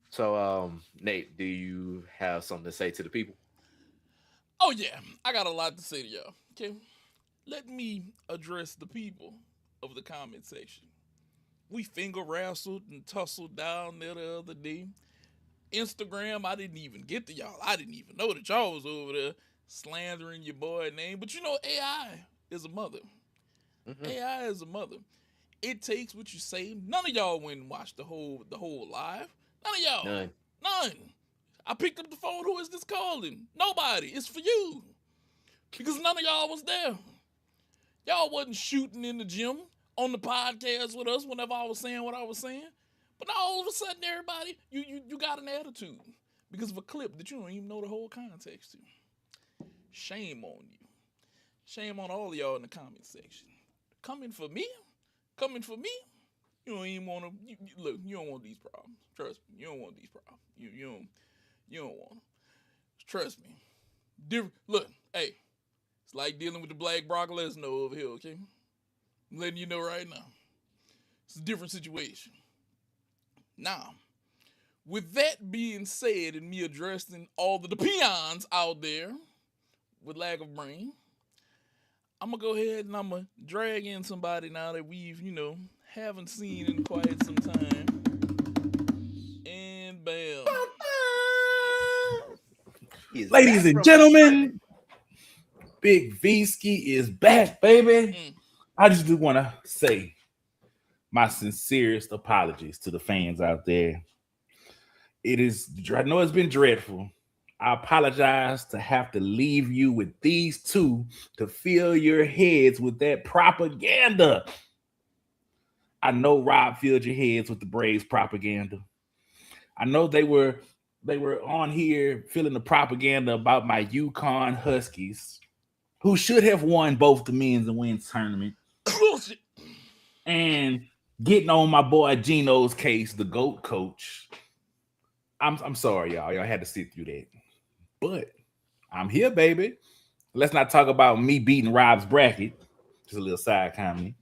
So, Nate, do you have something to say to the people? Oh yeah, I got a lot to say to y'all. Okay, let me address the people of the comment section. We finger wrestled and tussled down there the other day. Instagram, I didn't even get to y'all. I didn't even know that y'all was over there slandering your boy name. But you know, AI is a mother. Hmm. AI is a mother. It takes what you say. None of y'all went and watched the whole live. None of y'all. None. None. I picked up the phone. Who is this calling? Nobody. It's for you. Because none of y'all was there. Y'all wasn't shooting in the gym on the podcast with us whenever I was saying what I was saying. But now all of a sudden, everybody, you got an attitude because of a clip that you don't even know the whole context to. Shame on you. Shame on all of y'all in the comment section. Coming for me? Coming for me? You don't even want to look. You don't want these problems. Trust me. You don't want these problems. You don't want them. Trust me. Look, hey, it's like dealing with the black Brock Lesnar over here. Okay, I'm letting you know right now. It's a different situation. Now, with that being said, and me addressing all the peons out there with lack of brain, I'm gonna go ahead and I'm gonna drag in somebody now that we've haven't seen in quite some time. And bam. He is Ladies back and from maternity. gentlemen, Big Vsky is back, baby. Mm. I just do want to say my sincerest apologies to the fans out there. I know it's been dreadful. I apologize to have to leave you with these two to fill your heads with that propaganda. I know Rob filled your heads with the Braves propaganda. I know they were on here feeling the propaganda about my Yukon Huskies, who should have won both the men's and women's tournament, Bullshit. and getting on my boy Gino's case, the GOAT coach. I'm sorry, y'all. Y'all had to sit through that. But I'm here, baby. Let's not talk about me beating Rob's bracket. Just a little side comment.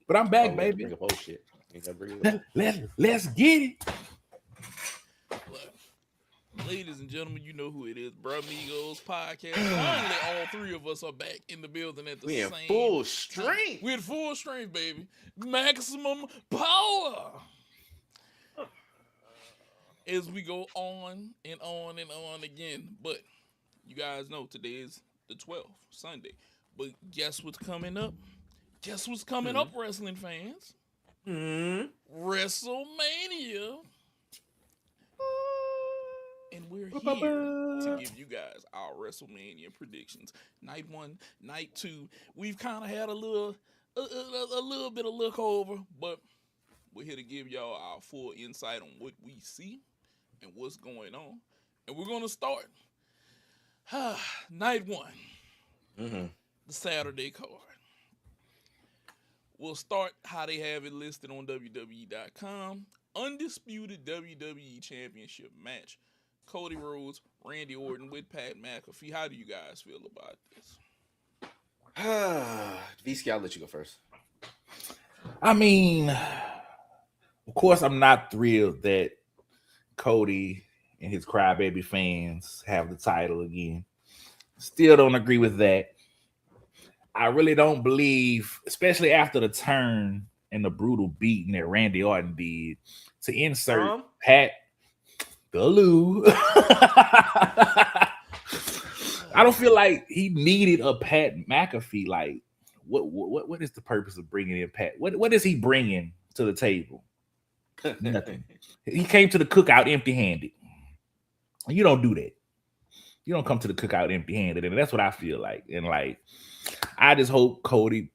But I'm Oh, back, we got to baby. bring up old shit. We got to bring it up. Let's get it. Look, ladies and gentlemen, you know who it is. Bramigos podcast. Finally, all three of us are back in the building at the We in same full time. strength. We're at full strength, baby. Maximum power. As we go on and on and on again. But you guys know today is the 12th, Sunday. But guess what's coming up? Guess what's coming up, Hmm. wrestling fans? Hmm. WrestleMania. And we're here to give you guys our WrestleMania predictions. Night one, night two. We've kind of had a little bit of look over, but we're here to give y'all our full insight on what we see and what's going on. And we're gonna start night one, Hmm. the Saturday card. We'll start how they have it listed on WWE.com. Undisputed WWE Championship match. Cody Rhodes, Randy Orton with Pat McAfee. How do you guys feel about this? VC, I'll let you go first. I mean, of course, I'm not thrilled that Cody and his crybaby fans have the title again. Still don't agree with that. I really don't believe, especially after the turn and the brutal beating that Randy Orton did, to insert Um, Pat the Lou. I don't feel like he needed a Pat McAfee. Like, what is the purpose of bringing in Pat? What is he bringing to the table? Nothing. He came to the cookout empty handed. You don't do that. You don't come to the cookout empty handed, and that's what I feel like. And like, I just hope Cody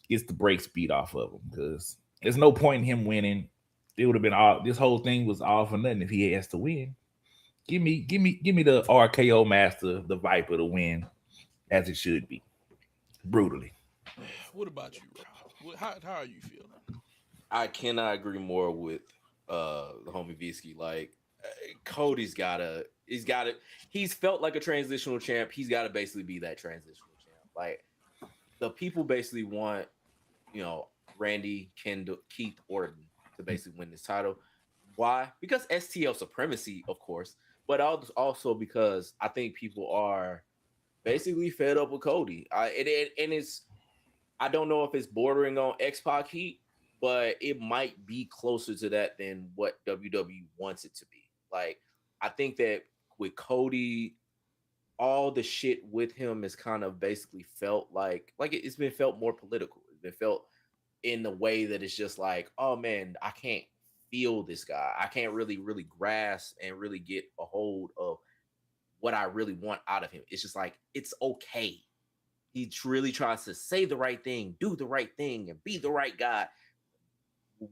gets the break speed off of him because there's no point in him winning. It would have been all. This whole thing was all for nothing if he has to win. Give me the RKO master, the Viper to win as it should be, brutally. What about you, Rob? How are you feeling? I cannot agree more with the homie Visky. Like Cody's gotta, he's felt like a transitional champ. He's gotta basically be that transitional champ. Like the people basically want, you know, Randy, Kendall, Keith Orton. to basically win this title. Why? Because STL supremacy, of course, but also because I think people are basically fed up with Cody. And it's I don't know if it's bordering on X Pac heat, but it might be closer to that than what WWE wants it to be. Like I think that with Cody, all the shit with him is kind of basically felt like it's been felt more political. It's been felt in the way that it's just like, oh man, I can't feel this guy. I can't really grasp and really get a hold of what I really want out of him. It's just like it's okay. He really tries to say the right thing, do the right thing, and be the right guy.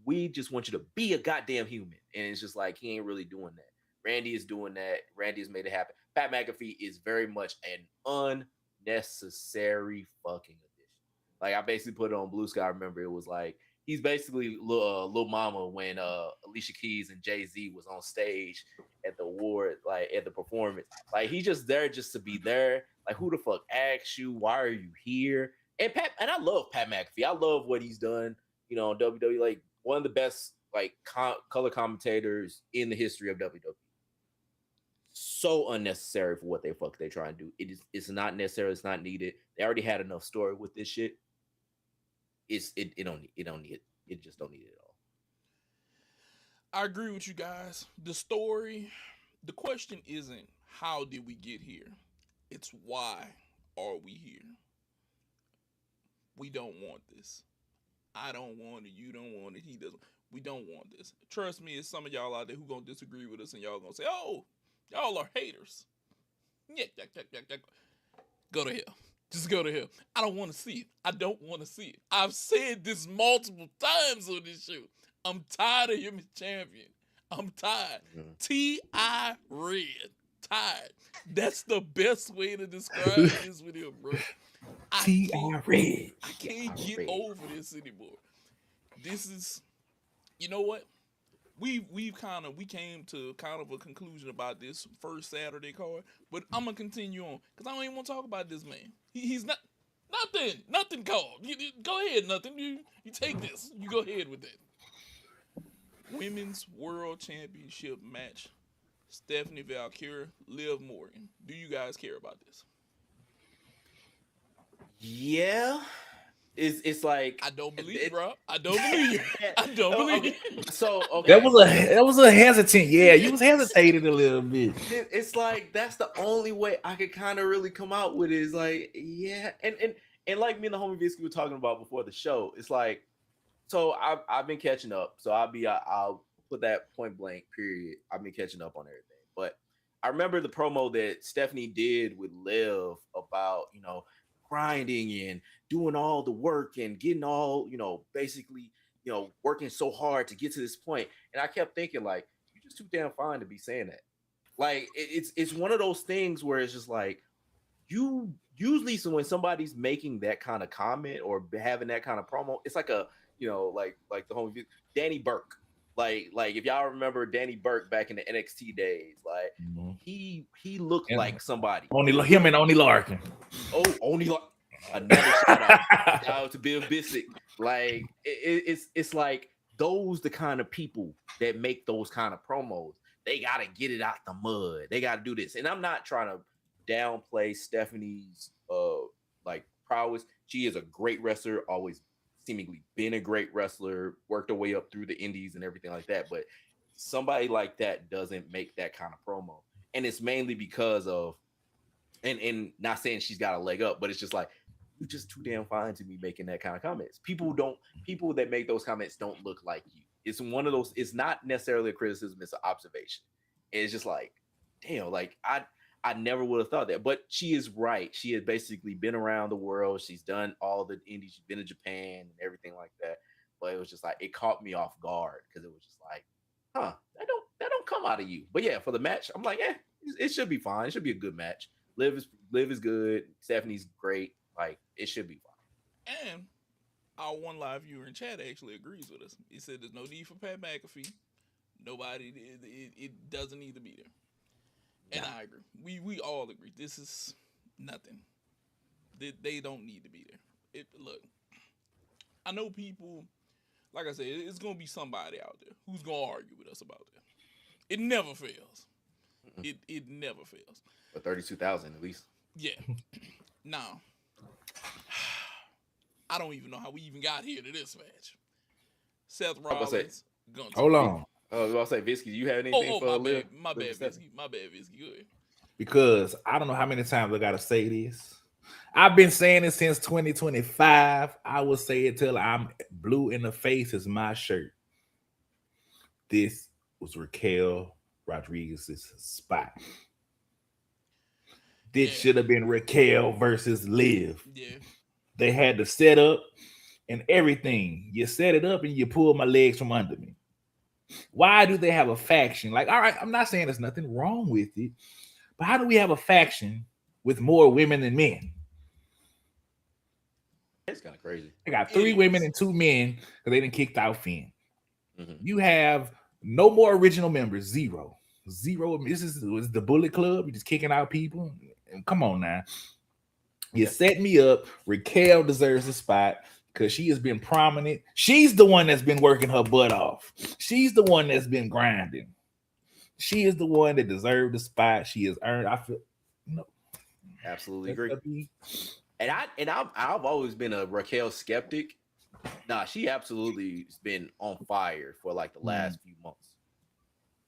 We just want you to be a goddamn human. And it's just like he ain't really doing that. Randy is doing that. Randy has made it happen. Pat McAfee is very much an unnecessary fucking addition. Like I basically put it on Blue Sky. I remember it was like he's basically Lil Mama when Alicia Keys and Jay-Z was on stage at the award, like at the performance. Like he's just there just to be there. Like who the fuck asked you? Why are you here? And I love Pat McAfee. I love what he's done. You know, WWE, like one of the best like color commentators in the history of WWE. So unnecessary for what they trying to do. It's not necessary. It's not needed. They already had enough story with this shit. It don't need it. It just don't need it at all. I agree with you guys. The question isn't how did we get here? It's why are we here? We don't want this. I don't want it. You don't want it. He doesn't. We don't want this. Trust me, it's some of y'all out there who gonna disagree with us and y'all gonna say, oh, y'all are haters. Yeah. Go to hell. Just go to hell. I don't want to see it. I don't want to see it. I've said this multiple times on this show. I'm tired of him as champion. I'm tired. T.I. Red. Tired. That's the best way to describe this with him, bro. T.I. Red. I can't get over this anymore. This is, you know what? We came to kind of a conclusion about this first Saturday card, but I'm gonna continue on because I don't even want to talk about this man. He's not nothing called. Go ahead, nothing. You take this. You go ahead with that. Women's World Championship match: Stephanie Valkyrie, Liv Morgan. Do you guys care about this? Yeah. It's like I don't believe you, bro. I don't believe you. I don't believe you. So okay. That was a hesitant. Yeah, you was hesitating a little bit. It's like that's the only way I could kind of really come out with it. Is like, yeah, and like me and the homie Visky were talking about before the show. It's like, so I've been catching up. So I'll put that point blank period. I've been catching up on everything. But I remember the promo that Stephanie did with Liv about grinding and doing all the work and getting all, basically, working so hard to get to this point. And I kept thinking, like, you're just too damn fine to be saying that. Like, it's one of those things where it's just like, you usually, so when somebody's making that kind of comment or having that kind of promo, it's like a, like the homie Danny Burke. Like if y'all remember Danny Burke back in the NXT days, like he looked like somebody. Him and Oni Larkin. Oh, Oni Larkin. Another shout out to Bill Bissick. Like it's like those the kind of people that make those kind of promos. They gotta get it out the mud. They gotta do this. And I'm not trying to downplay Stephanie's like prowess. She is a great wrestler, always seemingly been a great wrestler, worked her way up through the indies and everything like that. But somebody like that doesn't make that kind of promo. And it's mainly because of, and not saying she's got a leg up, but it's just like, you're just too damn fine to be making that kind of comments. People that make those comments don't look like you. It's one of those, it's not necessarily a criticism, it's an observation. And it's just like, damn, like I never would have thought that, but she is right. She has basically been around the world. She's done all the indies. She's been to Japan and everything like that. But it was just like, it caught me off guard because it was just like, that don't come out of you. But yeah, for the match, I'm like, it should be fine. It should be a good match. Liv is good. Stephanie's great. Like, it should be fine. And our one live viewer in chat actually agrees with us. He said there's no need for Pat McAfee. Nobody, it doesn't need to be there. And I agree. We all agree. This is nothing. They don't need to be there. Look, I know people like I said, it's gonna be somebody out there who's gonna argue with us about that. It never fails. It never fails. For 32,000 at least. Yeah. Now, I don't even know how we even got here to this match. Seth Rollins, Gunther. Hold on. I was about to say, Visky, do you have anything for my Liv? bad, my bad, Visky. My bad, Visky. Go ahead. Because I don't know how many times I gotta say this. I've been saying it since 2025. I will say it till I'm blue in the face is my shirt. This was Raquel Rodriguez's spot. This should have been Raquel versus Liv. Yeah. They had the setup and everything. You set it up and you pull my legs from under me. Why do they have a faction? Like, all right, I'm not saying there's nothing wrong with it, but how do we have a faction with more women than men? It's kind of crazy. They got 3 women and 2 men because they didn't kicked out Finn. You have no more original members. Zero. This is the Bullet Club. You're just kicking out people. And come on now. You set me up. Raquel deserves a spot because she has been prominent. She's the one that's been working her butt off. She's the one that's been grinding. She is the one that deserved the spot. She has earned. I feel absolutely agree. And I've always been a Raquel skeptic. Nah, she absolutely has been on fire for like the last few months.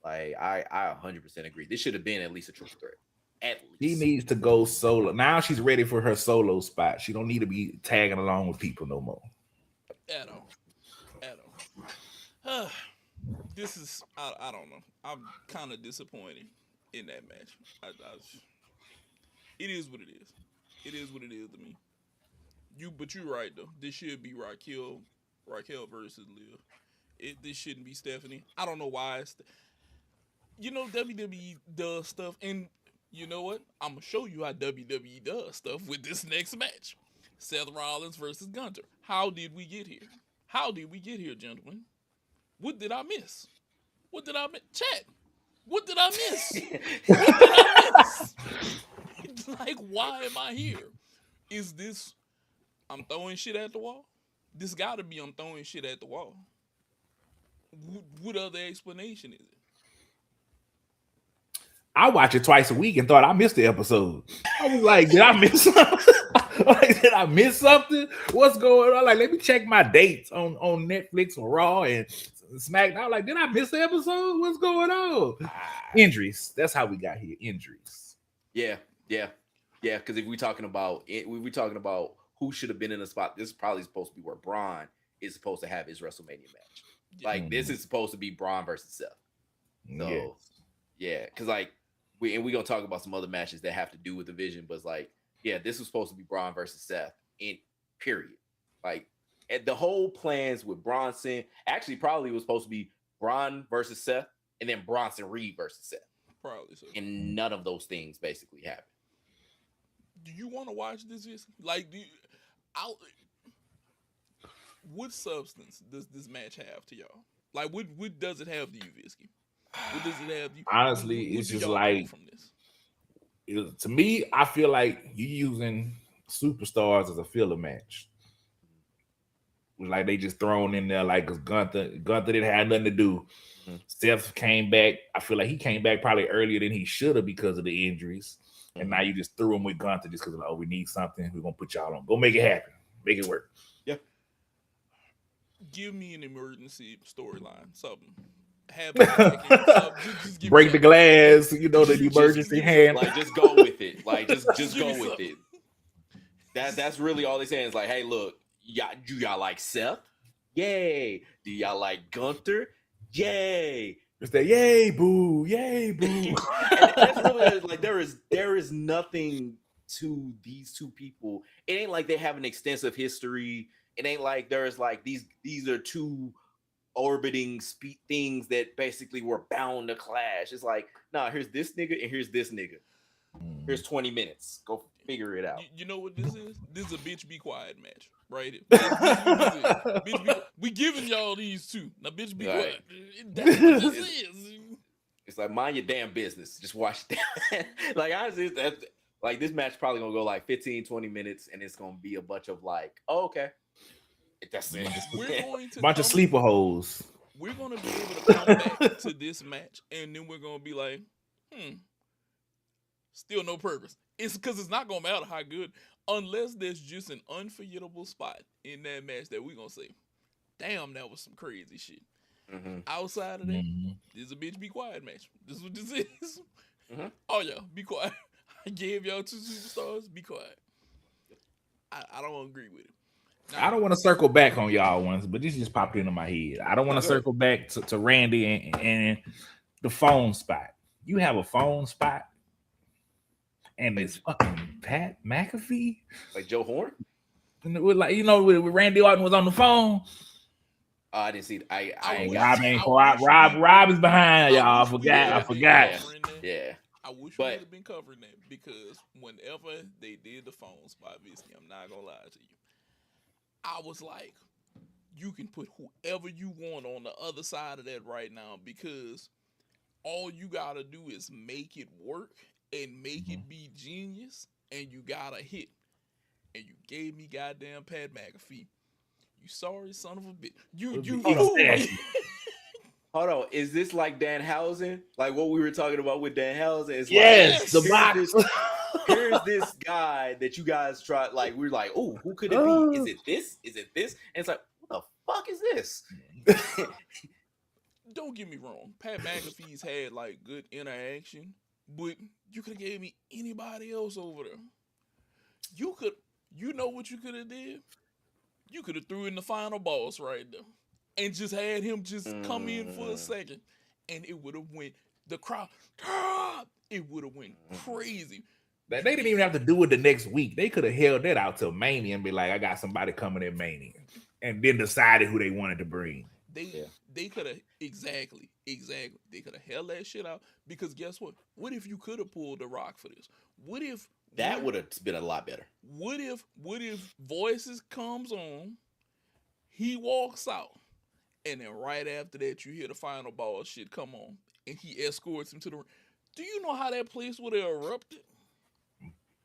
Like I 100% agree. This should have been at least a triple threat. At least. She needs to go solo. Now she's ready for her solo spot. She don't need to be tagging along with people no more. At all. This is I don't know. I'm kind of disappointed in that match. It is what it is. It is what it is to me. But you're right though. This should be Raquel versus Liv. This shouldn't be Stephanie. I don't know why. WWE does stuff, and you know what? I'm gonna show you how WWE does stuff with this next match. Seth Rollins versus Gunther. How did we get here? How did we get here, gentlemen? What did I miss? What did I miss? Chat. What did I miss? What did I miss? Like, why am I here? Is this I'm throwing shit at the wall? This gotta be I'm throwing shit at the wall. What other explanation is it? I watch it twice a week and thought I missed the episode. I was like, did I miss something? Did I miss something? What's going on? Like, let me check my dates on Netflix or Raw and SmackDown. Like, did I miss the episode? What's going on? Injuries. That's how we got here. Injuries. Yeah. Because if we're talking about who should have been in the spot, this is probably supposed to be where Braun is supposed to have his WrestleMania match. Like, this is supposed to be Braun versus Seth. So, yeah, because like we're gonna talk about some other matches that have to do with the division, but it's like, yeah, this was supposed to be Braun versus Seth. In period. Like, the whole plans with Bronson actually probably was supposed to be Braun versus Seth, and then Bronson Reed versus Seth. Probably so. And none of those things basically happened. Do you want to watch this? Like, what substance does this match have to y'all? Like, what does it have to you, Visky? What does it have to you? Honestly, it's just like from this. To me, I feel like you using superstars as a filler match. Like they just thrown in there like, because Gunther didn't have nothing to do. Seth came back. I feel like he came back probably earlier than he should have because of the injuries. And now you just threw him with Gunther just because, we need something. We're going to put y'all on. Go make it happen. Make it work. Yeah. Give me an emergency storyline. Something. Just break the glass, the emergency hand. Like, just go with it. Like, just go with it. That's really all they're saying is like, hey, look, do y'all like Seth? Yay. Do y'all like Gunther? Yay. It's that yay boo. And that's really like there is nothing to these two people. It ain't like they have an extensive history. It ain't like there's like these are two orbiting things that basically were bound to clash. It's like, nah, here's this nigga and here's this nigga. Here's 20 minutes. Go figure it out. You know what this is? This is a bitch be quiet match, right? Bitch, we giving y'all these two. Now, bitch be quiet. That's what this is. It's like, mind your damn business. Just watch that. Like, honestly, like this match probably gonna go like 15, 20 minutes, and it's gonna be a bunch of like, oh, okay. That's it. We're going to Bunch of sleeper holes. We're going to be able to come back to this match, and then we're going to be like, still no purpose. It's because it's not going to matter how good, unless there's just an unforgettable spot in that match that we're going to say, damn, that was some crazy shit. Outside of that, this is a bitch be quiet match. This is what this is. Oh, yeah, be quiet. I gave y'all 2 superstars, be quiet. I don't agree with it. Now, I don't want to circle back on y'all ones, but this just popped into my head. I don't want to circle back to Randy and the phone spot. You have a phone spot, and it's fucking Pat McAfee, like Joe Horn. With with Randy Orton was on the phone. Oh, I didn't see it. Rob is behind y'all. I forgot. Yeah. I wish we would have been covering that, because whenever they did the phone spot, Visky, I'm not gonna lie to you, I was like, you can put whoever you want on the other side of that right now, because all you gotta do is make it work and make it be genius, and you got a hit. And you gave me goddamn Pat McAfee. You sorry son of a bitch. You fool. Hold on, is this like Danhausen? Like what we were talking about with Danhausen? It's yes, like, the box. Here's this guy that you guys tried. Like we're like, oh, who could it be? Is it this? Is it this? And it's like, what the fuck is this? Don't get me wrong. Pat McAfee's had like good interaction, but you could have gave me anybody else over there. You know what you could have did? You could have threw in the final boss right there and just had him just come in for a second, and it would have went, the crowd, it would have went crazy. They didn't even have to do it the next week. They could have held that out till Mania and be like, I got somebody coming in Mania, and then decided who they wanted to bring. They could have exactly. They could have held that shit out, because guess what? What if you could have pulled The Rock for this? What if that would have been a lot better? What if Voices comes on, he walks out, and then right after that you hear the final ball shit come on, and he escorts him to the ring? Do you know how that place would have erupted?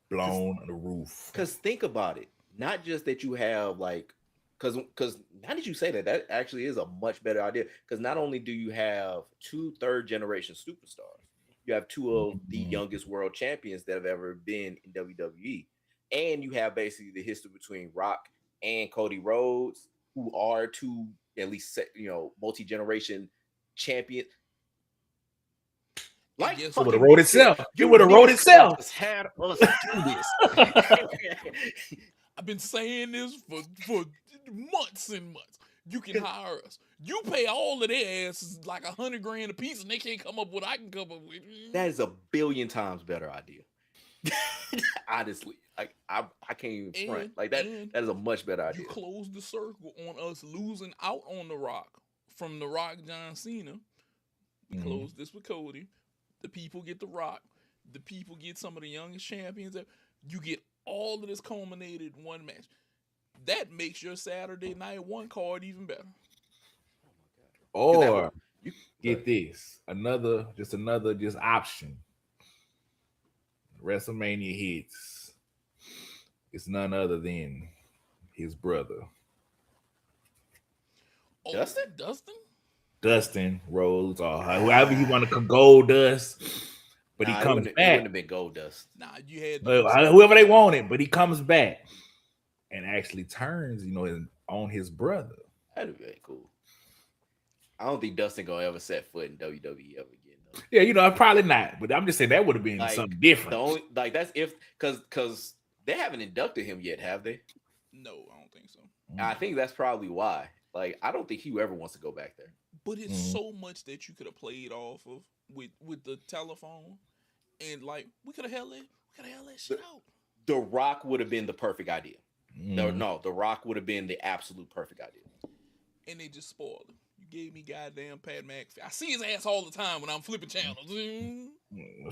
Blown the roof. Because think about it, not just that you have like, because now that you say that, that actually is a much better idea. Because not only do you have 2 third-generation superstars, you have 2 of the youngest world champions that have ever been in WWE, and you have basically the history between Rock and Cody Rhodes, who are 2 at least multi-generation champions. Like it would have wrote itself. It would have wrote itself. Had us do this. I've been saying this for months and months. You can hire us. You pay all of their asses like $100,000 a piece, and they can't come up with what I can come up with. That is a billion times better idea. Honestly, like I can't even front. Like that is a much better idea. You close the circle on us losing out on The Rock from The Rock, John Cena. We close this with Cody. The people get The Rock. The people get some of the youngest champions. You get all of this culminated in one match. That makes your Saturday night 1 card even better. Or you get this, another option. WrestleMania hits. It's none other than his brother. Oh, Dustin Rhodes, or whoever you want to come, Goldust. But he comes back. It wouldn't have been Goldust. Nah, you had whoever they wanted, but he comes back and actually turns, on his brother. That'd be cool. I don't think Dustin gonna ever set foot in WWE ever again. Though. Yeah, probably not. But I'm just saying that would have been something different. That's if because they haven't inducted him yet, have they? No, I don't think so. I think that's probably why. Like, I don't think he ever wants to go back there. But it's so much that you could have played off of with the telephone, and like we could have held that shit out. The Rock would have been the perfect idea. No, The Rock would have been the absolute perfect idea. And they just spoiled him. You gave me goddamn Pat McAfee. I see his ass all the time when I'm flipping channels. I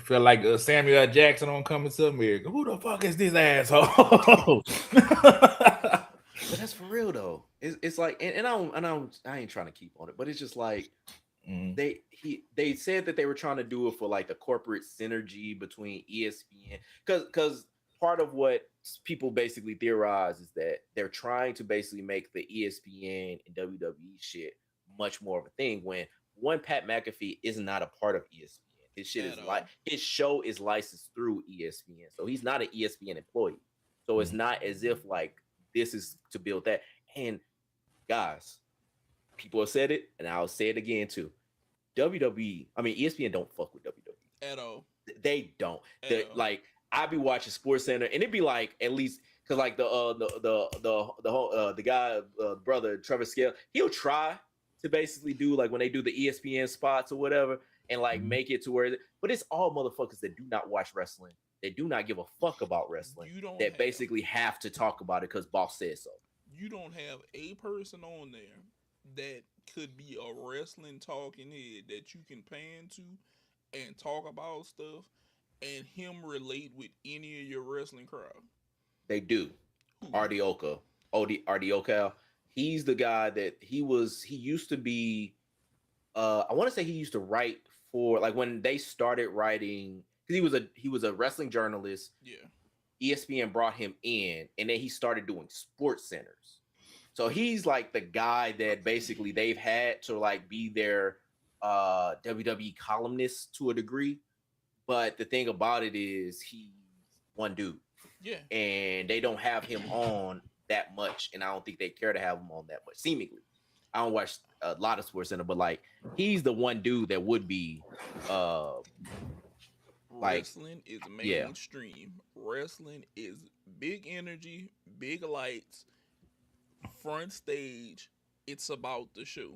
feel like Samuel L. Jackson on Coming to America. Who the fuck is this asshole? But that's for real though. It's like, and I ain't trying to keep on it, but it's just like they said that they were trying to do it for like the corporate synergy between ESPN, because part of what people basically theorize is that they're trying to basically make the ESPN and WWE shit much more of a thing when one Pat McAfee is not a part of ESPN. His shit At is like all. his show is licensed through ESPN. So he's not an ESPN employee. So it's not as if like this is to build that. And guys, people have said it, and I'll say it again too. WWE, I mean ESPN don't fuck with WWE. At all. They don't. At all. Like I be watching Sports Center, and it'd be like at least because like the guy brother Trevor Scale, he'll try to basically do like when they do the ESPN spots or whatever, and like make it to where, but it's all motherfuckers that do not watch wrestling. They do not give a fuck about wrestling. You don't That have, basically have to talk about it because boss said so. you don't have a person on there that could be a wrestling talking head that you can pan to and talk about stuff and him relate with any of your wrestling crowd. They do. Who? Ardioka, Ardioka. He's the guy that he used to be. I want to say he used to write for like when they started writing because he was a wrestling journalist. Yeah. ESPN brought him in, and then he started doing sports centers. So he's like the guy that basically they've had to like be their WWE columnist to a degree. But the thing about it is he's one dude. Yeah. And they don't have him on that much, and I don't think they care to have him on that much. Seemingly, I don't watch a lot of Sports Center, but like he's the one dude that would be like wrestling is mainstream. Wrestling is big energy, big lights, front stage. It's about the show.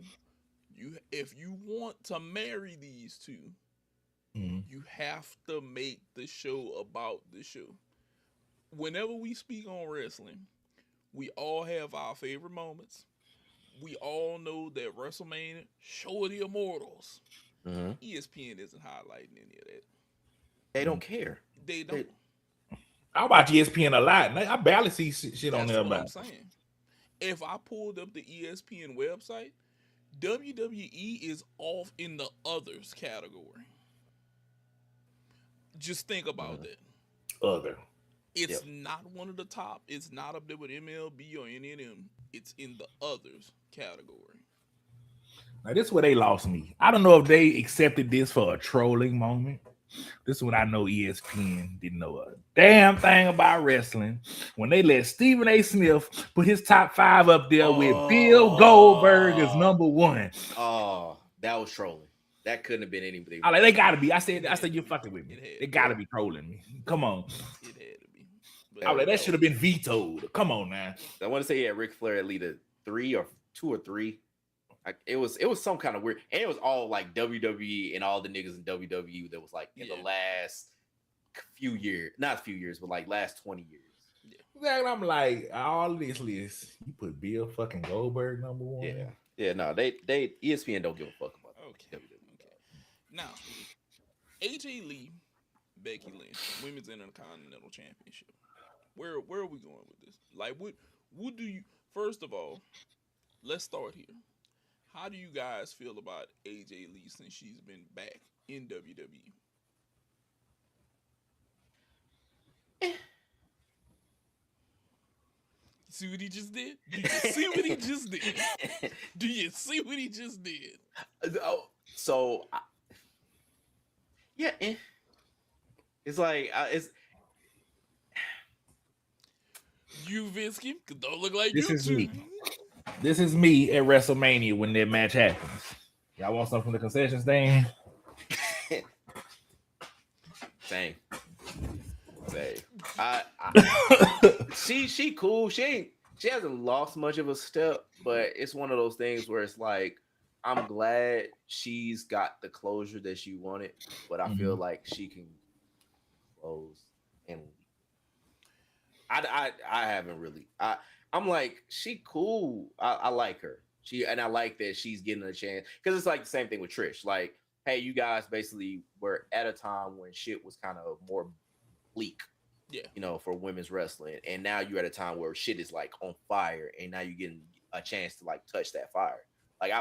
If you want to marry these two, you have to make the show about the show. Whenever we speak on wrestling, we all have our favorite moments. We all know that WrestleMania, Show of the Immortals. ESPN isn't highlighting any of that. They don't care. They don't. I watch ESPN a lot. I barely see shit on That's there what about. I'm saying. If I pulled up the ESPN website, WWE is off in the others category. Just think about that. Other. It's not one of the top. It's not up there with MLB or any of them. It's in the others category. Now, this is where they lost me. I don't know if they accepted this for a trolling moment. This is when I know ESPN didn't know a damn thing about wrestling. When they let Stephen A. Smith put his top 5 up there with Bill Goldberg as number 1. Oh, that was trolling. That couldn't have been anybody. I like they gotta be. I said you're fucking with me. They gotta be trolling me. Come on. It had to be. I was like, that should have been vetoed. Come on, man. I want to say Ric Flair at least 3 or 2 or 3. It was some kind of weird, and it was all like WWE and all the niggas in WWE that was like in the last few years, not a few years, but like last 20 years. Exactly. I'm like, all this list, you put Bill fucking Goldberg number 1. Yeah. No, they ESPN don't give a fuck about WWE. Now, AJ Lee, Becky Lynch, Women's Intercontinental Championship. Where are we going with this? Like, what do you? First of all, let's start here. How do you guys feel about AJ Lee since she's been back in WWE? See what he just did? Do you see what he just did? Do you see what he just did? So, yeah, it's like it's. You, Vinsky, don't look like This you is two. me. This is me at WrestleMania when that match happens. Y'all want something from the concession stand? Same. She cool. She hasn't lost much of a step, but it's one of those things where it's like I'm glad she's got the closure that she wanted, but I feel like she can close and I haven't really. I'm like, she cool. I like her. I like that she's getting a chance because it's like the same thing with Trish. Like, hey, you guys basically were at a time when shit was kind of more bleak, for women's wrestling, and now you're at a time where shit is like on fire, and now you're getting a chance to like touch that fire. Like,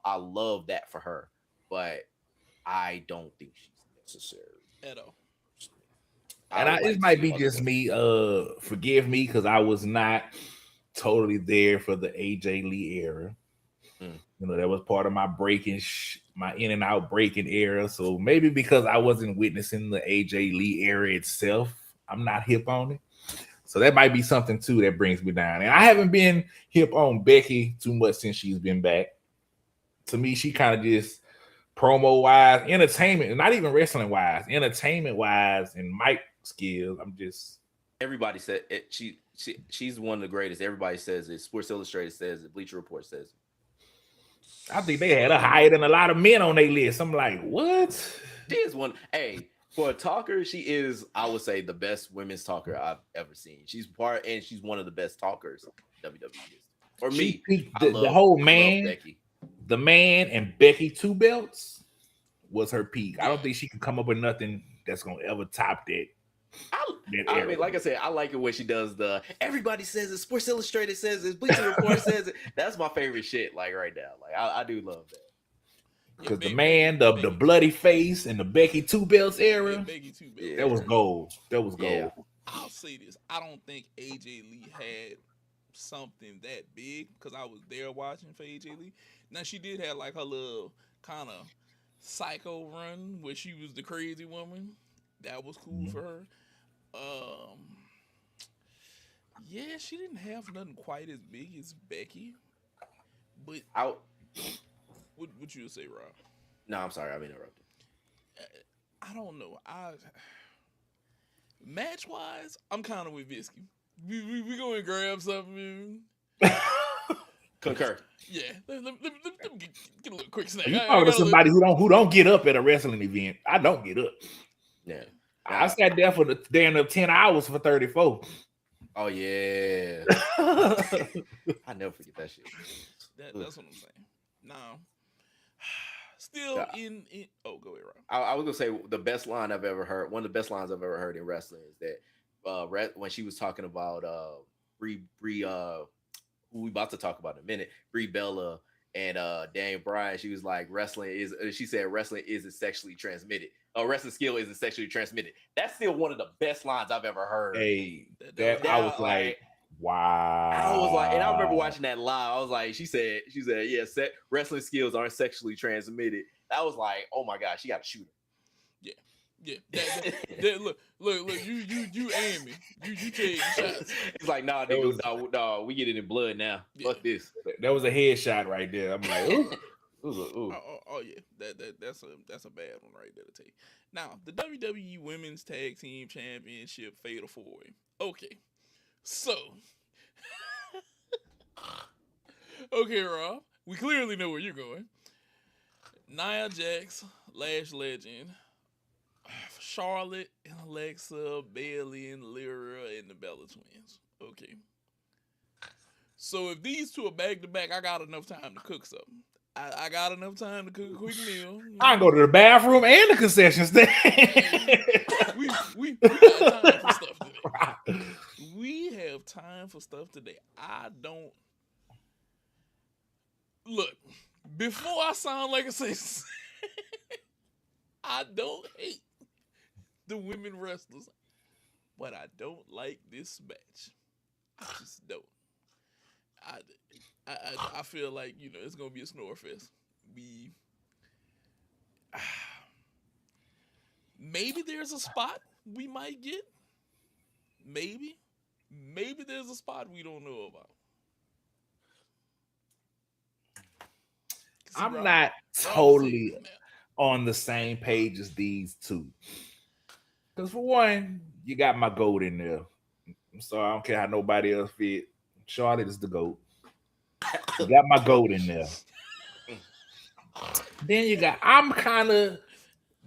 I love that for her, but I don't think she's necessary at all. It might be just me. Forgive me because I was not totally there for the AJ Lee era. You know, that was part of my my in and out breaking era. So maybe because I wasn't witnessing the AJ Lee era itself, I'm not hip on it. So that might be something too that brings me down. And I haven't been hip on Becky too much since she's been back. To me, she kind of just promo wise, entertainment, and not even wrestling wise, entertainment wise, and mic skills. Everybody said it, she's one of the greatest. Everybody says it. Sports Illustrated says it. Bleacher Report says it. I think they had her higher than a lot of men on their list. I'm like, what? She is one. Hey, for a talker, she is, I would say, the best women's talker I've ever seen. She's one of the best talkers WWE. For me, the whole man, Becky. The man and Becky 2 belts was her peak. I don't think she can come up with nothing that's gonna ever top that. I mean, like I said, I like it when she does the everybody says it, Sports Illustrated says it, Bleacher Report says it. That's my favorite shit, like right now. Like I do love that. Because the man, the bloody face and the Becky 2 belts era, Becky 2 belts. That was gold. That was gold. Yeah. I'll say this. I don't think AJ Lee had something that big because I was there watching for AJ Lee. Now she did have like her little kind of psycho run where she was the crazy woman. That was cool for her. Yeah, she didn't have nothing quite as big as Becky. But what you say, Rob? No, I'm sorry, I'm interrupted. I don't know. Match wise, I'm kind of with Visky. We go and grab something. Concur. Yeah, let me get a little quick snack. You talking to somebody who don't get up at a wrestling event? I don't get up. Yeah, I sat there for the damn 10 hours for 34. Oh yeah, I never forget that shit. That's what I'm saying. Now, still in. Oh, go ahead, Rob. I was gonna say the best line I've ever heard. One of the best lines I've ever heard in wrestling is that when she was talking about Brie who we about to talk about in a minute, Brie Bella and Daniel Bryan. She was like, she said wrestling isn't sexually transmitted. Wrestling skill isn't sexually transmitted. That's still one of the best lines I've ever heard. Hey, I was like, wow. I was like, and I remember watching that live. I was like, she said, yeah, wrestling skills aren't sexually transmitted. I was like, oh my God, she got a shooter. Yeah. Look, you aim me. You take shots. It's like, nah, nigga, no, we get it in blood now. Yeah. Fuck this. That was a headshot right there. I'm like, ooh. Ooh. Oh yeah, that's a bad one right there to take. Now, the WWE Women's Tag Team Championship Fatal 4-Way. Okay, so okay, Rob, we clearly know where you're going. Nia Jax, Lash Legend, Charlotte and Alexa, Bayley and Lyra, and the Bella Twins. Okay. So if these two are back to back, I got enough time to cook something. I got enough time to cook a quick meal. I can go to the bathroom and the concession stand. we got time for stuff today. We have time for stuff today. I don't look before I sound like a six. I don't hate the women wrestlers, but I don't like this match. I just don't. I feel like, it's going to be a snore fest. Maybe there's a spot we might get. Maybe there's a spot we don't know about. I'm not totally on the same page as these two. Because for one, you got my GOAT in there. So I don't care how nobody else fit. Charlotte is the GOAT. You got my GOAT in there. Then I'm kind of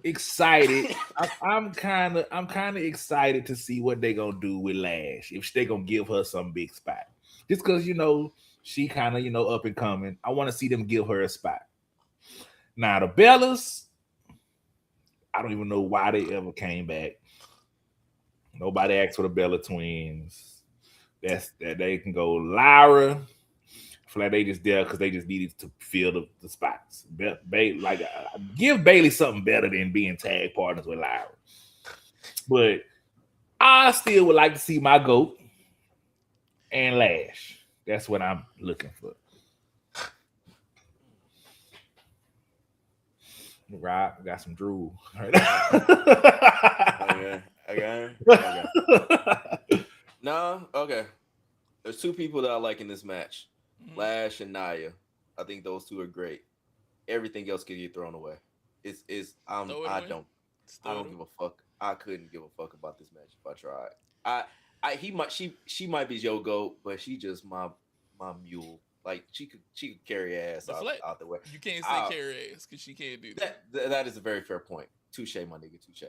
excited. I'm kind of excited to see what they're gonna do with Lash. If they're gonna give her some big spot. Just because she kind of up and coming. I want to see them give her a spot. Now the Bellas, I don't even know why they ever came back. Nobody asked for the Bella Twins. That they can go Lyra. I feel like they just there because they just needed to fill the spots. Give Bayley something better than being tag partners with Lyra. But I still would like to see my GOAT and Lash. That's what I'm looking for. Rob got some drool. Okay. No, okay. There's two people that I like in this match. Lash and Nia. I think those two are great. Everything else could get thrown away. I don't give a fuck. I couldn't give a fuck about this match if I tried. She might be your GOAT, but she just my mule. Like she could carry ass out the way. You can't say carry ass because she can't do that. That is a very fair point. Touche, my nigga, touche.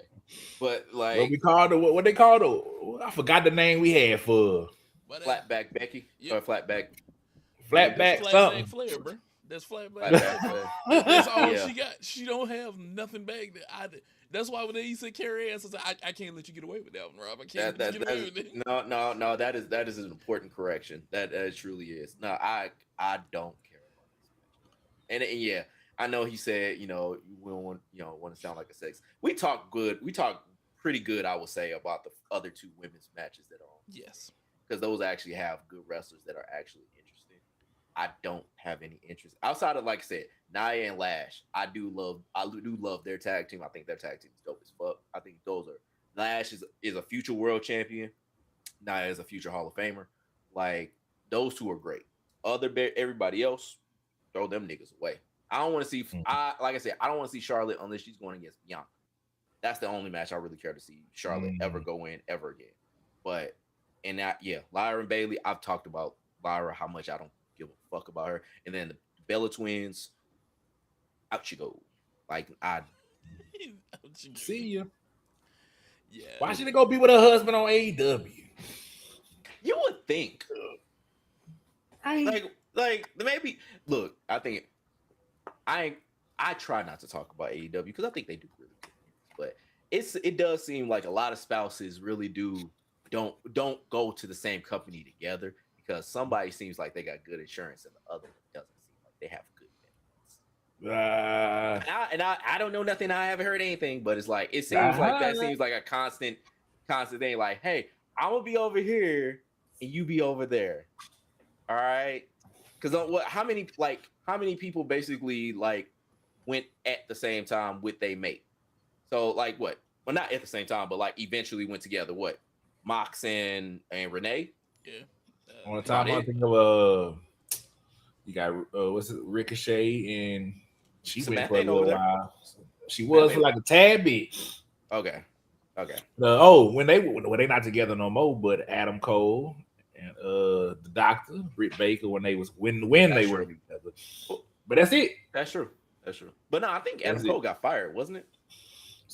But like what we called her, what they called her? I forgot the name we had for flatback Becky or flatback something. Flair, bro. That's flatback. That's all she got. She don't have nothing back there. That's why when they said carry ass, I can't let you get away with that one, Rob. I can't let you get away with it. No. That is an important correction. That truly is. No, I don't care about this match. And yeah, I know he said, we don't want to sound like a sex. We talk pretty good, I would say, about the other two women's matches that are on. Yes. Because those actually have good wrestlers that are actually interesting. I don't have any interest outside of, like I said, Nia and Lash. I do love their tag team. I think their tag team is dope as fuck. I think Lash is a future world champion. Nia is a future Hall of Famer. Like, those two are great. Everybody else, throw them niggas away. I don't want to see. Like I said, I don't want to see Charlotte unless she's going against Bianca. That's the only match I really care to see Charlotte ever go in ever again. But Lyra and Bayley. I've talked about Lyra, how much I don't give a fuck about her. And then the Bella Twins, out you go. Like, I see ya. Yeah. Why should they go be with her husband on AEW? You would think. Like maybe look. I think I try not to talk about AEW because I think they do really good things, but it does seem like a lot of spouses really don't go to the same company together because somebody seems like they got good insurance and the other doesn't seem like they have good benefits. I don't know nothing. I haven't heard anything, but it's like it seems like that seems like a constant thing. Like, hey, I'm gonna be over here and you be over there. All right, because how many people basically like went at the same time with their mate? So like what? Well, not at the same time, but like eventually went together. What? Mox and Renee. Yeah. On the top, I think of you got what's it, Ricochet, and she went for a little while. She was for like a tad bit. Okay. When they not together no more, but Adam Cole and the Doctor, Britt Baker, when they were together. But that's it. That's true. But no, I think Adam Cole got fired, wasn't it?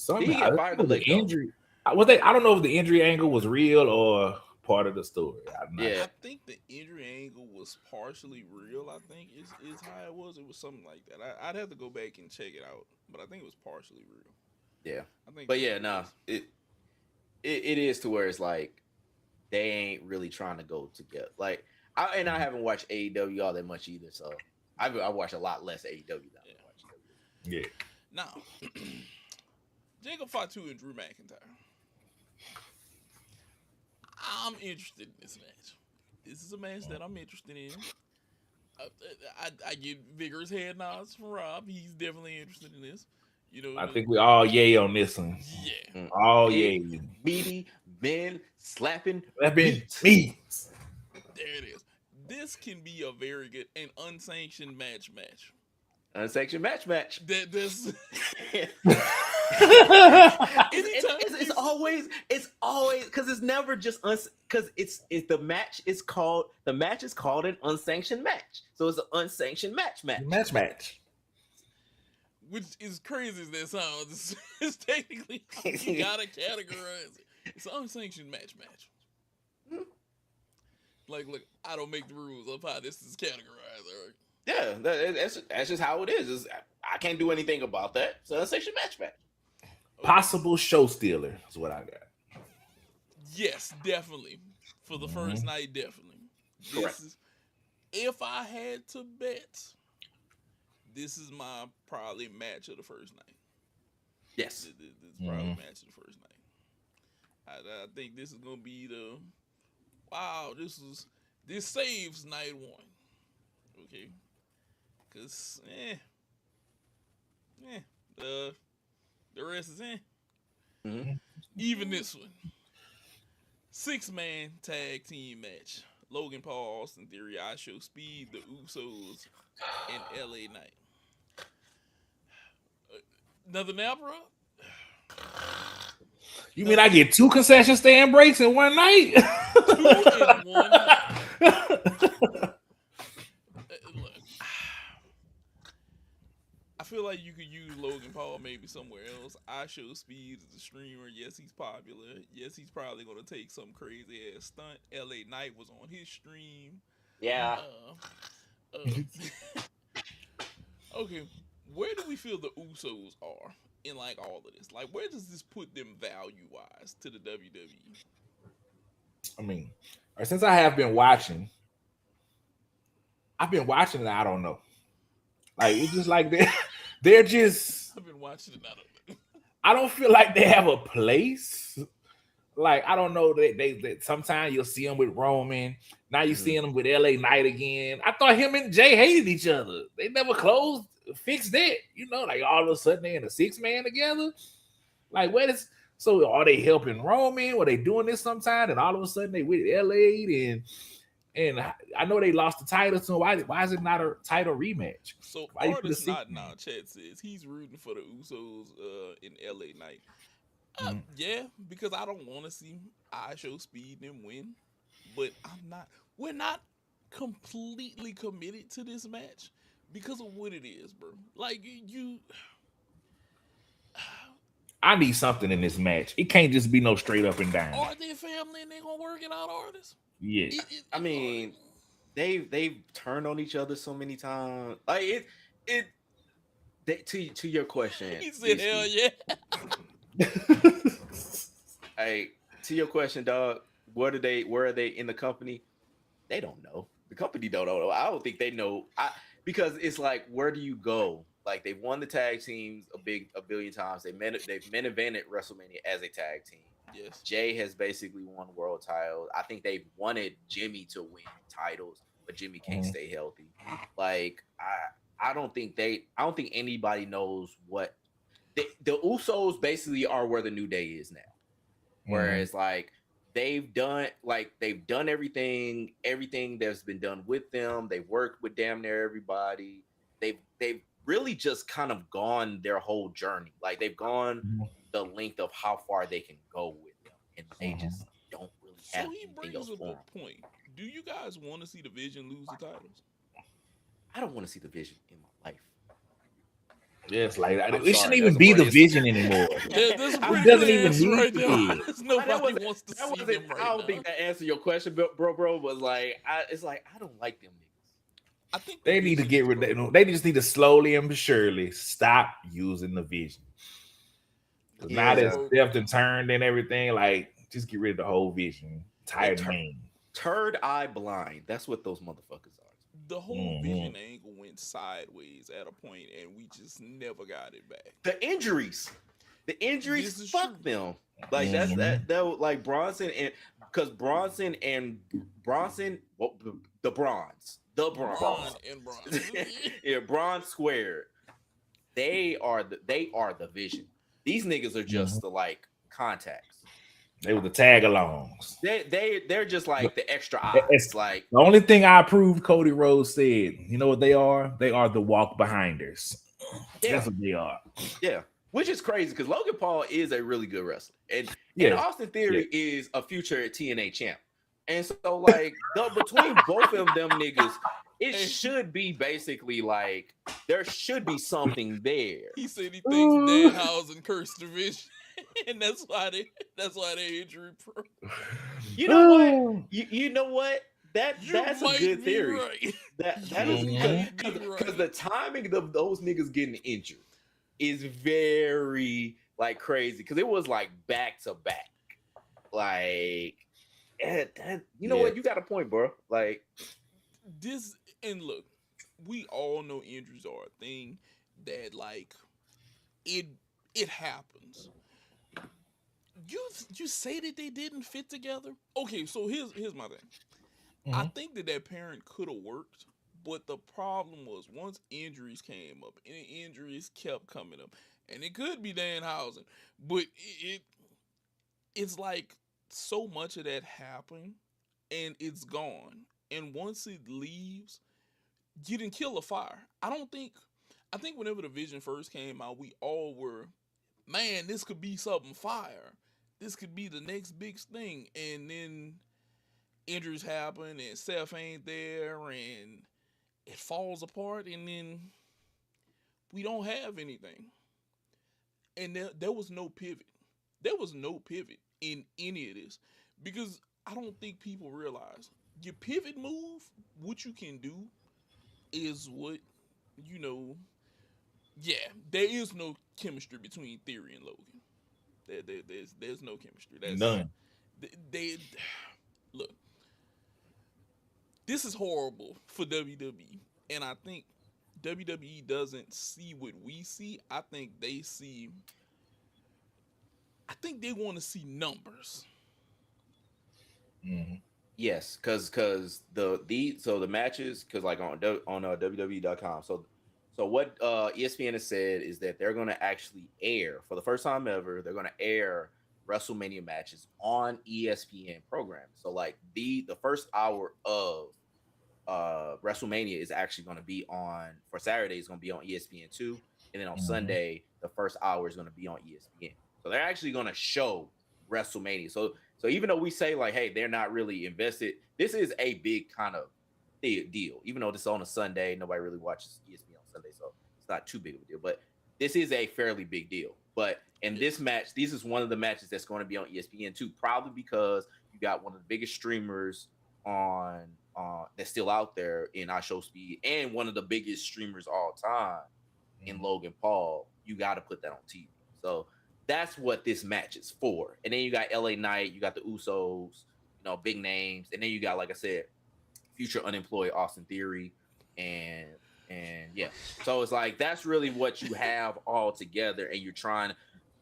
Did he get fired? The injury. I don't know if the injury angle was real or part of the story. I think the injury angle was partially real. I think is how it was. It was something like that. I'd have to go back and check it out, but I think it was partially real. Yeah, I think. But yeah, no, it is to where it's like they ain't really trying to go together. Like, I haven't watched AEW all that much either, so I watch a lot less AEW than I watch AEW. Yeah. Now, Jacob Fatu and Drew McIntyre. I'm interested in this match. This is a match that I'm interested in. I get vigorous head nods from Rob. He's definitely interested in this. I think we all yay on this one. Yeah. All yay. Meaty men slapping meat. There it is. This can be a very good and unsanctioned match. Unsanctioned match. This. It's always because it's never just because it's the match is called an unsanctioned match, so it's an unsanctioned match. Match. Which is crazy as that sounds. It's technically you gotta categorize it. It's an unsanctioned match. Mm-hmm. Like, look, I don't make the rules of how this is categorized. All right? Yeah, that's just how it is. I can't do anything about that. So unsanctioned match. Possible show stealer is what I got. Yes, definitely. For the first night, definitely. Correct. If I had to bet, this is my probably match of the first night. Yes. This is probably match of the first night. I think this is gonna be the wow. This saves night one. Okay, cause the rest is Mhm. even this one. 6-man tag team match. Logan Paul, Austin Theory, I Show Speed, the Usos, and LA Knight. Another nap, bro? You mean I get 2 concession stand breaks in one night? 2 in one night. Look, I feel like you could use Logan Paul maybe somewhere else. I Show Speed is a streamer. Yes, he's popular. Yes, he's probably going to take some crazy ass stunt. LA Knight was on his stream. Yeah. Okay, where do we feel the Usos are in like all of this? Like, where does this put them value wise to the WWE? I mean, since I have been watching, I've been watching it. I don't know. Like it's just like they're just. I've been watching it. I don't feel like they have a place. Like I don't know that they sometimes you'll see them with Roman. Now you're seeing them with LA Knight again. I thought him and Jay hated each other. They never fixed that. You know, like all of a sudden they're in a 6-man together. Like so are they helping Roman? Were they doing this sometime? And all of a sudden they with LA and I know they lost the title. So why is it not a title rematch? So why Artist Not Now chat says he's rooting for the Usos in LA Knight. Yeah, because I don't want to see I Show Speed and win, but we're not completely committed to this match because of what it is, bro. Like I need something in this match. It can't just be no straight up and down. Are they family and they gonna work it out, Artists? Yeah. I mean, they've turned on each other so many times. Like to your question. He said, "Hell yeah." Hey, to your question, dog. Where are they in the company? They don't know. The company don't know. I don't think they know. Because it's like, where do you go? Like they've won the tag teams a billion times. They've main evented WrestleMania as a tag team. Yes. Jay has basically won world titles. I think they wanted Jimmy to win titles, but Jimmy can't stay healthy. Like I don't think anybody knows what the Usos basically are where the New Day is now. Whereas like they've done everything that's been done with them. They've worked with damn near everybody. They've really just kind of gone their whole journey. Like they've gone the length of how far they can go with them, and they just don't really have anything else for them. Point. Do you guys want to see the Vision lose the titles? I don't want to see the Vision in my life. Yeah, it's like it shouldn't even be the Vision anymore. It doesn't even need right to there. be. Nobody wants to see them right I don't now. think that answered your question, bro. Was like, it's like I don't like them niggas. I think they need to get rid of them. They just need to slowly and surely stop using the Vision. Now that Steph and turned and everything, like just get rid of the whole Vision. Tired name. Third eye blind. That's what those motherfuckers are. The whole Vision angle went sideways at a point, and we just never got it back. The injuries, fuck them. Like that like Bronson and because Bronson, well, the Bronze, yeah, Bronze squared. They are the Vision. These niggas are just the like contacts. They were the tag-alongs. They're just like the extra eyes. It's like the only thing I approved Cody Rhodes said. You know what they are? They are the walk-behinders. Yeah. That's what they are. Yeah, which is crazy because Logan Paul is a really good wrestler, and Austin Theory is a future TNA champ. And so, like, between both of them niggas, it should be basically like there should be something there. He said he thinks Danhausen cursed the Vision. And that's why they injury prone. You know what? You know what? That's a good theory. Right. That is because the timing of those niggas getting injured is very like crazy because it was like back to back. Like, you know what? You got a point, bro. Like this, and look, we all know injuries are a thing that like it happens. you say that they didn't fit together. Okay, so here's my thing. I Mhm. think that pairing could have worked, but the problem was once injuries came up, and the injuries kept coming up, and it could be Danhausen, but it's like so much of that happened, and it's gone. And once it leaves, you didn't kill a fire. I don't think. I think whenever the vision first came out, we all were, man, this could be something fire. This could be the next big thing. And then injuries happen, and Seth ain't there, and it falls apart, and then we don't have anything. And there was no pivot. There was no pivot in any of this because I don't think people realize your pivot move, what you can do is what, you know, yeah, there is no chemistry between Theory and Logan. There's no chemistry. None. They look. This is horrible for WWE, and I think WWE doesn't see what we see. I think they see. I think they want to see numbers. Mhm. Yes, because the matches, because like on WWE.com. So what ESPN has said is that they're going to actually air for the first time ever. They're going to air WrestleMania matches on ESPN programming. So like the first hour of WrestleMania is actually going to be on for Saturday. Is going to be on ESPN 2, and then on Mhm. Sunday the first hour is going to be on ESPN. So they're actually going to show WrestleMania. So even though we say like, hey, they're not really invested, this is a big kind of deal. Even though this is on a Sunday, nobody really watches ESPN on Sunday, so it's not too big of a deal. But this is a fairly big deal. But in this Yes. match, this is one of the matches that's going to be on ESPN 2, probably because you got one of the biggest streamers on that's still out there in I Show Speed, and one of the biggest streamers all time in Mhm. Logan Paul. You got to put that on TV. So that's what this match is for. And then you got LA Knight, you got the Usos, big names, and then you got, like I said, future unemployed Austin Theory, and yeah. So it's like that's really what you have all together, and you're trying.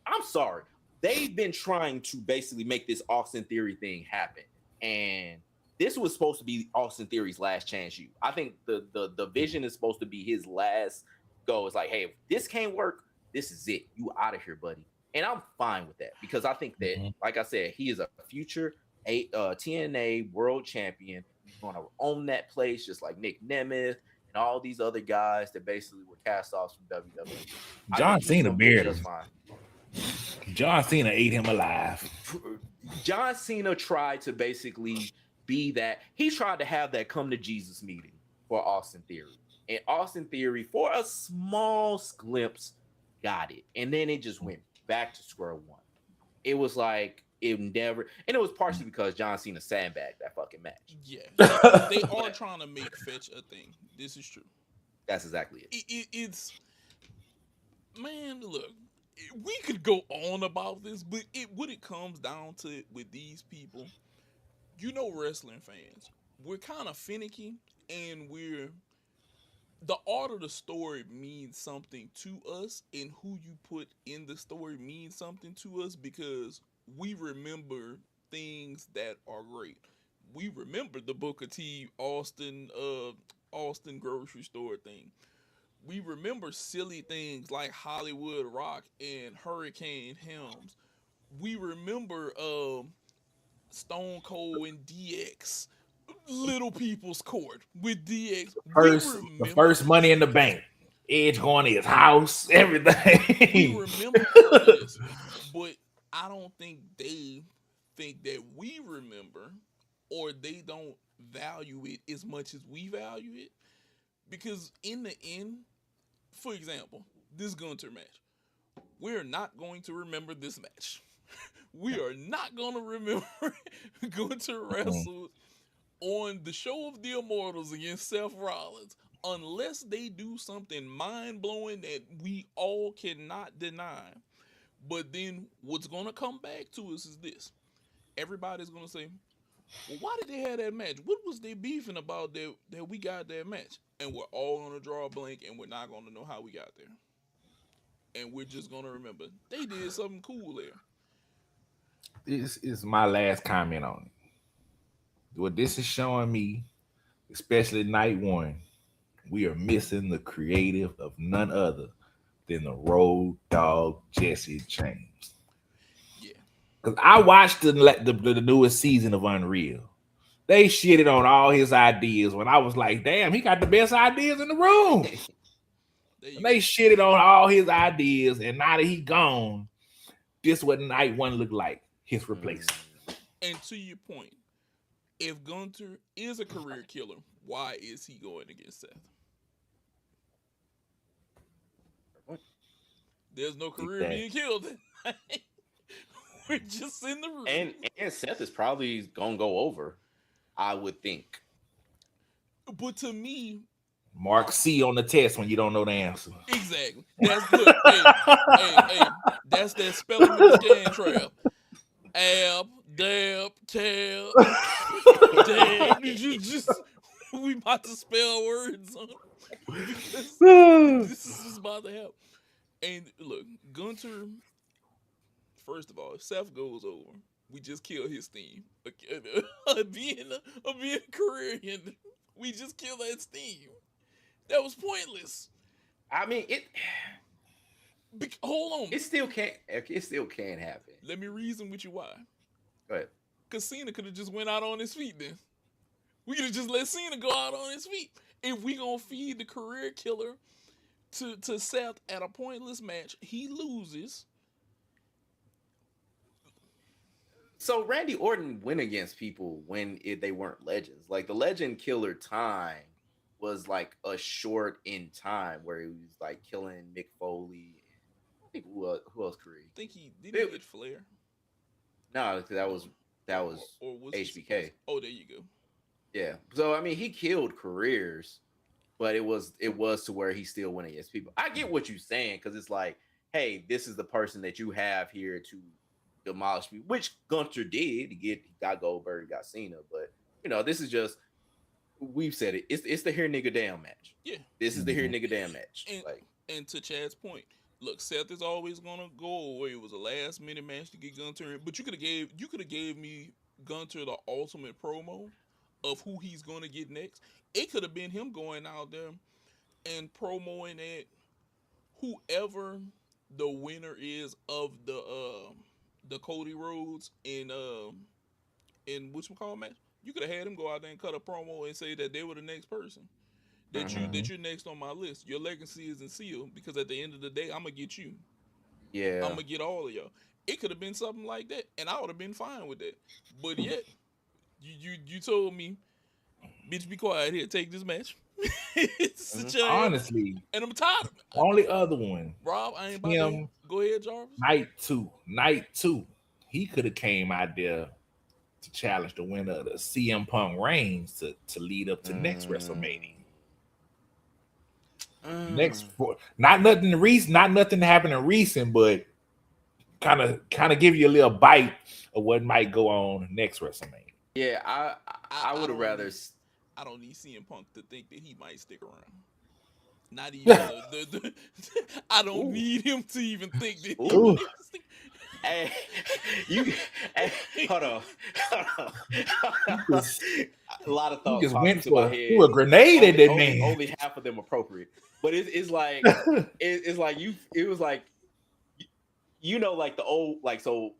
I'm sorry, they've been trying to basically make this Austin Theory thing happen, and this was supposed to be Austin Theory's last chance. I think the vision is supposed to be his last go. It's like, hey, if this can't work, this is it. You out of here, buddy. And I'm fine with that because I think that, Mhm. like I said, he is a future TNA world champion. He's going to own that place just like Nick Nemeth and all these other guys that basically were cast offs from WWE. I John think he's Cena going to be buried him. just fine. John Cena ate him alive. John Cena tried to basically be that. He tried to have that come to Jesus meeting for Austin Theory. And Austin Theory, for a small glimpse, got it. And then it just went back to square one. It was like it never, and it was partially because John Cena sandbagged that fucking match. Yeah, they are But trying to make fetch a thing. This is true. that's exactly it. It's man, look, we could go on about this, but what it comes down to with these people, wrestling fans, we're kind of finicky, and the art of the story means something to us, and who you put in the story means something to us because we remember things that are great. We remember the Booker T Austin grocery store thing. We remember silly things like Hollywood Rock and Hurricane Helms. We remember Stone Cold and DX, Little People's Court with DX. We The remember first Money this. in the Bank. Edge going to his house, We everything. remember all of this, but I don't think they think that we remember, or they don't value it as much as we value it. Because in the end, for example, this Gunter match, we're not going to remember this match. We are not going to remember Gunter Mm. wrestle on the show of the Immortals against Seth Rollins unless they do something mind blowing that we all cannot deny. But then what's going to come back to us is this. Everybody's going to say, well, why did they have that match? What was they beefing about that we got that match? And we're all going to draw a blank, and we're not going to know how we got there. And we're just going to remember they did something cool there. This is my last comment on it. What this is showing me, especially night one, we are missing the creative of none other than the road dog Jesse James. Yeah. Because I watched the newest season of Unreal. They shitted on all his ideas when I was like, damn, he got the best ideas in the room. And they shitted on all his ideas, and now that he gone, this what night one looked like, his replacement. And to your point, if Gunter is a career killer, why is he going against Seth? There's no career being killed. We're just in the room. And Seth is probably gonna go over, I would think. But to me, Mark C on the test when you don't know the answer. Exactly. That's look, hey, that's that spelling with the scan trap. Ab, dab, tab, dab. We about to spell words on this is about to happen. And look, Gunter, first of all, if Seth goes over, we just kill his theme. Being a career ender, we just kill that theme. That was pointless. I mean, hold on. It still can't happen. Let me reason with you why. Go ahead. Because Cena could have just went out on his feet then. We could have just let Cena go out on his feet. If we gonna feed the career killer to Seth at a pointless match, he loses. So Randy Orton went against people when they weren't legends. Like the legend killer time was like a short in time where he was like killing Mick Foley. I think who else Creed? I think he get Flair. No, that was or was HBK. Oh, there you go. Yeah. So I mean, he killed careers, but it was to where he still went against people. I get what you're saying because it's like, hey, this is the person that you have here to demolish me, which Gunter did. He got Goldberg, got Cena, but this is just. We've said it. It's the here nigga damn match. Yeah. This is the here nigga damn match. And to Chad's point, look, Seth is always gonna go away. It was a last minute match to get Gunter in, but you could have gave me Gunter the ultimate promo of who he's gonna get next. It could have been him going out there and promoing at whoever the winner is of the Cody Rhodes in whatchamacallit match. You could have had him go out there and cut a promo and say that they were the next person. That you're next on my list. Your legacy isn't sealed because at the end of the day, I'm gonna get you. Yeah. I'm gonna get all of y'all. It could have been something like that, and I would have been fine with that. But yet, you told me, bitch, be quiet here, take this match. Honestly, and I'm tired of it. Only other one. Rob, I ain't about to go ahead, Jarvis. Night two. He could have came out there to challenge the winner of the CM Punk reigns to lead up to next WrestleMania. Not nothing happening recent, but kind of give you a little bite of what might go on next WrestleMania. Yeah, I would have rather. I don't need CM Punk to think that he might stick around. Not even I don't need him to even think that he might stick. Hey, hold on. A lot of thoughts. You just went for a grenade at that man. Only half of them appropriate, but it's like it's like it was like like the old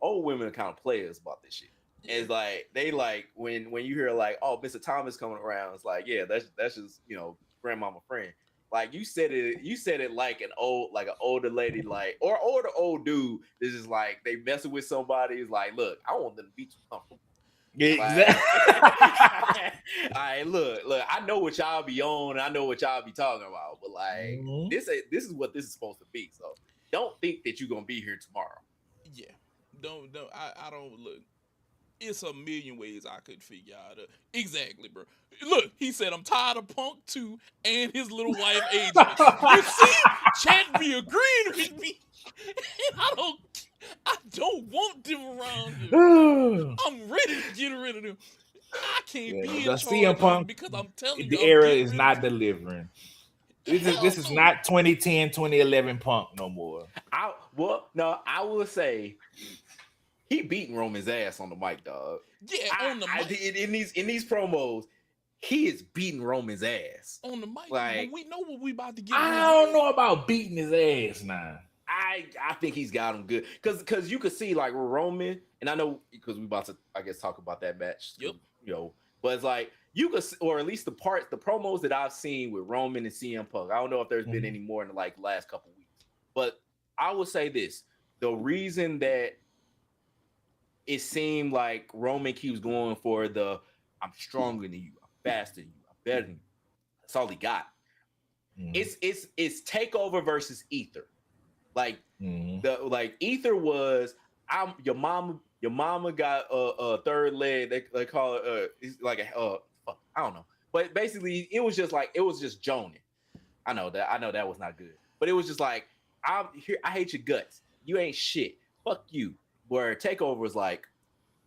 old women are kind of players about this shit. It's like they like when you hear like, oh, Mr. Thomas coming around, it's like, yeah, that's just grandmama friend. Like you said it like an older lady, like or the old dude is just like they messing with somebody. Is like, look, I want them to be too comfortable. Exactly. All right, look, I know what y'all be on, I know what y'all be talking about, but like this is what this is supposed to be. So don't think that you're gonna be here tomorrow. Yeah, don't. I don't look. It's a million ways I could figure out. Exactly, bro. Look, he said, I'm tired of Punk 2 and his little wife, AJ. You see, Chad be agreeing with me. And I don't want them around here. I'm ready to get rid of them. I can't be in charge of them because I'm telling you. The era is not delivering. This is not 2010, 2011 Punk no more. I will say he beating Roman's ass on the mic, dog. Yeah, on the mic. In these promos, he is beating Roman's ass On the mic, like, but we know what we about to get. I don't know about beating his ass now. I think he's got him good because you could see like Roman, and I know because we about to I guess talk about that match. Yep. You know, but it's like you could, or at least the promos that I've seen with Roman and CM Punk. I don't know if there's been any more in the like last couple weeks, but I will say this: the reason that it seemed like Roman keeps going for the I'm stronger than you, I'm faster than you, I'm better than you. That's all he got. It's Takeover versus Ether. Like the Ether was I'm your mama got a third leg. They call it it's like a I don't know. But basically it was just Jonin. I know that was not good. But it was just like I'm here, I hate your guts. You ain't shit. Fuck you. Where Takeover was like,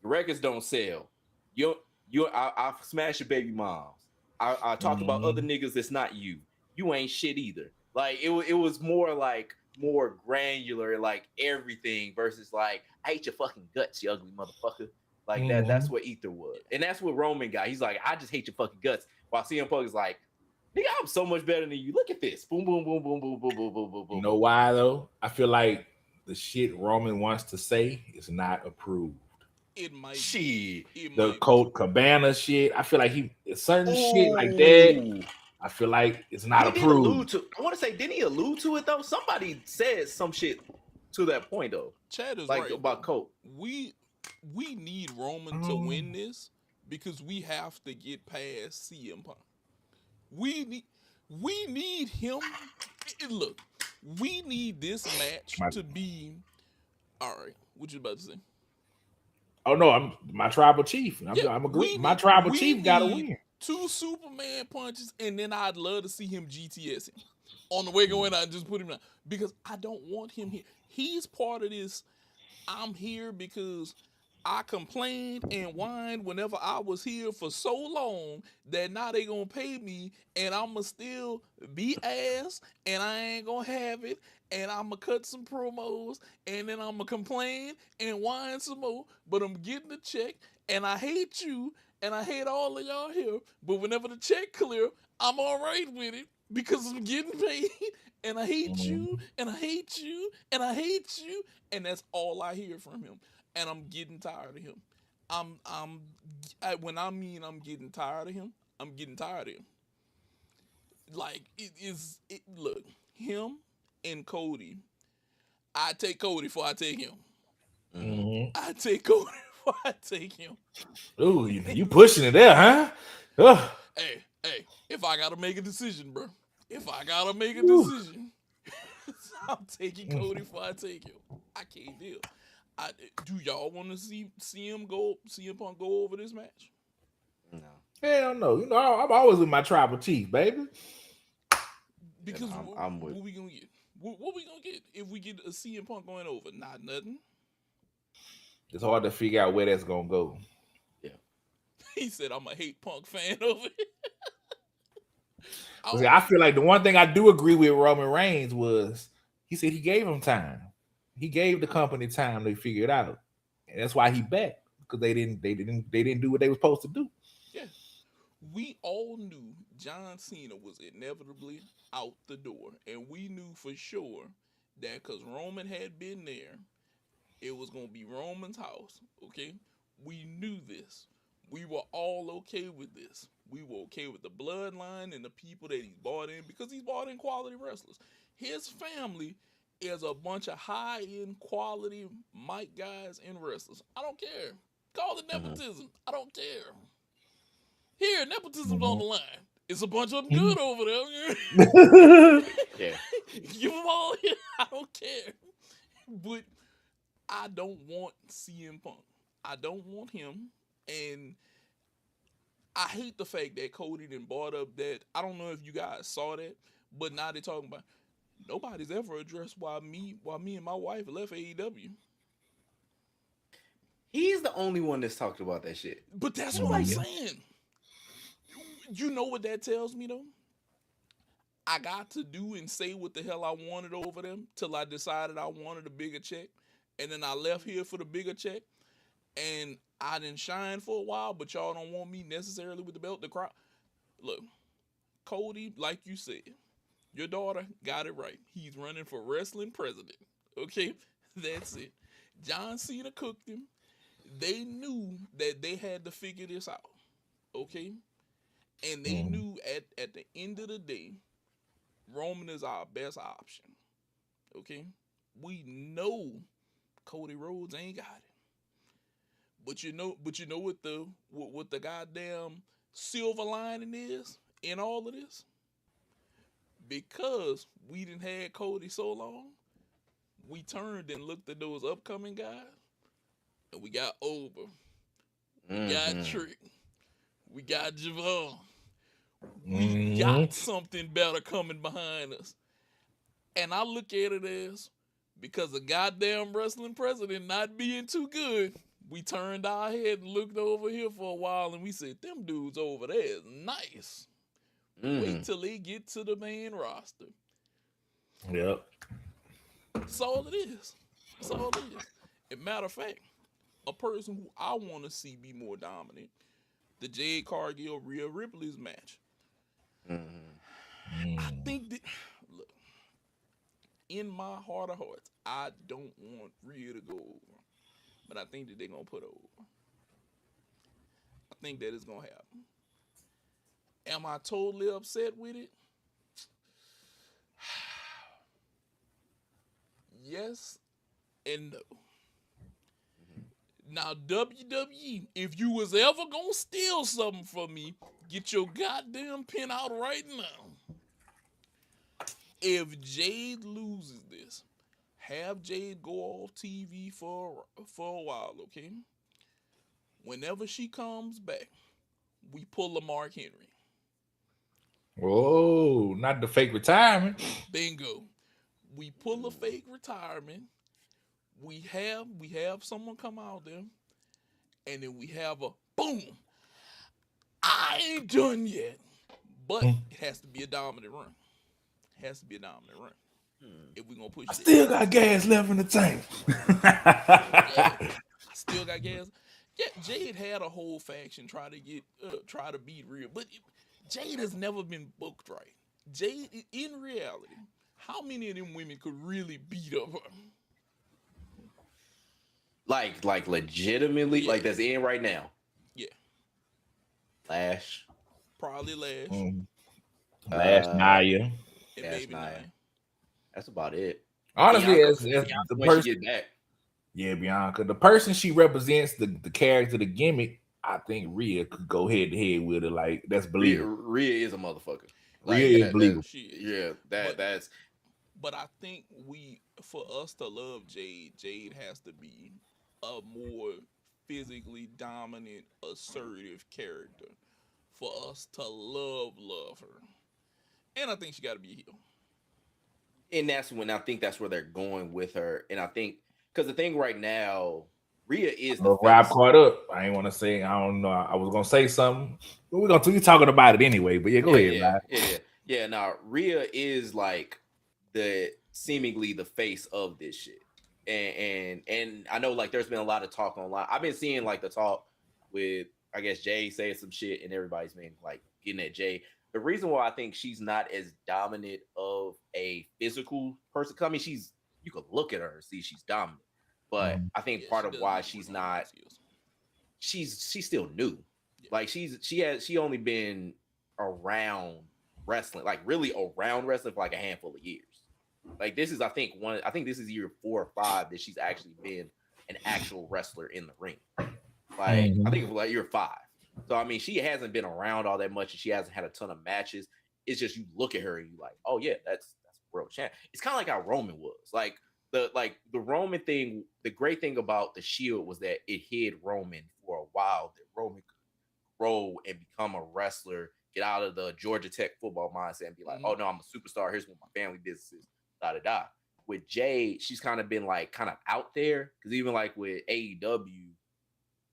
your records don't sell. I smash your baby moms. I talk about other niggas that's not you. You ain't shit either. Like it was more granular, like everything versus like I hate your fucking guts, you ugly motherfucker. Like that's what Ether was. And that's what Roman got. He's like, I just hate your fucking guts. While CM Punk is like, nigga, I'm so much better than you. Look at this. Boom, boom, boom, boom, boom, boom, boom, boom, boom, boom. You know why though? I feel like the shit Roman wants to say is not approved. It might be. The Colt Cabana shit. I feel like certain shit like that. I feel like it's not approved. I want to say, didn't he allude to it though? Somebody said some shit to that point though. Chad is like right about Colt. We need Roman to win this because we have to get past CM Punk. We need him. Look, we need this match to be all right. What you about to say? Oh no, I'm my tribal chief. I'm agree. My tribal chief got to win. 2 Superman punches, and then I'd love to see him GTS him on the way going out and just put him down because I don't want him here. He's part of this. I'm here because I complained and whined whenever I was here for so long that now they gonna pay me and I'ma still be ass and I ain't gonna have it and I'ma cut some promos and then I'ma complain and whine some more, but I'm getting the check and I hate you and I hate all of y'all here, but whenever the check clear, I'm all right with it because I'm getting paid and I hate you and I hate you and I hate you, and that's all I hear from him. And I'm getting tired of him. When I mean I'm getting tired of him, I'm getting tired of him. Like look, him and Cody. I take Cody before I take him. I take Cody before I take him. Ooh, you pushing it there, huh? Ugh. Hey, if I gotta make a decision, bro. If I gotta make a decision, I'm taking Cody before I take him. I can't deal. Do y'all want to see CM Punk go over this match? No. Hell no. You know, I'm always with my tribal chief, baby. Because what we gonna get? What we gonna get if we get a CM Punk going over? Not nothing. It's hard to figure out where that's gonna go. Yeah. He said, "I'm a hate Punk fan over it." I feel like the one thing I do agree with Roman Reigns was he said he gave him time. He gave the company time to figure it out, and that's why he back because they didn't do what they were supposed to do. Yeah, we all knew John Cena was inevitably out the door, and we knew for sure that because Roman had been there, it was gonna be Roman's house. Okay, we knew this. We were all okay with this. We were okay with the bloodline and the people that he's brought in because he's brought in quality wrestlers. His family is a bunch of high-end quality mic guys and wrestlers. I don't care. Call it nepotism. I don't care. Here, nepotism's on the line. It's a bunch of them good over there. Yeah. Give them all here. I don't care. But I don't want CM Punk. I don't want him. And I hate the fact that Cody done brought up that. I don't know if you guys saw that, but now they're talking about nobody's ever addressed why me and my wife left AEW. He's the only one that's talked about that shit. But that's what I'm saying. You know what that tells me, though? I got to do and say what the hell I wanted over them till I decided I wanted a bigger check. and then I left here for the bigger check, and I didn't shine for a while, but y'all don't want me necessarily with the belt. The crowd, look, Cody, like you said, your daughter got it right. He's running for wrestling president. Okay, that's it. John Cena cooked him. They knew that they had to figure this out. Okay, and they knew at the end of the day, Roman is our best option. Okay, we know Cody Rhodes ain't got it. But you know what the goddamn silver lining is in all of this? Because we didn't had Cody so long, we turned and looked at those upcoming guys, and we got Ober, we got Trick, we got Javon. We got something better coming behind us. And I look at it as, because the goddamn wrestling president not being too good, we turned our head and looked over here for a while, and we said, them dudes over there is nice. Wait till they get to the main roster. Yep. That's all it is. That's all it is. As a matter of fact, a person who I want to see be more dominant, the Jade Cargill Rhea Ripley's match. I think that, look, in my heart of hearts, I don't want Rhea to go over, but I think that they're gonna put her over. I think that is gonna happen. Am I totally upset with it? Yes and no. Now, WWE, if you was ever gonna steal something from me, get your goddamn pen out right now. If Jade loses this, have Jade go off TV for a while, okay? Whenever she comes back, we pull a Mark Henry. Whoa, not the fake retirement. Bingo. We pull a fake retirement. We have someone come out there, and then we have a boom. I ain't done yet, but it has to be a dominant run. It has to be a dominant run. If we're gonna push, I still got gas left in the tank. Yeah, I still got gas. Yeah, Jade had a whole faction try to beat Rhea, but Jade has never been booked right. Jade, in reality, how many of them women could really beat up her? Like legitimately, Yeah. like that's in right now. Yeah, Lash. probably Lash Last Nia. and Lash, maybe Nia. Nia. That's about it. Honestly, Bianca, as Bianca the when she person, get back. yeah, Bianca, the person she represents, the character, the gimmick, I think Rhea could go head to head with her. Like, that's believable. Rhea is a motherfucker. Rhea is believable. She is. Yeah, that's. But I think for us to love Jade has to be a more physically dominant, assertive character for us to love her. And I think she got to be a heel. And that's where they're going with her. And I think because the thing right now, Rhea is the Rob face. caught up. I ain't want to say. I don't know. I was gonna say something, but we're gonna talking about it anyway. But yeah, go ahead, Rob. Yeah. Now Rhea is like the seemingly the face of this shit. And I know like there's been a lot of talk online. I've been seeing like the talk with I guess Jay saying some shit and everybody's been like getting at Jay. The reason why I think she's not as dominant of a physical person, I mean, you could look at her and see she's dominant, but I think part of why she's not, she's still new. Yeah. Like she only been around wrestling, like really around wrestling for like a handful of years. Like this is, I think this is year 4 or 5 that she's actually been an actual wrestler in the ring. Like I think it was like year 5. So I mean, she hasn't been around all that much, and she hasn't had a ton of matches. It's just you look at her and you like, oh yeah, that's world champ. It's kind of like how Roman was. Like the Roman thing. The great thing about the Shield was that it hid Roman for a while. That Roman could grow and become a wrestler, get out of the Georgia Tech football mindset, and be like, oh no, I'm a superstar. Here's what my family business is. Da da da. With Jade, she's kind of been like kind of out there because even like with AEW.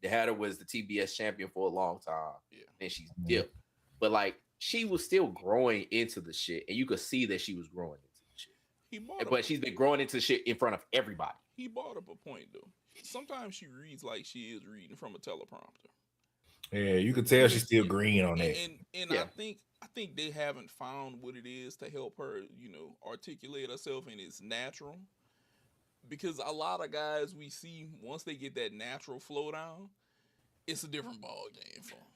The Hatter was the TBS champion for a long time. Yeah. And she's dipped. But like she was still growing into the shit. And you could see that she was growing into the shit. But she's been growing into shit in front of everybody. he brought up a point though. Sometimes she reads like she is reading from a teleprompter. Yeah, you could tell she's still green on that. And Yeah. I think they haven't found what it is to help her, articulate herself and it's natural. Because a lot of guys we see once they get that natural flow down, it's a different ball game for them.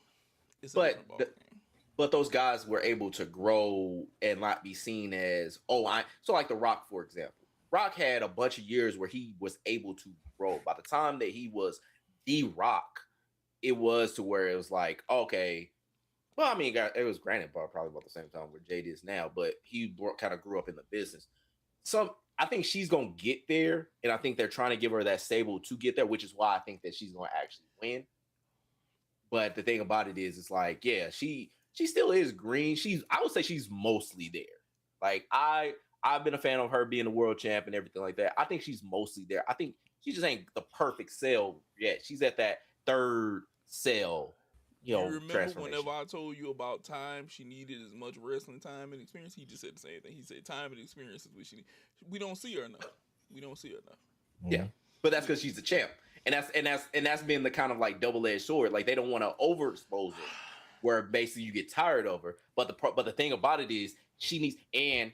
It's a But different ball game. But those guys were able to grow and not be seen as, so like The Rock, for example. Rock had a bunch of years where he was able to grow. By the time that he was The Rock, it was to where it was like, okay, well, I mean, it was granted probably about the same time where Jade is now, but he kind of grew up in the business. I think she's going to get there, and I think they're trying to give her that stable to get there, which is why I think that she's going to actually win. But the thing about it is, it's like, yeah, she still is green. I would say she's mostly there. Like, I've been a fan of her being a world champ and everything like that. I think she's mostly there. I think she just ain't the perfect cell yet. She's at that third cell, you remember whenever I told you about time, she needed as much wrestling time and experience? He just said the same thing. He said time and experience is what she needs. We don't see her enough. Yeah, but that's because she's a champ, and that's been the kind of like double-edged sword. Like, they don't want to overexpose it, where basically you get tired of her. But the thing about it is she needs and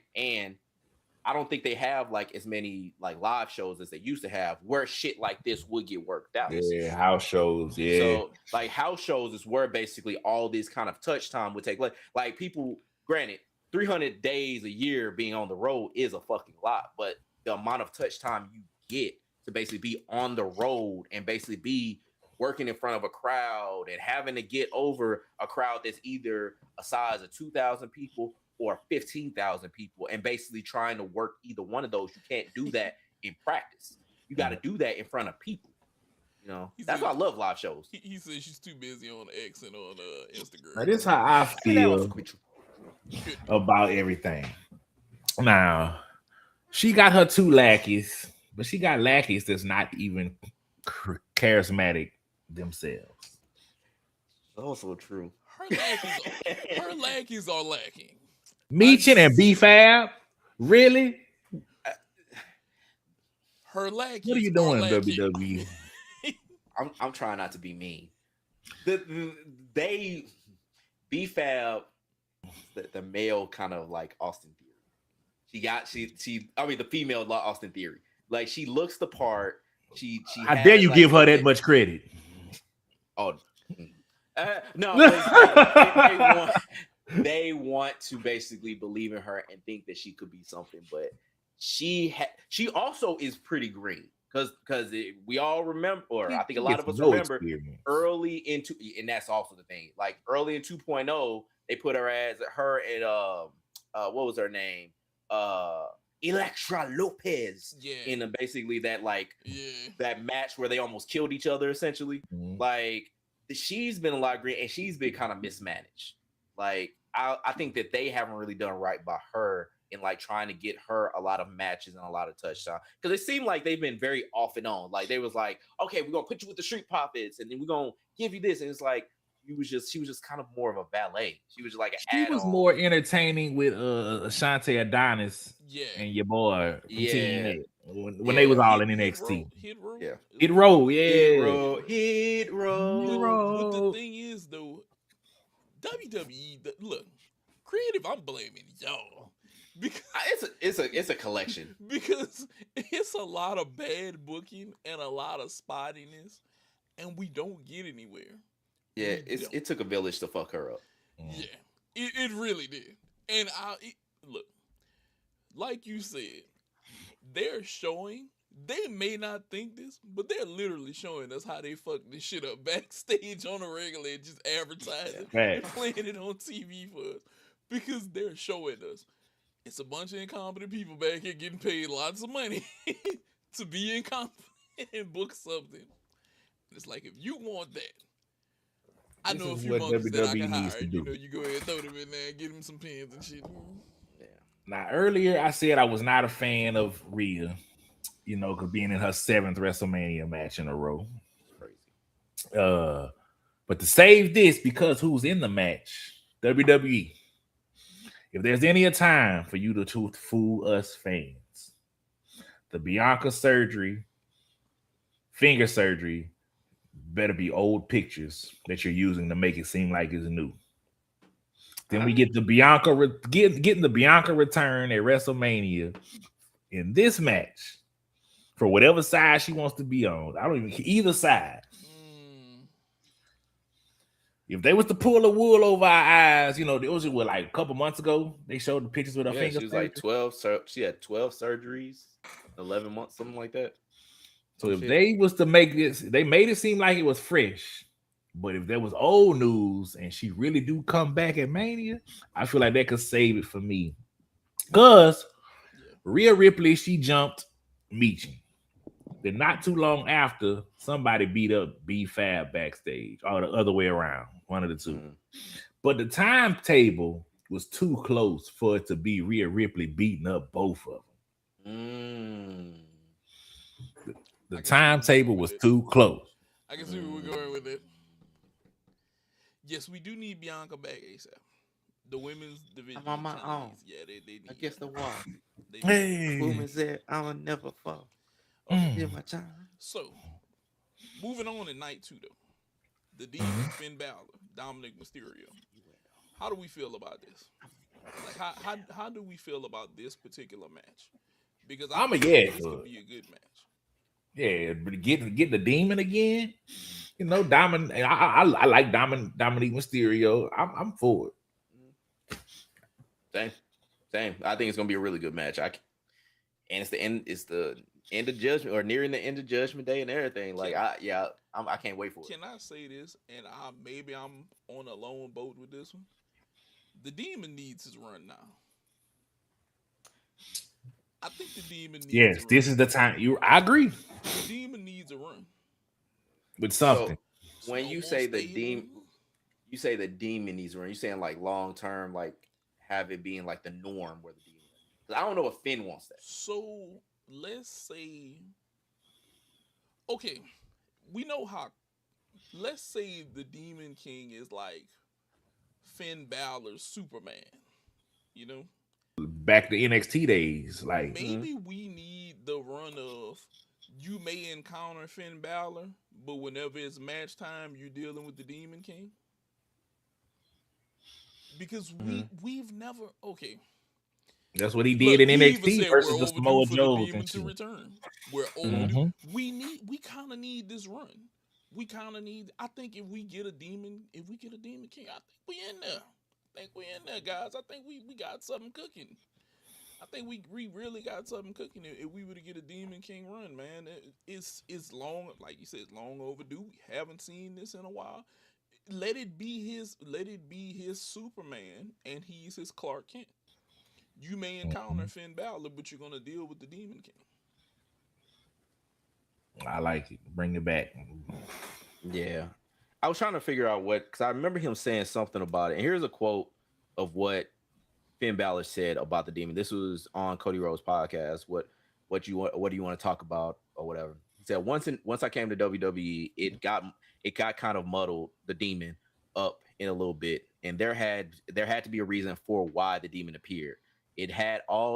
I don't think they have like as many like live shows as they used to have where shit like this would get worked out. Yeah, house shows. Yeah. So like house shows is where basically all this kind of touch time would take place. Like, people, granted, 300 days a year being on the road is a fucking lot, but the amount of touch time you get to basically be on the road and basically be working in front of a crowd and having to get over a crowd that's either a size of 2,000 people or 15,000 people, and basically trying to work either one of those. You can't do that in practice. You got to do that in front of people. That's why I love live shows. He says she's too busy on X and on Instagram. Now, this is how I feel about everything. Now, she got her two lackeys, but she got lackeys that's not even charismatic themselves. Also true. Her lackeys are lacking. Meechin and B-Fab? Really? Her lackeys. What are you doing, WWE? I'm trying not to be mean. B-Fab, the male kind of like Austin Theory. The female Austin Theory. Like, she looks the part. How dare you give her that much credit? Oh, no. They want to basically believe in her and think that she could be something, but she also is pretty green because we all remember, or I think a lot of us remember, early into, and that's also the thing. Like, early in 2.0, they put her and what was her name? Elektra Lopez in basically that that match where they almost killed each other essentially. Mm-hmm. Like, she's been a lot green and she's been kind of mismanaged. Like, I think that they haven't really done right by her in like trying to get her a lot of matches and a lot of touchdowns, because it seemed like they've been very off and on. Like, they was like, okay, we're gonna put you with the Street Profits and then we're gonna give you this, and it's like she was just kind of more of a ballet. She was just like she was more entertaining with Ashante Adonis and your boy from TNA when they was all in NXT. Hit row. Hit row. But the thing is, though, WWE, look, creative, I'm blaming y'all. Because it's a collection. Because it's a lot of bad booking and a lot of spottiness, and we don't get anywhere. Yeah, it took a village to fuck her up. Yeah, it really did. And look, like you said, they're showing. They may not think this, but they're literally showing us how they fuck this shit up backstage on a regular and just advertising and playing it on TV for us. Because they're showing us it's a bunch of incompetent people back here getting paid lots of money to be incompetent and book something. And it's like, if you want that, I know a few monkeys that I can hire. You go ahead and throw them in there and get them some pins and shit. Yeah. Now, earlier I said I was not a fan of Rhea. Because being in her 7th WrestleMania match in a row. Crazy. But to save this, because who's in the match? WWE. If there's any time for you to fool us fans, the Bianca surgery finger surgery better be old pictures that you're using to make it seem like it's new. Then we get the getting the Bianca return at WrestleMania in this match for whatever side she wants to be on. I don't even either side. If they was to pull the wool over our eyes, it was like a couple months ago. They showed the pictures with her fingers. She was like 12. She had 12 surgeries, 11 months, something like that. So if they was to make this, they made it seem like it was fresh. But if there was old news and she really do come back at Mania, I feel like that could save it for me. Because Rhea Ripley, she jumped Meechin. Then not too long after, somebody beat up B-Fab backstage, or the other way around, one of the two. But the timetable was too close for it to be Rhea Ripley beating up both of them. The timetable was too close. I can see where we're going with it. Yes, we do need Bianca back ASAP. The women's division. I'm on my own. Yeah, they need against the wall. Hey, women said I'll never fall. Okay, my time. So, moving on to night 2 though. The Demon, Finn Balor, Dominic Mysterio. How do we feel about this? Like, how do we feel about this particular match? Because I think this could be a good match. Yeah, but get the Demon again. Dominic. I like Dominic Mysterio. I'm for it. Same. I think it's gonna be a really good match. And it's the end. It's the end of Judgment, or nearing the end of Judgment Day and everything. Like I can't wait for it. Can I say this? And maybe I'm on a lone boat with this one. The Demon needs his run now. I think the Demon needs. Yes, this is the time. I agree. The Demon needs a run with something. So when you say the Demon, you say the Demon needs a run. You saying like long term, like have it being like the norm where the Demon. Because I don't know if Finn wants that. So let's say, okay, we know how. Let's say the Demon King is like Finn Balor's Superman. Back to NXT days, like maybe we need the run of you may encounter Finn Balor, but whenever it's match time, you're dealing with the Demon King. Because we've never That's what he did in NXT versus the Samoa Joe. To return, we're overdue. We kind of need this run. We kind of need. I think if we get a Demon King, I think we in there. Guys. I think we got something cooking. I think we really got something cooking if we were to get a Demon King run, man. It's long, like you said, it's long overdue. We haven't seen this in a while. Let it be his Superman, and he's his Clark Kent. You may encounter Finn Balor, but you're gonna deal with the Demon King. I like it. Bring it back. Yeah. I was trying to figure out because I remember him saying something about it. And here's a quote of what Finn Balor said about the Demon. This was on Cody Rhodes' podcast. What do you want to talk about or whatever? He said once I came to WWE, it got kind of muddled, the Demon up in a little bit, and there had to be a reason for why the Demon appeared. It all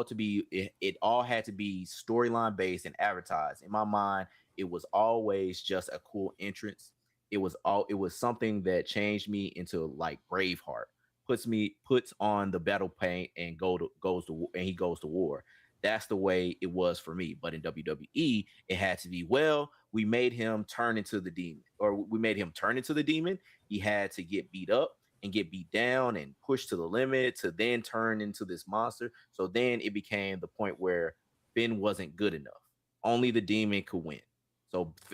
had to be storyline based and advertised. In my mind, it was always just a cool entrance. It was something that changed me into like Braveheart, puts on the battle paint and he goes to war. That's the way it was for me. But in WWE, it had to be, we made him turn into the Demon, or we made him turn into the Demon. He had to get beat up and get beat down and pushed to the limit to then turn into this monster. So then it became the point where Finn wasn't good enough. Only the Demon could win.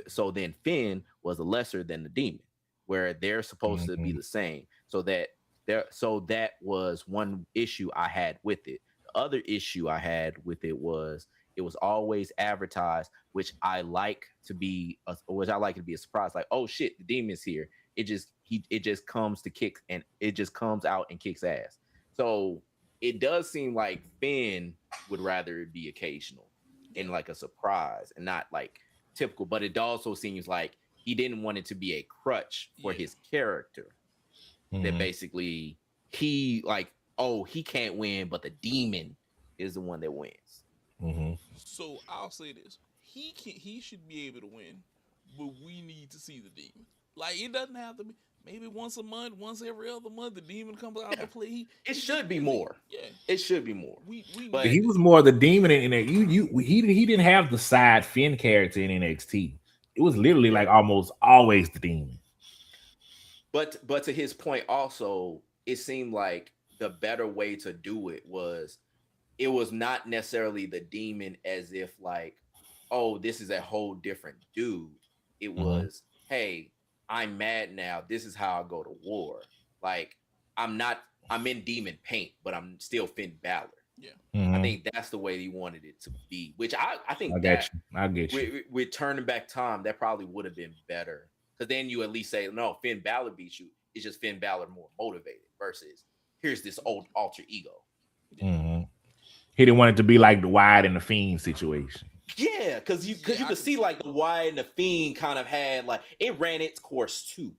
So then Finn was lesser than the Demon, where they're supposed to be the same. So that was one issue I had with it. The other issue I had with it was always advertised, which I like to be a surprise. Like, oh shit, the Demon's here. It just comes to kick, and it just comes out and kicks ass. So it does seem like Finn would rather it be occasional and like a surprise and not like typical. But it also seems like he didn't want it to be a crutch for his character. That basically he can't win, but the Demon is the one that wins. So I'll say this: he should be able to win but we need to see the demon. Like it doesn't have to be maybe once a month, once every other month. The demon comes out to play. It should be more. Yeah, it should be more. We But he was more the demon in that. He didn't have the side Finn character in NXT. It was literally like almost always the demon. But to his point, also, it seemed like the better way to do it was not necessarily the demon as if like, oh, this is a whole different dude. It was, hey, I'm mad now. This is how I go to war. Like, I'm in demon paint, but I'm still Finn Balor. Yeah. I think that's the way he wanted it to be, which I think I get you. With turning back time, that probably would have been better. Because then you at least say, no, Finn Balor beats you. It's just Finn Balor more motivated versus here's this old alter ego. He didn't want it to be like the Wyatt and the Fiend situation. Yeah, because you could see like the Wyatt and the Fiend kind of had like it ran its course too.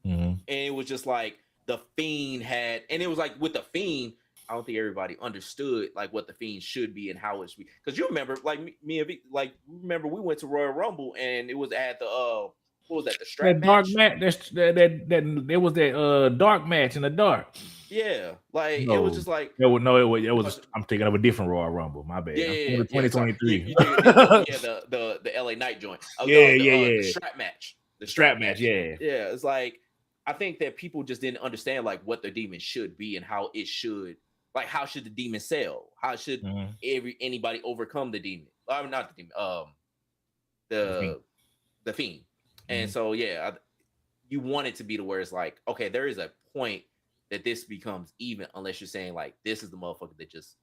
And it was just like the Fiend had, and it was like with the Fiend, I don't think everybody understood like what the Fiend should be and how it should be. Because you remember, like me and Vic, like remember we went to Royal Rumble and it was at the what was that, the strap that match? Dark match. There was that dark match in the dark. Yeah, like it was just like it was. I'm thinking of a different Royal Rumble. My bad. Yeah, 2023. The LA Knight joint. The strap match. The strap match. Yeah. It's like I think that people just didn't understand like what the demon should be and how it should. Like, how should the demon sell? How should anybody overcome the demon? Not the demon. The Fiend. And so, you want it to be to where it's like, okay, there is a point that this becomes even, unless you're saying like this is the motherfucker that just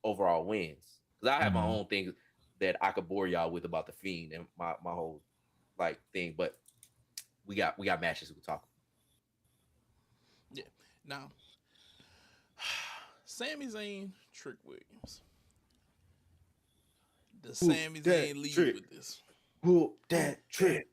overall wins. Because I have my own things that I could bore y'all with about the Fiend and my whole like thing, but we got matches we can talk about. Yeah. Now, Sami Zayn, Trick Williams. Does Sami Zayn leave with this? Who that Trick?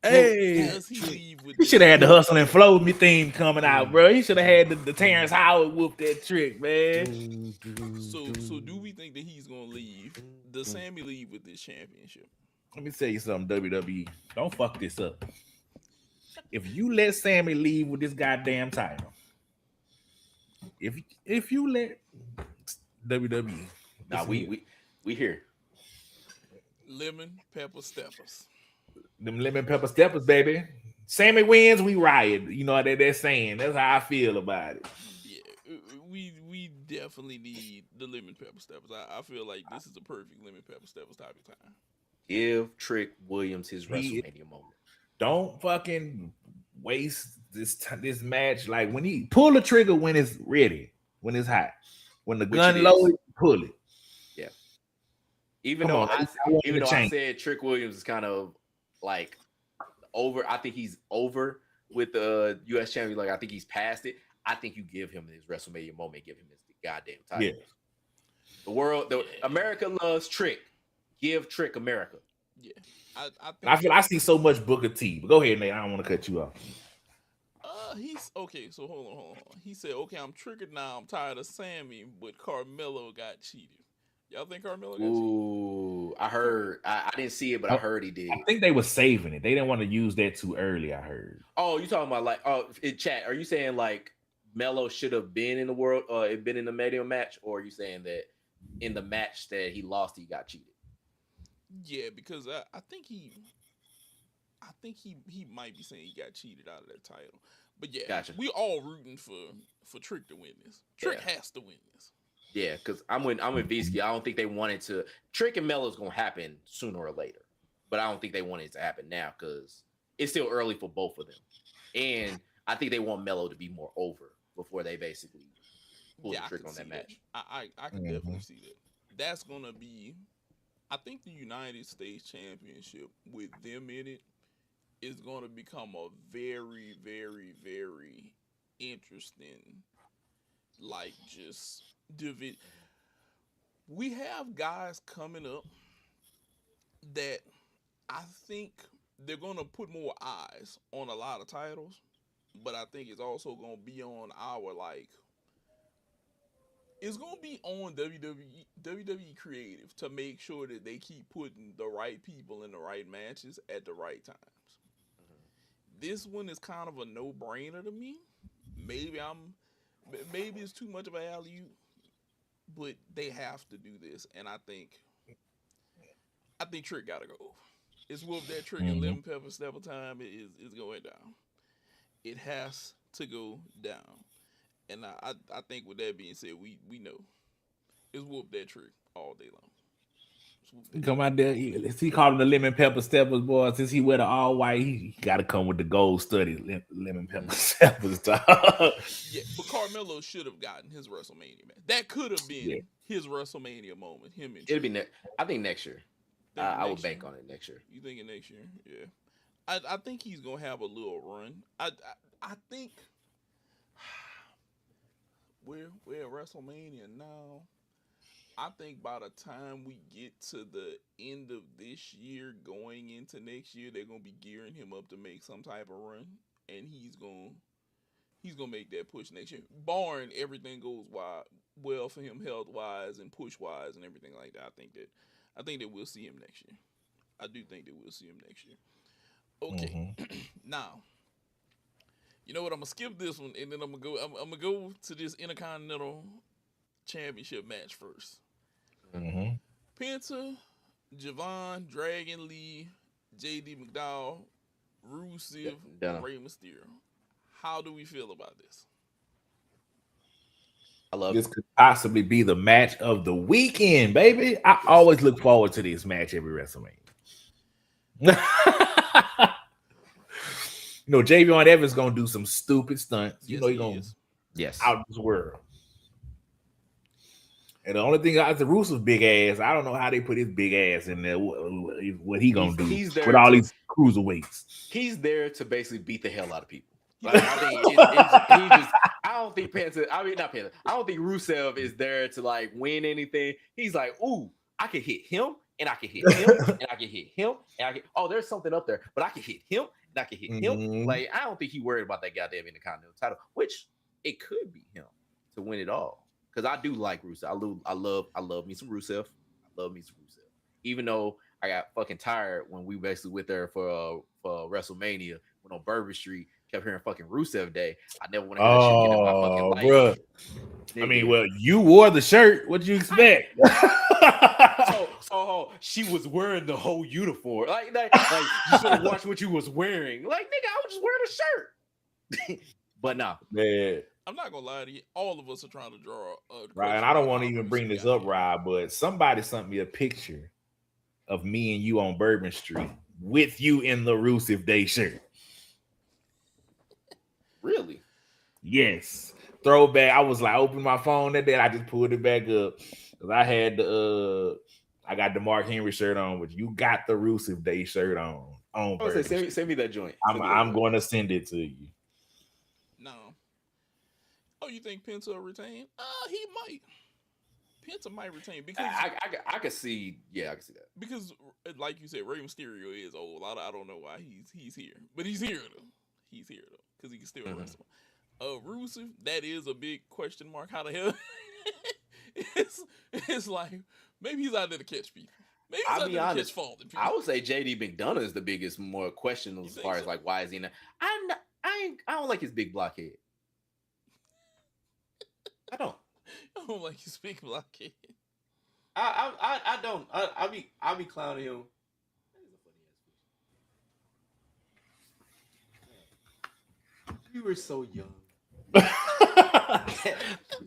Hey, does he leave with he should have had the Hustle and Flow Me theme coming out, bro. He should have had the Terrence Howard whoop that trick, man. So do we think that he's gonna leave? Does Sami leave with this championship? Let me tell you something, WWE. Don't fuck this up. If you let Sami leave with this goddamn title, if you let WWE, nah, we here. Lemon pepper steppers. Them lemon pepper steppers, baby. Sami wins, we riot. You know what they're saying. That's how I feel about it. Yeah, we definitely need the lemon pepper steppers. I feel like this is a perfect lemon pepper steppers type of time. Give Trick Williams his WrestleMania moment. Don't fucking waste this match. Like when he pull the trigger when it's ready, when it's hot, when the gun loaded, pull it. Yeah. Even though I said Trick Williams is kind of like over, I think he's over with the U.S. champion. Like I think he's past it. I think you give him his WrestleMania moment, give him his goddamn title. Yeah. The world, America loves Trick. Give Trick America. Yeah, I see so much Booker T. But go ahead, Nate. I don't want to cut you off. He's okay. So hold on. He said, "Okay, I'm triggered now. I'm tired of Sami, but Carmelo got cheated." Y'all think Carmelo got cheated? Ooh, I heard. I didn't see it, but I heard he did. I think they were saving it. They didn't want to use that too early. I heard. Oh, you talking about like? Oh, in chat, are you saying like Melo should have been in the world, been in the Mania match, or are you saying that in the match that he lost, he got cheated? Yeah, because I think he might be saying he got cheated out of that title. But yeah, gotcha. We all rooting for Trick to win this. Trick has to win this. Yeah, because I'm with Visky. I don't think they wanted to. Trick and Melo's gonna happen sooner or later, but I don't think they wanted it to happen now because it's still early for both of them. And I think they want Melo to be more over before they basically pull the trick on that match. I can definitely see that. That's gonna be. I think the United States Championship with them in it is going to become a very, very, very interesting, like, just division. We have guys coming up that I think they're going to put more eyes on a lot of titles, but I think it's also going to be on our, like, It's gonna be on WWE Creative to make sure that they keep putting the right people in the right matches at the right times. This one is kind of a no-brainer to me. Maybe I'm, maybe it's too much of an alley, but they have to do this, and I think Trick gotta go. It's whoop that Trick and Mhm. lemon pepper stepper time is going down. It has to go down, and I think with that being said, we know it's whoop that Trick all day long. He come out there. He called him the lemon pepper steppers, boy. Since he wear the all white, he got to come with the gold studded lemon pepper steppers. Dog. Yeah, but Carmelo should have gotten his WrestleMania match. That could have Yeah. been his WrestleMania moment. Him and It'll be Trick. I think next year. I would bank on it next year. You thinking next year? Yeah. I think he's gonna have a little run. I think we're at WrestleMania now. I think by the time we get to the end of this year, going into next year, they're gonna be gearing him up to make some type of run, and he's gonna make that push next year. Barring everything goes well for him health wise and push wise and everything like that. I think that we'll see him next year. I do think that we'll see him next year. Okay, now you know what? I'm gonna skip this one, and then I'm gonna go to this Intercontinental Championship match first. Penta, Javon, Dragon Lee, JD McDowell, Rusev, and Rey Mysterio. How do we feel about this? I love this could possibly be the match of the weekend, baby. I always look forward to this match every WrestleMania. You know, Javion Evans gonna do some stupid stunts. You know, he's gonna out this world. And the only thing is the Russo's big ass. I don't know how they put his big ass in there. What he gonna do with all these cruiserweights? He's there to basically beat the hell out of people. Like, I think he just. I don't think Penta. I mean, not Penta. I don't think Rusev is there to like win anything. He's like, ooh, I can hit him, and I can hit him, and I can hit him, and I can. Oh, there's something up there, but I can hit him, and I can hit him. Like, I don't think he worried about that goddamn Intercontinental title, which it could be him to win it all. Because I do like Rusev. I love me some Rusev. I love me some Rusev. Even though I got fucking tired when we basically went there for WrestleMania, went on Bourbon Street, kept hearing fucking Rusev Day. I never want to hear that shit get in my fucking life. Bro. I mean, well, you wore the shirt. What'd you expect? so she was wearing the whole uniform. Like you should have watched what you was wearing. Like, nigga, I was just wearing a shirt. But nah. Man. I'm not gonna lie to you. All of us are trying to draw a right, and I don't want to even bring this up, Rob, but somebody sent me a picture of me and you on Bourbon Street with you in the Rusev Day shirt. Really? Yes. Throwback. I was like, open my phone that day. I just pulled it back up because I had I got the Mark Henry shirt on, but you got the Rusev Day shirt on. Send me that joint. I'm going to send it to you. No. Oh, you think Penta will retain? He might. Penta might retain because I could see. Yeah, I can see that. Because, like you said, Rey Mysterio is old. I don't know why he's here, but he's here though. He's here though because he can still wrestle. Rusev, that is a big question mark. How the hell? it's like maybe he's out there to catch people. Maybe he's out there to catch falling people. I would say JD McDonough is the biggest, more questionable as far as like why is he not? I don't like his big blockhead. I don't like his big blockhead. I don't. I'll be clowning him. You were so young.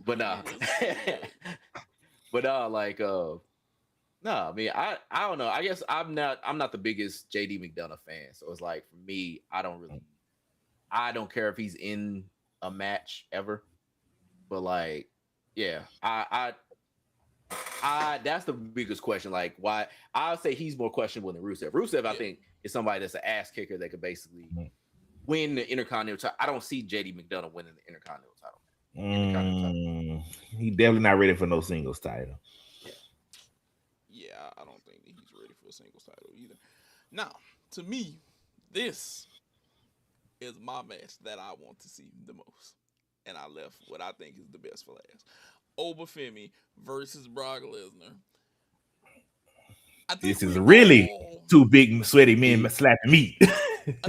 But nah. Like I mean, I don't know. I guess I'm not the biggest JD McDonough fan. So it's like for me, I don't care if he's in a match ever. But like, yeah, I that's the biggest question. Like, why? I'll say he's more questionable than Rusev. Rusev, I think, is somebody that's an ass kicker that could basically win the Intercontinental title. I don't see JD McDonough winning the Intercontinental title. He definitely not ready for no singles title. Yeah, I don't think that he's ready for a singles title either. Now, to me, this is my match that I want to see the most. And I left what I think is the best for last. Obafemi versus Brock Lesnar. I think This is we really all, two big sweaty men slapping meat. I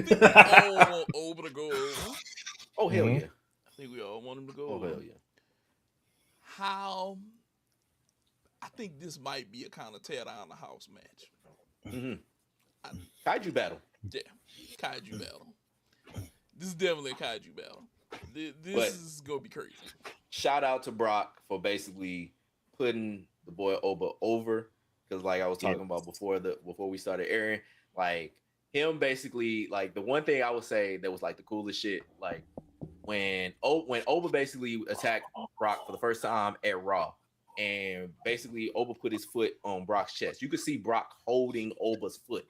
think we all want Oba to go over. Oh hell Mhm. yeah. I think we all want him to go Oh over. hell yeah. How? I think this might be a kind of tear down the house match. Mm-hmm. Kaiju battle. Yeah, kaiju battle. This is definitely a kaiju battle. This But- is gonna be crazy. Shout out to Brock for basically putting the boy Oba over. Because like I was talking about before we started airing, like him basically, like the one thing I would say that was like the coolest shit, like when Oba basically attacked Brock for the first time at Raw, and basically Oba put his foot on Brock's chest. You could see Brock holding Oba's foot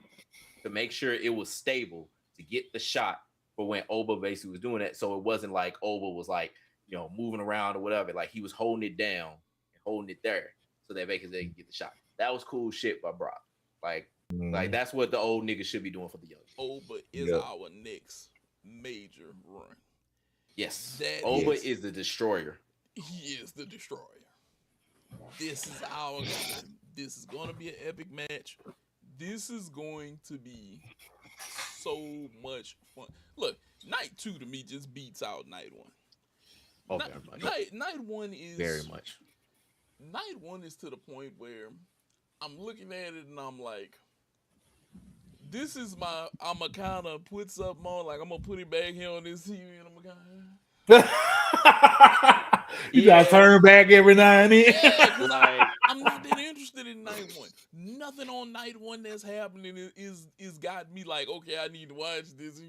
to make sure it was stable to get the shot for when Oba basically was doing that. So it wasn't like Oba was like, you know, moving around or whatever. Like he was holding it down and holding it there so that they could get the shot. That was cool shit by Brock. Like that's what the old niggas should be doing for the young. Oba is our next major run. Yes. That Oba is the destroyer. He is the destroyer. This is our guy. This is going to be an epic match. This is going to be so much fun. Look, night 2 to me just beats out night 1. Oh, very much. Night 1 is Very much. Night 1 is to the point where I'm looking at it and I'm like, this is I'ma kind of put something on, like I'm gonna put it back here on this TV and I'm gonna You gotta turn back every now and then. yeah, like, I'm not that interested in night 1. Nothing on night 1 that's happening is got me like, okay, I need to watch this.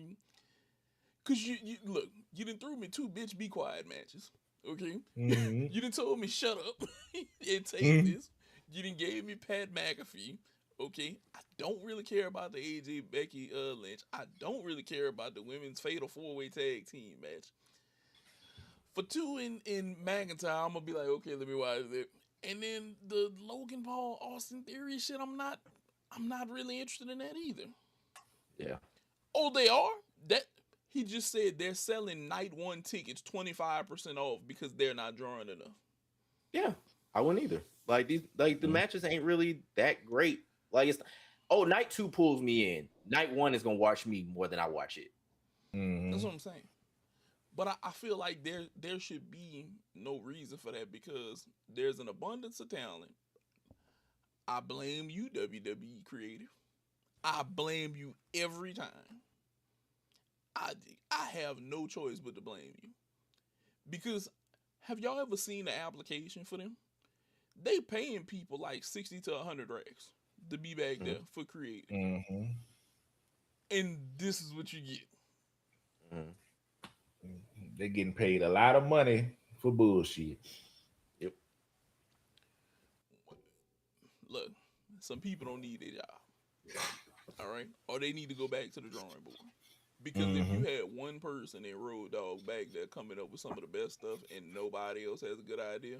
Cause you look, you done threw me 2 bitch be quiet matches. Okay? Mhm. You done told me shut up and take this. You done gave me Pat McAfee. Okay? I don't really care about the AJ Becky Lynch. I don't really care about the women's fatal 4-way tag team match. For 2 in McIntyre, I'm gonna be like, okay, let me watch it. And then the Logan Paul Austin Theory shit, I'm not really interested in that either. Yeah. Oh, they are? That he just said they're selling night 1 tickets 25% off because they're not drawing enough. Yeah. I wouldn't either. Like the matches ain't really that great. Like it's night 2 pulls me in. Night 1 is gonna watch me more than I watch it. That's what I'm saying. But I feel like there should be no reason for that because there's an abundance of talent. I blame you, WWE creative. I blame you every time. I have no choice but to blame you. Because have y'all ever seen the application for them? They paying people like 60 to 100 racks to be back there for creative. And this is what you get. They're getting paid a lot of money for bullshit. Yep. Look, some people don't need their job. All right? Or they need to go back to the drawing board. Because if you had one person in Road Dogg back there coming up with some of the best stuff and nobody else has a good idea,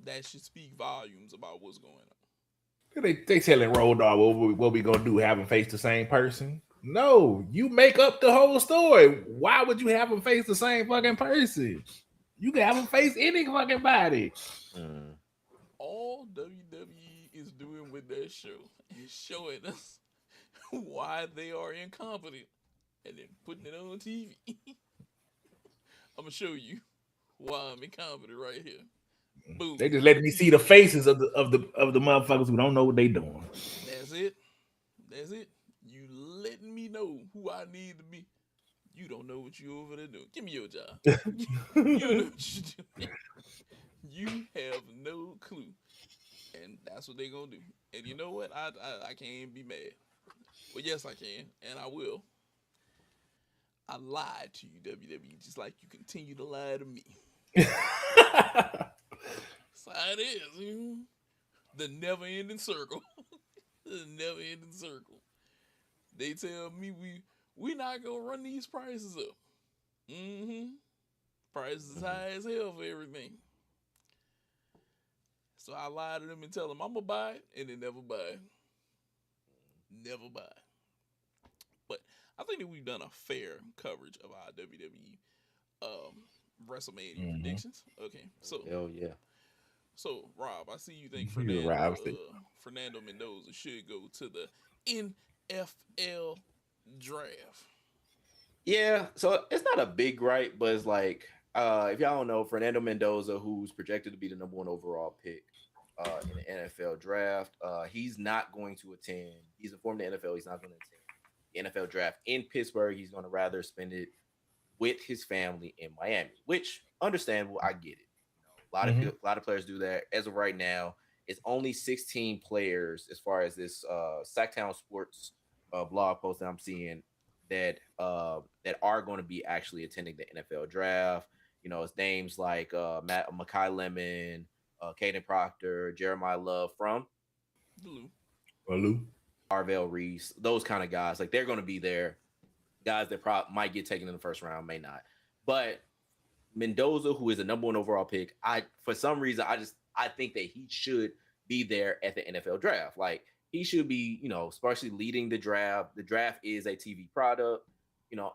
that should speak volumes about what's going on. They telling Road Dogg what we gonna do? Have them face the same person? No, you make up the whole story. Why would you have them face the same fucking person? You can have them face any fucking body. All WWE is doing with their show is showing us why they are incompetent and then putting it on TV. I'm gonna show you why I'm incompetent right here. Boom. They just letting me see the faces of the motherfuckers who don't know what they doing. That's it. That's it. You letting me know who I need to be. You don't know what you over there doing. Give me your job. You don't know what you're doing. You have no clue. And that's what they gonna do. And you know what? I can't be mad. Well, yes, I can, and I will. I lied to you, WWE, just like you continue to lie to me. That's how it is. The never-ending circle. The never-ending circle. They tell me we not gonna run these prices up. Prices high as hell for everything. So I lie to them and tell them I'm gonna buy it, and they never buy it. Never buy it. But I think that we've done a fair coverage of our WWE. WrestleMania predictions. Okay, Hell yeah. so Rob, I see you think You arrived it. Fernando Mendoza should go to the NFL draft. Yeah, so it's not a big gripe, but it's like if y'all don't know, Fernando Mendoza, who's projected to be the number one overall pick in the NFL draft, he's not going to attend. He's informed the NFL he's not going to attend the NFL draft in Pittsburgh. He's going to rather spend it with his family in Miami, which understandable. I get it. A lot of players do that. As of right now, it's only 16 players as far as this Sacktown Sports blog post that I'm seeing that are going to be actually attending the NFL draft. It's names like Makai Lemon, Caden Proctor, Jeremiah Love from Delu. Arvell Reese, those kind of guys. Like they're going to be there. Guys that might get taken in the first round, may not. But Mendoza, who is a number one overall pick, for some reason I think that he should be there at the NFL draft. Like he should be, especially leading the draft. The draft is a TV product.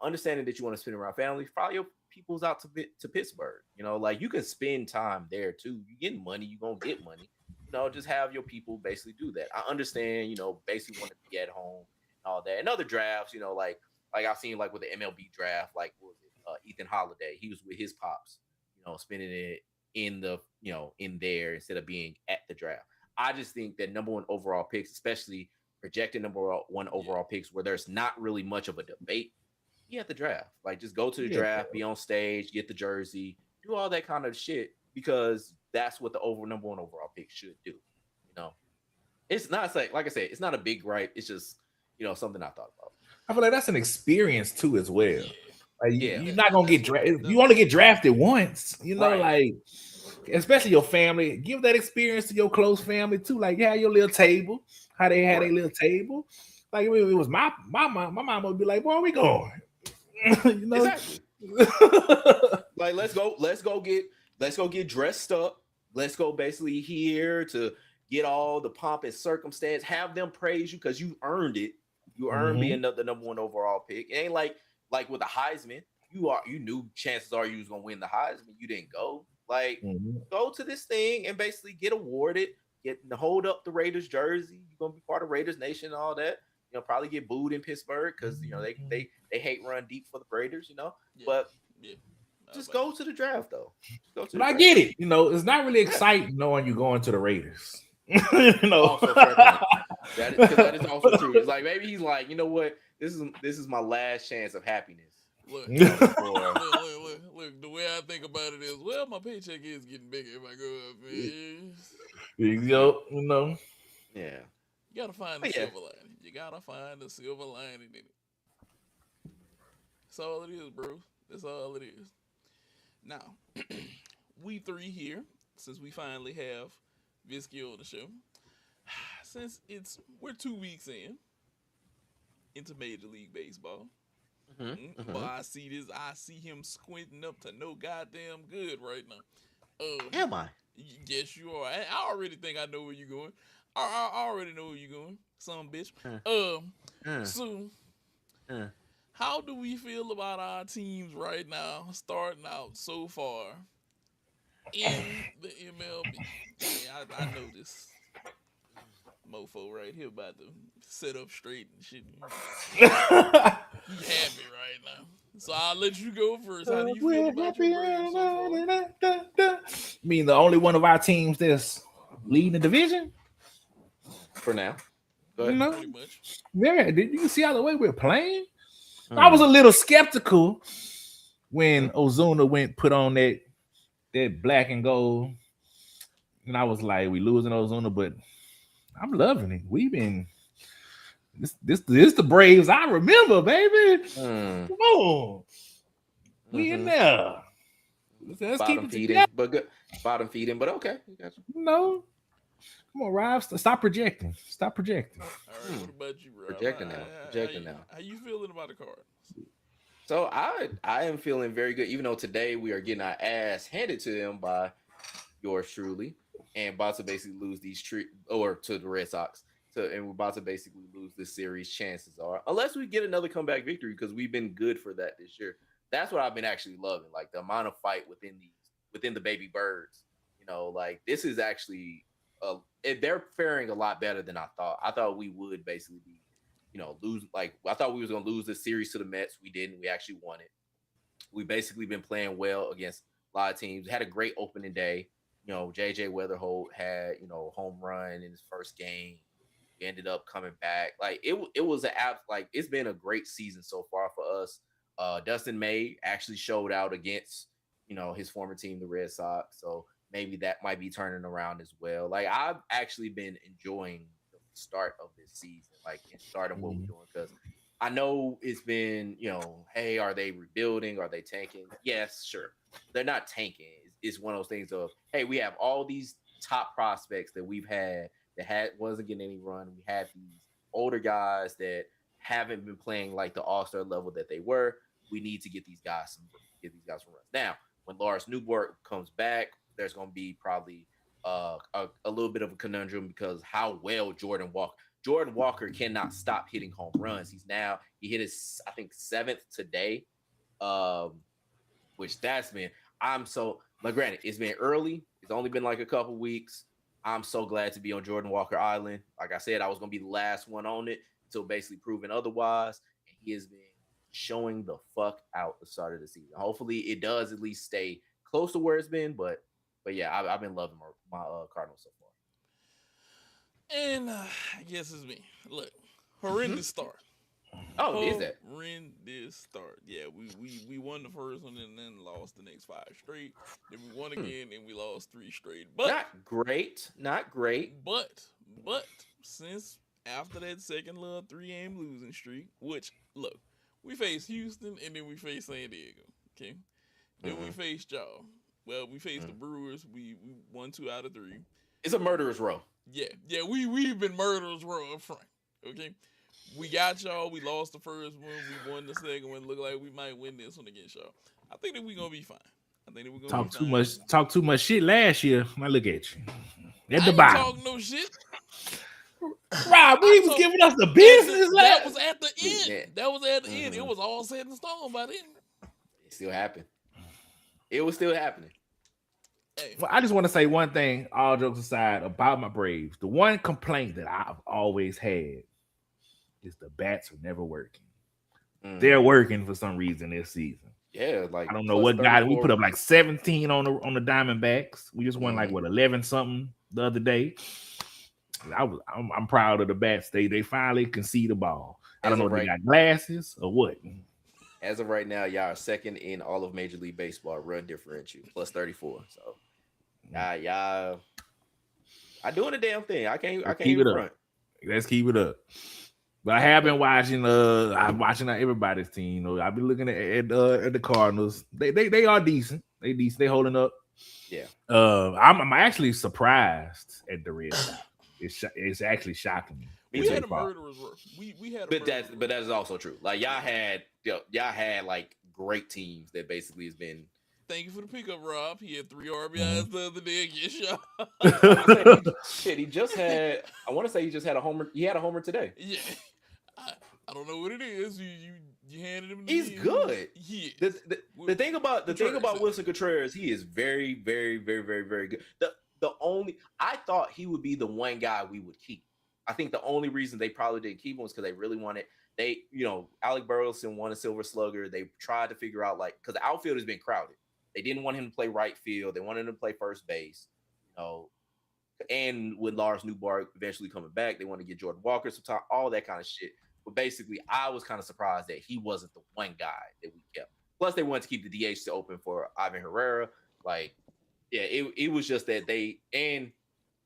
Understanding that you want to spend around family, follow your people's out to Pittsburgh. Like you can spend time there too. You get money, you gonna get money. Just have your people basically do that. I understand, basically want to be at home and all that. And other drafts, like I've seen like with the MLB draft, like what was it? Ethan Holiday, he was with his pops, spending it in the, in there instead of being at the draft. I just think that number one overall picks, especially projected number one overall picks, where there's not really much of a debate, at the draft. Like just go to the draft, be on stage, get the jersey, do all that kind of shit because that's what the number one overall pick should do. It's not like I said, it's not a big gripe. It's just something I thought about. I feel like that's an experience too as well. Like you're not gonna get drafted. You that's want to get drafted once, Right. like especially your family. Give that experience to your close family too. Like have your little table. How they had a little table. Like if it was my mom. My mom would be like, "Where are we going?" Exactly. Like let's go get dressed up. Let's go basically here to get all the pomp and circumstance. Have them praise you because you earned it. You earned being the number one overall pick. It ain't like with the Heisman. You knew chances are you was gonna win the Heisman. You didn't go. Like go to this thing and basically get awarded. Hold up the Raiders jersey. You're gonna be part of Raiders Nation and all that. Probably get booed in Pittsburgh because they hate run deep for the Raiders. But just go to the draft though. But I get it. It's not really exciting knowing you're going to the Raiders. Also fair point. That is also true. It's like maybe he's like, you know what? This is my last chance of happiness. Look, the way I think about it is, well, my paycheck is getting bigger if I go up, man. Yeah. You gotta find the silver lining. You gotta find the silver lining in it. That's all it is, bro. That's all it is. Now, we three here, since we finally have Visky on the show, since we're 2 weeks into Major League Baseball. But I see him squinting up to no goddamn good right now. Am I? Yes, you are. I already think I know where you're going. I already know where you're going, son bitch. So, how do we feel about our teams right now, starting out so far in the MLB? I know this mofo right here about to sit up straight and shit. He happy right now. So I'll let you go first. How do you feel about your Braves so far? mean the only one of our teams that's leading the division? For now. Pretty much. Yeah, did you see how the way we're playing? I was a little skeptical when Ozuna put on that black and gold. And I was like, we losing Ozuna, but I'm loving it. We've been this the Braves I remember, baby. Come on. We in there. Let's keep it together. But good. Bottom feeding, but okay. No. Come on, Rob. Stop projecting. Stop projecting. All right, what about you, Rob? Projecting now. How you feeling about the Cards? So I am feeling very good, even though today we are getting our ass handed to them by yours truly, and about to basically lose to the Red Sox. And we're about to basically lose this series. Chances are, unless we get another comeback victory, because we've been good for that this year. That's what I've been actually loving. Like the amount of fight within the baby birds. Like this is actually they're faring a lot better than I thought. I thought we would basically be, lose. Like I thought we was gonna lose this series to the Mets. We didn't. We actually won it. We basically been playing well against a lot of teams. Had a great opening day. JJ Weatherholt had home run in his first game. We ended up coming back. Like it was an app. Like it's been a great season so far for us. Dustin May actually showed out against his former team, the Red Sox. So maybe that might be turning around as well. Like I've actually been enjoying the start of this season, like in start of what we're doing, because I know it's been, hey, are they rebuilding? Are they tanking? Yes, sure. They're not tanking. It's one of those things of, hey, we have all these top prospects that we've had that wasn't getting any run. We had these older guys that haven't been playing like the all-star level that they were. We need to get these guys some runs. Now, when Lars Newborg comes back, there's going to be probably a little bit of a conundrum because how well Jordan Walker cannot stop hitting home runs. He hit his, I think, 7th today, which that's been, granted, it's been early. It's only been like a couple weeks. I'm so glad to be on Jordan Walker Island. Like I said, I was going to be the last one on it until basically proven otherwise. And he has been showing the fuck out the start of the season. Hopefully it does at least stay close to where it's been. But yeah, I've been loving my Cardinals so far. And I guess it's me. Look, horrendous start. Oh, is that? Horrendous start. Yeah, we won the first one and then lost the next 5 straight. Then we won again and we lost 3 straight. But not great. But since after that second little 3-game losing streak, which look, we faced Houston and then we faced San Diego. Okay, then we faced y'all. Well, we faced the Brewers. We won 2 out of 3. It's a murderer's row. Yeah. We've been murderers row up front. Okay. We got y'all. We lost the first one. We won the second one. Look like we might win this one against y'all. I think that we're gonna be fine. I think that we're gonna talk too much shit last year. Now look at you. At the I bottom. ain't talking no shit. Rob, he was giving us the business. That was at the end. Yeah. That was at the end. It was all set in stone by then. It still happened. It was still happening. Hey. Well, I just want to say one thing, all jokes aside, about my Braves. The one complaint that I've always had is the bats are never working. They're working for some reason this season. Yeah, like I don't know what guy we put up like 17 on the Diamondbacks. We just won like 11 something the other day. I'm proud of the bats. They finally can see the ball. I don't know if they got glasses or what. As of right now, y'all are second in all of Major League Baseball run differential, plus 34. So y'all I doing the damn thing. I can't even front. Let's keep it up. But I have been watching. I'm watching everybody's team. I've been looking at the Cardinals. They are decent. They decent. They holding up. Yeah. I'm actually surprised at the Red Sox. It's actually shocking me. We had a murderer's row. We had a but that is also true. Like y'all had like great teams that basically has been. Thank you for the pickup, Rob. He had 3 RBIs the other day against y'all. Shit, he just had. I want to say he just had a homer. He had a homer today. Yeah, I don't know what it is. You handed him. He's good. He is. The thing about Wilson Contreras, he is very, very, very, very, very good. The only I thought he would be the one guy we would keep. I think the only reason they probably didn't keep him was because they really wanted. Alec Burleson won a Silver Slugger. They tried to figure out because the outfield has been crowded. They didn't want him to play right field. They wanted him to play first base. And with Lars Newborg eventually coming back, they want to get Jordan Walker some time, all that kind of shit. But basically, I was kind of surprised that he wasn't the one guy that we kept. Plus, they wanted to keep the DH open for Ivan Herrera. Like, yeah, it was just that they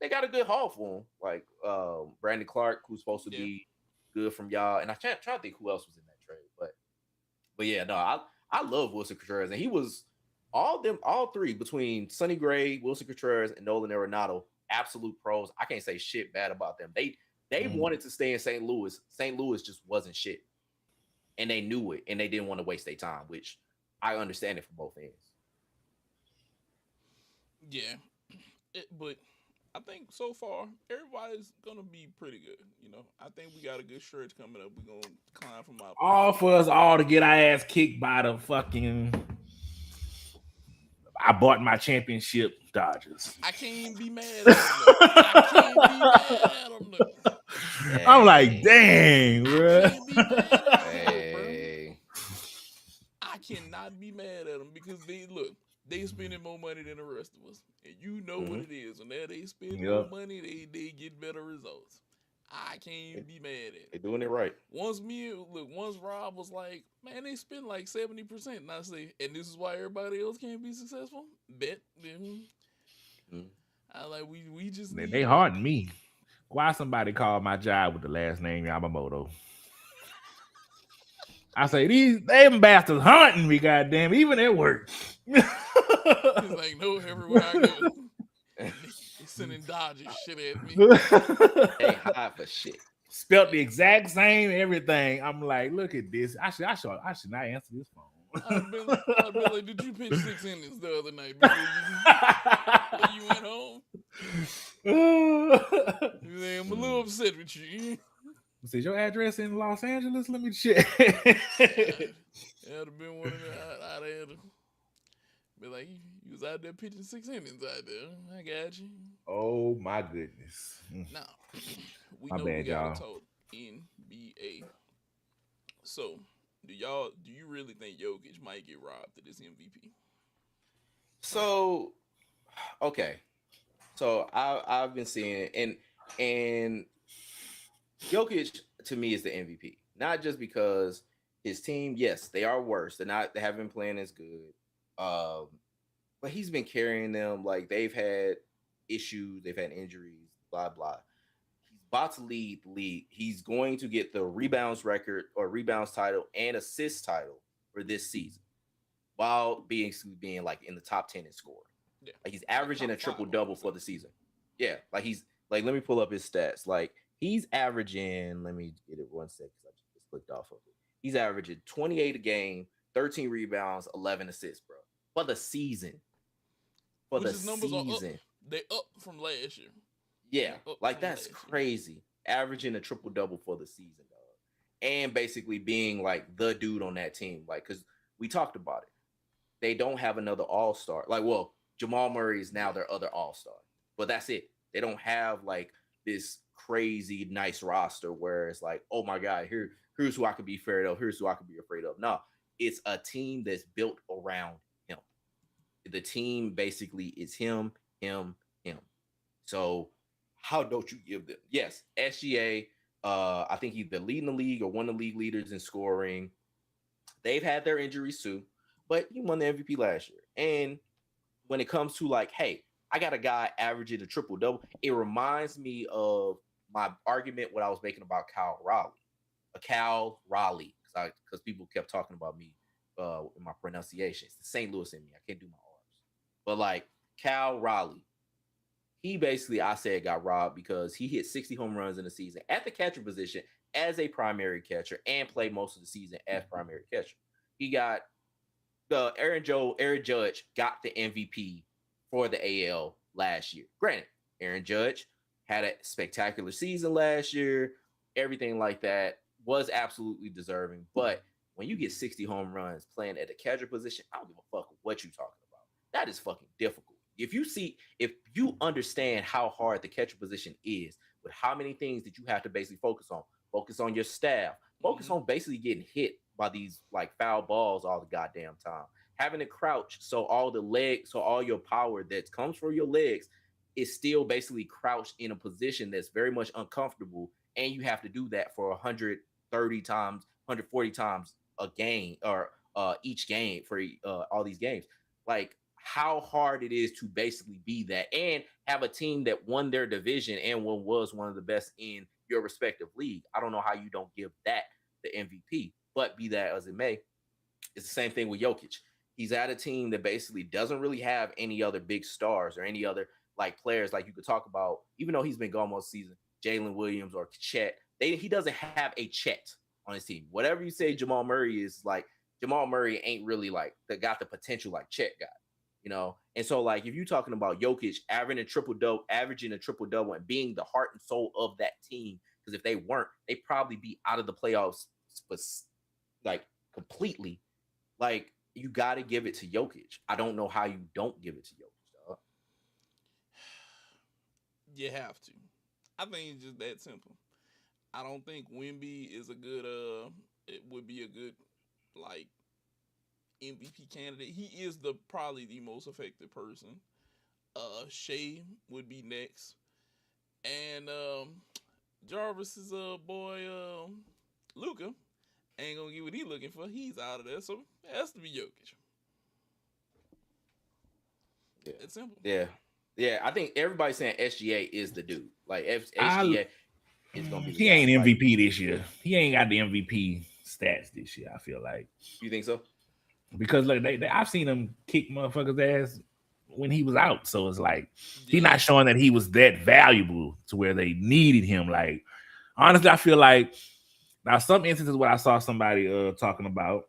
got a good haul for him. Like Brandon Clark, who's supposed to be good from y'all. And I try to think who else was in that trade. But yeah, no, I love Wilson Contreras, and he was. All 3 between Sonny Gray, Wilson Contreras, and Nolan Arenado, absolute pros. I can't say shit bad about them. They wanted to stay in St. Louis. St. Louis just wasn't shit. And they knew it, and they didn't want to waste their time, which I understand it from both ends. Yeah. But I think so far everybody's gonna be pretty good. You know, I think we got a good stretch coming up. We're gonna climb from our All for us all to get our ass kicked by the fucking. I bought my championship Dodgers. I can't be mad at them. I can't be mad at them. I'm like, dang, bro. I can't be mad at them, bro. Hey. I cannot be mad at them because they spending more money than the rest of us, and you know what it is. And now they spend more money, they get better results. I can't even be mad at it. They're doing it right. Once Rob was like, man, they spend like 70%, and I say, and this is why everybody else can't be successful. Bet them. I like we just they harding me. Why somebody called my job with the last name Yamamoto? I say them bastards hunting me, goddamn, even at work. He's like, no, everywhere I go, they sending Dodgers shit at me. They high for shit. Spelt the exact same everything. I'm like, look at this. I should not answer this phone. I've been like, did you pitch 6 innings the other night before you went home? I'm a little upset with you. Is your address in Los Angeles? Let me check. That'd have been one of the I'd have be like, you was out there pitching 6 innings out there. I got you. Oh my goodness. Now we My know bad, we gotta y'all. talk NBA. So do you really think Jokic might get robbed of this MVP? So, okay. So I've been seeing and Jokic to me is the MVP. Not just because his team, yes, they are worse. They haven't been playing as good. But he's been carrying them. Like, they've had issues, they've had injuries, blah blah. He's about to lead the league. He's going to get the rebounds record or rebounds title and assist title for this season, while being like in the top 10 in scoring. Yeah. Like, he's averaging a triple double for the season. Yeah, like let me pull up his stats. Like, he's averaging, let me get it 1 second. I just clicked off of it. He's averaging 28 a game, 13 rebounds, 11 assists, bro. For the season. For Which the his numbers season. are up. They up from last year. Yeah, like, that's crazy. Averaging a triple double for the season, dog. And basically being like the dude on that team. Like, because we talked about it. They don't have another all-star. Like, well, Jamal Murray is now their other all-star. But that's it. They don't have like this crazy nice roster where it's like, oh my God, here's who I could be afraid of. Here's who I could be afraid of. No, it's a team that's built around him. The team basically is him. So how don't you give them? Yes, SGA. I think he's the leading the league or one of the league leaders in scoring. They've had their injuries too, but he won the MVP last year. And when it comes to like, hey, I got a guy averaging a triple double, it reminds me of my argument what I was making about Kyle Raleigh, because people kept talking about me in my pronunciation. It's the St. Louis in me. I can't do my R's. But like Kyle Raleigh, he basically, I said, got robbed because he hit 60 home runs in the season at the catcher position as a primary catcher and played most of the season as primary catcher. He got Aaron Judge got the MVP for the AL last year. Granted, Aaron Judge had a spectacular season last year. Everything like that was absolutely deserving. But when you get 60 home runs playing at the catcher position, I don't give a fuck what you're talking about. That is fucking difficult. If you understand how hard the catcher position is, with how many things that you have to basically focus on your staff, focus on basically getting hit by these like foul balls all the goddamn time, having to crouch so all your power that comes from your legs is still basically crouched in a position that's very much uncomfortable, and you have to do that for 130 times, 140 times a game or each game for all these games. Like, how hard it is to basically be that and have a team that won their division and was one of the best in your respective league. I don't know how you don't give that the MVP, but be that as it may, it's the same thing with Jokic. He's at a team that basically doesn't really have any other big stars or any other like players like you could talk about, even though he's been gone most season, Jalen Williams or Chet. He doesn't have a Chet on his team. Whatever you say Jamal Murray is, like, Jamal Murray ain't really like got the potential like Chet got. you know. And so, like, if you're talking about Jokic averaging a triple double, and being the heart and soul of that team, because if they weren't, they'd probably be out of the playoffs, like completely. Like, you got to give it to Jokic. I don't know how you don't give it to Jokic, dog. You have to. I think it's just that simple. I don't think Wemby is a good. It would be a good like MVP candidate. He is probably the most effective person. Shea would be next, and Jarvis's boy Luca ain't gonna get what he looking for. He's out of there, so it has to be Jokic. Yeah. It's simple. Yeah. I think everybody's saying SGA is the dude. Like, SGA is gonna be. He ain't MVP this year. He ain't got the MVP stats this year. I feel like. You think so? Because like I've seen him kick motherfuckers' ass when he was out. So it's like he's not showing that he was that valuable to where they needed him. Like, honestly, I feel like now some instances where I saw somebody talking about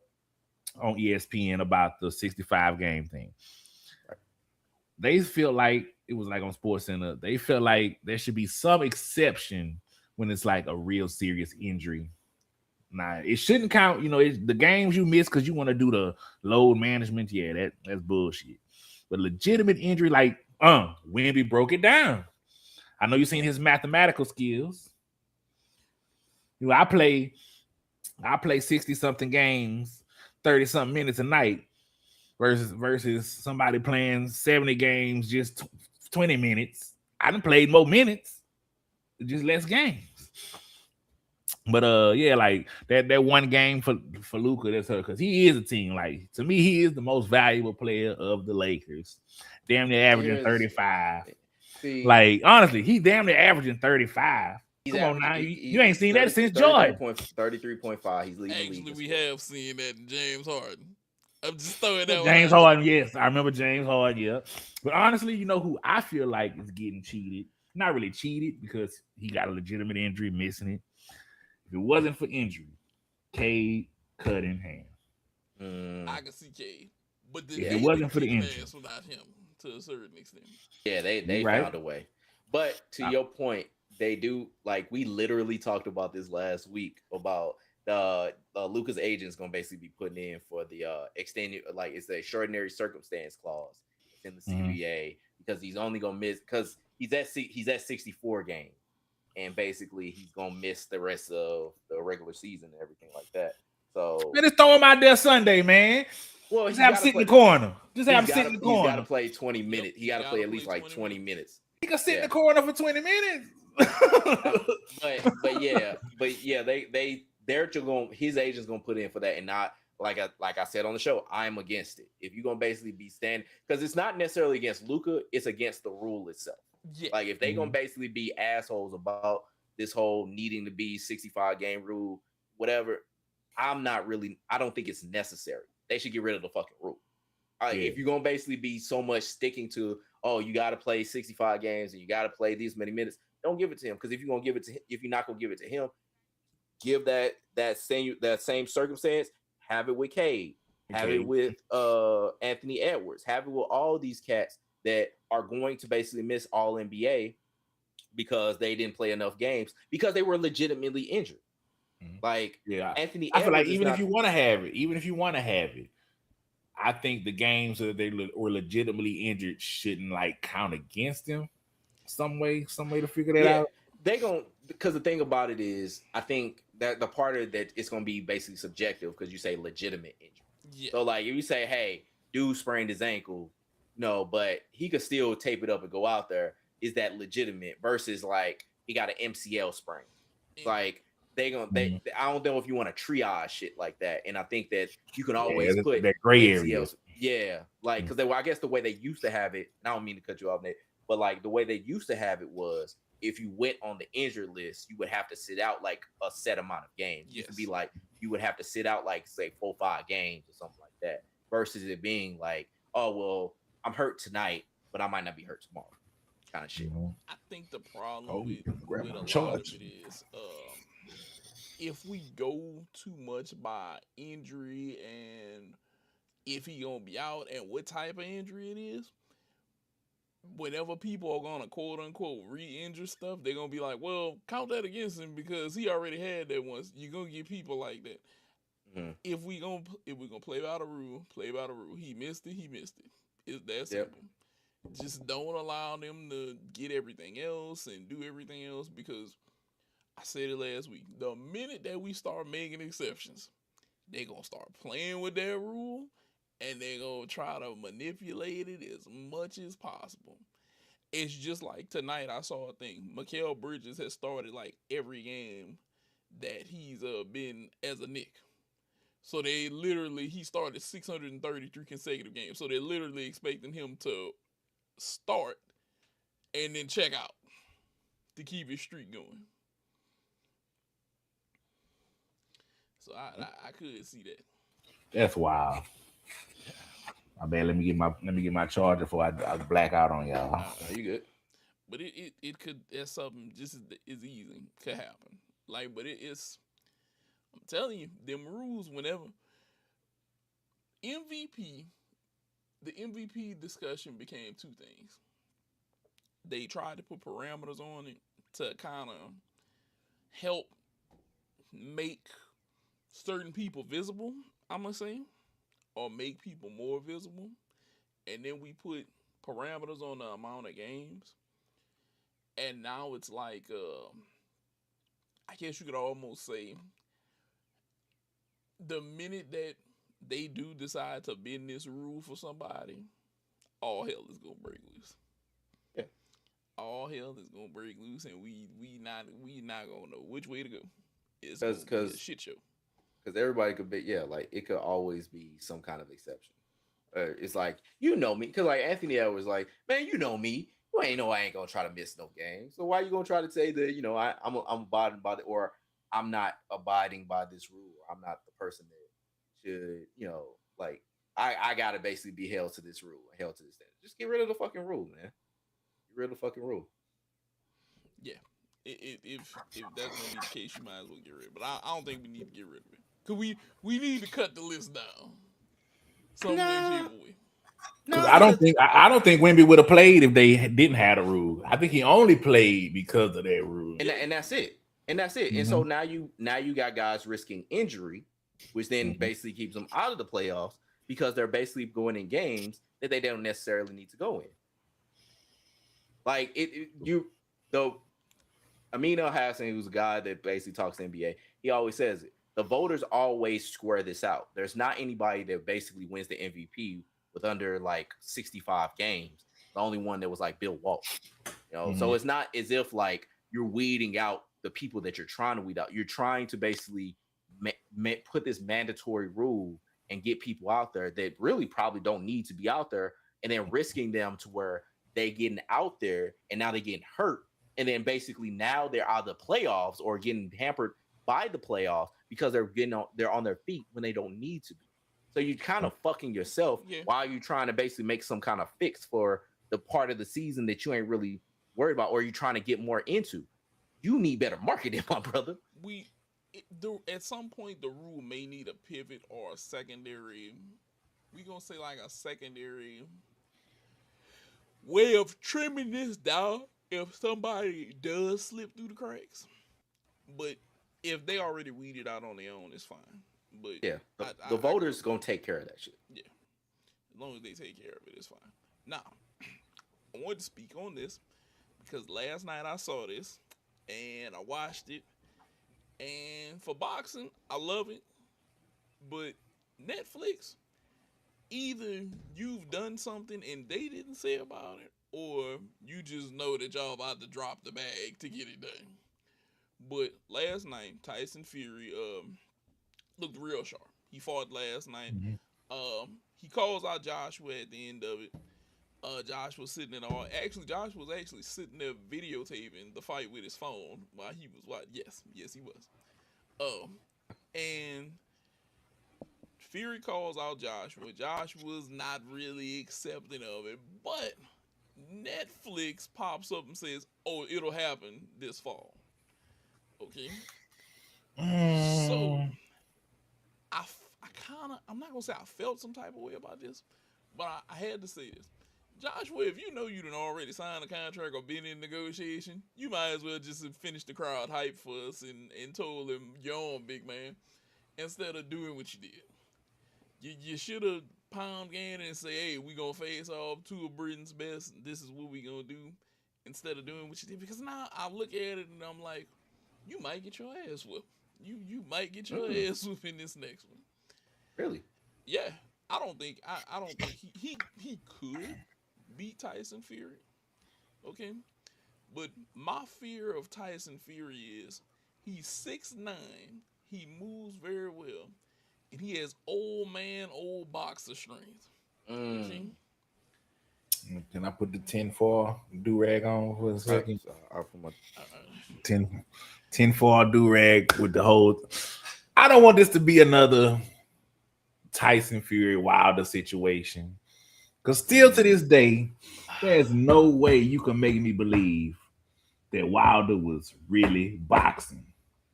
on ESPN about the 65 game thing. They feel like it was like on SportsCenter. They feel like there should be some exception when it's like a real serious injury. Nah, it shouldn't count. You know, the games you miss because you want to do the load management. Yeah, that's bullshit. But legitimate injury, like Wemby broke it down. I know you've seen his mathematical skills. You know, I play 60-something games, 30-something minutes a night versus somebody playing 70 games, just 20 minutes. I done played more minutes, just less games. But yeah, like that one game for Luka, that's her, because he is a team. Like, to me, he is the most valuable player of the Lakers. Damn near averaging 35. See, like, honestly, he damn near averaging 35. Come on now, you ain't seen that since Jordan. 33.5. He's leading the league. Actually, we have seen that in James Harden. I'm just throwing that James Harden, yes. I remember James Harden, yeah. But honestly, you know who I feel like is getting cheated? Not really cheated because he got a legitimate injury, missing it. If it wasn't for injury, Cade Cunningham. I can see Cade. But if it wasn't for the injury, without him to a certain extent. Yeah, they found a way. But to your point, they do, like, we literally talked about this last week about the Luka's agent's gonna basically be putting in for the extended, like, it's the extraordinary circumstance clause in the CBA because he's only gonna miss because he's at 64 games. And basically, he's gonna miss the rest of the regular season and everything like that. So man, just throw him out there Sunday, man. Well, just have him sit in the corner. Just have him sit in the corner. He's got to play 20 minutes. He got to play at least like 20 minutes. He can sit in the corner for 20 minutes. but yeah, they're going. His agent's gonna put in for that, and not like I said on the show. I'm against it. If you're gonna basically be standing, because it's not necessarily against Luka, it's against the rule itself. Yeah. Like, if they gonna basically be assholes about this whole needing to be 65 game rule, whatever, I don't think it's necessary. They should get rid of the fucking rule. If you're gonna basically be so much sticking to, you got to play 65 games and you got to play these many minutes, don't give it to him. Because if you're not gonna give it to him, give that same circumstance, have it with Cade, have it with Anthony Edwards, have it with all these cats that are going to basically miss all NBA because they didn't play enough games because they were legitimately injured. Like, Anthony Edwards, I feel like even if you want to have it, I think the games that they were legitimately injured shouldn't like count against them. Some way to figure that out. They gon' because the thing about it is, I think that the part of that it's gonna be basically subjective because you say legitimate injury. Yeah. So like if you say, hey, dude sprained his ankle, no, but he could still tape it up and go out there. Is that legitimate versus like he got an MCL sprain? Like I don't know if you want to triage shit like that. And I think that you can always put that gray MCLs, area. Yeah, like because I guess the way they used to have it. And I don't mean to cut you off, Nate, but like the way they used to have it was if you went on the injured list, you would have to sit out like a set amount of games. It used to be like you would have to sit out like say 4-5 games or something like that. Versus it being like, oh well, I'm hurt tonight, but I might not be hurt tomorrow, kind of shit. I think the problem with a lot of it is if we go too much by injury and if he gonna be out and what type of injury it is, whenever people are gonna quote unquote re-injure stuff, they're gonna be like, well, count that against him because he already had that once. You're gonna get people like that. Mm-hmm. If we gonna play by the rule, play by the rule. He missed it, he missed it. It's that simple. Just don't allow them to get everything else and do everything else, because I said it last week. The minute that we start making exceptions, they're gonna start playing with that rule and they're gonna try to manipulate it as much as possible. It's just like tonight I saw a thing. Mikal Bridges has started like every game that he's been as a Knick. So he started 633 consecutive games. So they're literally expecting him to start and then check out to keep his streak going. So I could see that. That's wild. I bet let me get my charger before I black out on y'all. You good? But it could, that's something just as easy could happen. Like, but it's, I'm telling you, them rules, whenever the MVP discussion became two things. They tried to put parameters on it to kind of help make certain people visible, I'm going to say, or make people more visible. And then we put parameters on the amount of games. And now it's like, I guess you could almost say, the minute that they do decide to bend this rule for somebody, all hell is gonna break loose. Yeah. All hell is gonna break loose, and we not gonna know which way to go. It's because a shit show. Because everybody could be, like it could always be some kind of exception. It's like, you know me, because like Anthony Edwards, like, man, you know me. You ain't know I ain't gonna try to miss no games. So why you gonna try to say that I'm abiding by it, or I'm not abiding by this rule? I'm not the person that should like I gotta basically be held to this rule, held to this standard. Just get rid of the fucking rule, man. Get rid of the fucking rule. Yeah. If that's gonna be the case, you might as well get rid of it. But I don't think we need to get rid of it. Cause we need to cut the list down. Some way. No, I don't think Wemby would have played if they didn't have a rule. I think he only played because of that rule. And that's it. Mm-hmm. And so now you got guys risking injury, which then basically keeps them out of the playoffs because they're basically going in games that they don't necessarily need to go in. Like Amin El-Hassan, who's a guy that basically talks NBA, he always says it. The voters always square this out. There's not anybody that basically wins the MVP with under like 65 games. The only one that was like Bill Walsh. So it's not as if like you're weeding out the people that you're trying to weed out. You're trying to basically put this mandatory rule and get people out there that really probably don't need to be out there, and then risking them to where they getting out there and now they're getting hurt. And then basically now they're out of the playoffs or getting hampered by the playoffs because they're on their feet when they don't need to be. So you're kind of fucking yourself while you're trying to basically make some kind of fix for the part of the season that you ain't really worried about, or you're trying to get more into. You need better marketing, my brother. At some point, the rule may need a pivot or a secondary. We gonna say like a secondary way of trimming this down if somebody does slip through the cracks. But if they already weeded out on their own, it's fine. But yeah, the voters gonna take care of that shit. Yeah, as long as they take care of it, it's fine. Now, I wanted to speak on this because last night I saw this and I watched it. And for boxing, I love it. But Netflix, either you've done something and they didn't say about it, or you just know that y'all about to drop the bag to get it done. But last night, Tyson Fury looked real sharp. He fought last night. He calls out Joshua at the end of it. Josh was sitting Josh was actually sitting there videotaping the fight with his phone while he was watching. Yes, he was. And Fury calls out Joshua. Josh was not really accepting of it, but Netflix pops up and says, "Oh, it'll happen this fall." Okay. So I'm not gonna say I felt some type of way about this, but I had to say this. Joshua, if you know you done already signed a contract or been in negotiation, you might as well just have finished the crowd hype for us and told him you're on, big man, instead of doing what you did. You should have pound game and say, hey, we gonna face off two of Britain's best. This is what we gonna do, instead of doing what you did. Because now I look at it and I'm like, you might get your ass whooped. You might get your ass whooped in this next one. Really? Yeah, I don't think he could beat Tyson Fury. Okay, but my fear of Tyson Fury is he's 6'9", he moves very well, and he has old boxer strength. Okay? Can I put the 10-4 do-rag on for a second? I'll put my 10-4 do-rag with the whole. I don't want this to be another Tyson Fury Wilder situation, because still to this day, there's no way you can make me believe that Wilder was really boxing.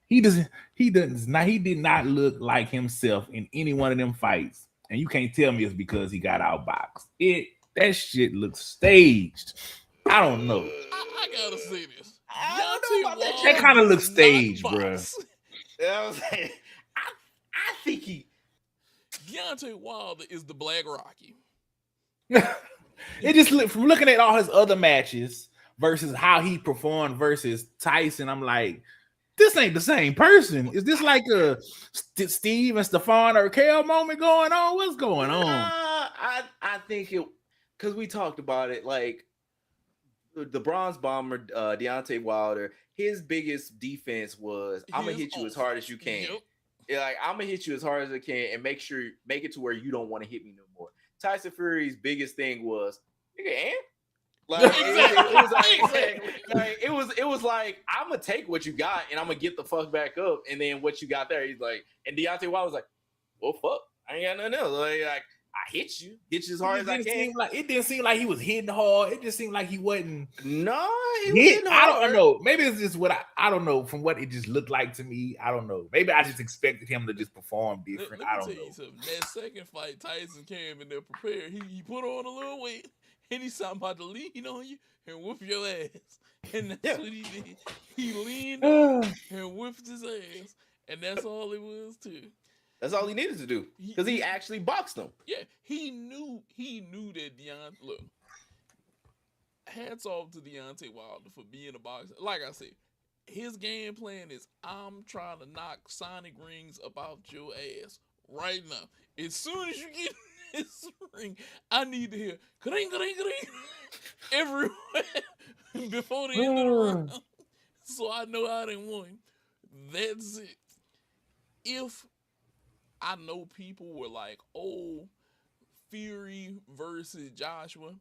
He did not look like himself in any one of them fights, and you can't tell me it's because he got outboxed. That shit looks staged. I don't know. I gotta say this. I don't know about that. That kind of looks staged, bro. I think he. Deontay Wilder is the Black Rocky. It just from looking at all his other matches versus how he performed versus Tyson, I'm like, this ain't the same person. Is this like a Steve and Stephon Urkel moment going on? What's going on? I think it, because we talked about it, like the Bronze Bomber, Deontay Wilder, his biggest defense was, I'm gonna hit you as hard as you can. Yep. Yeah, like, I'm gonna hit you as hard as I can and make it to where you don't want to hit me no more. Tyson Fury's biggest thing was, nigga, and like it was like, I'm gonna take what you got and I'm gonna get the fuck back up, and then what you got there, he's like, and Deontay Wilder was like, well, fuck, I ain't got nothing else. Like I hit you as hard as I can. It didn't seem like he was hitting hard. It just seemed like he wasn't. No, he was hitting hard. I don't know. Maybe it's just what I don't know. From what it just looked like to me, I don't know. Maybe I just expected him to just perform different. I don't know. That second fight, Tyson came in there prepared. He put on a little weight, and he's talking about to lean on you and whoop your ass. And that's what he did. He leaned on and whipped his ass, and that's all it was too. That's all he needed to do, because he actually boxed him. Yeah, he knew that Deontay. Look, hats off to Deontay Wilder for being a boxer. Like I said, his game plan is, I'm trying to knock Sonic rings about your ass right now. As soon as you get in this ring, I need to hear ka-ding, ka-ding, ka-ding everywhere before the end of the round, so I know I didn't win. That's it. If I know people were like, oh, Fury versus Joshua,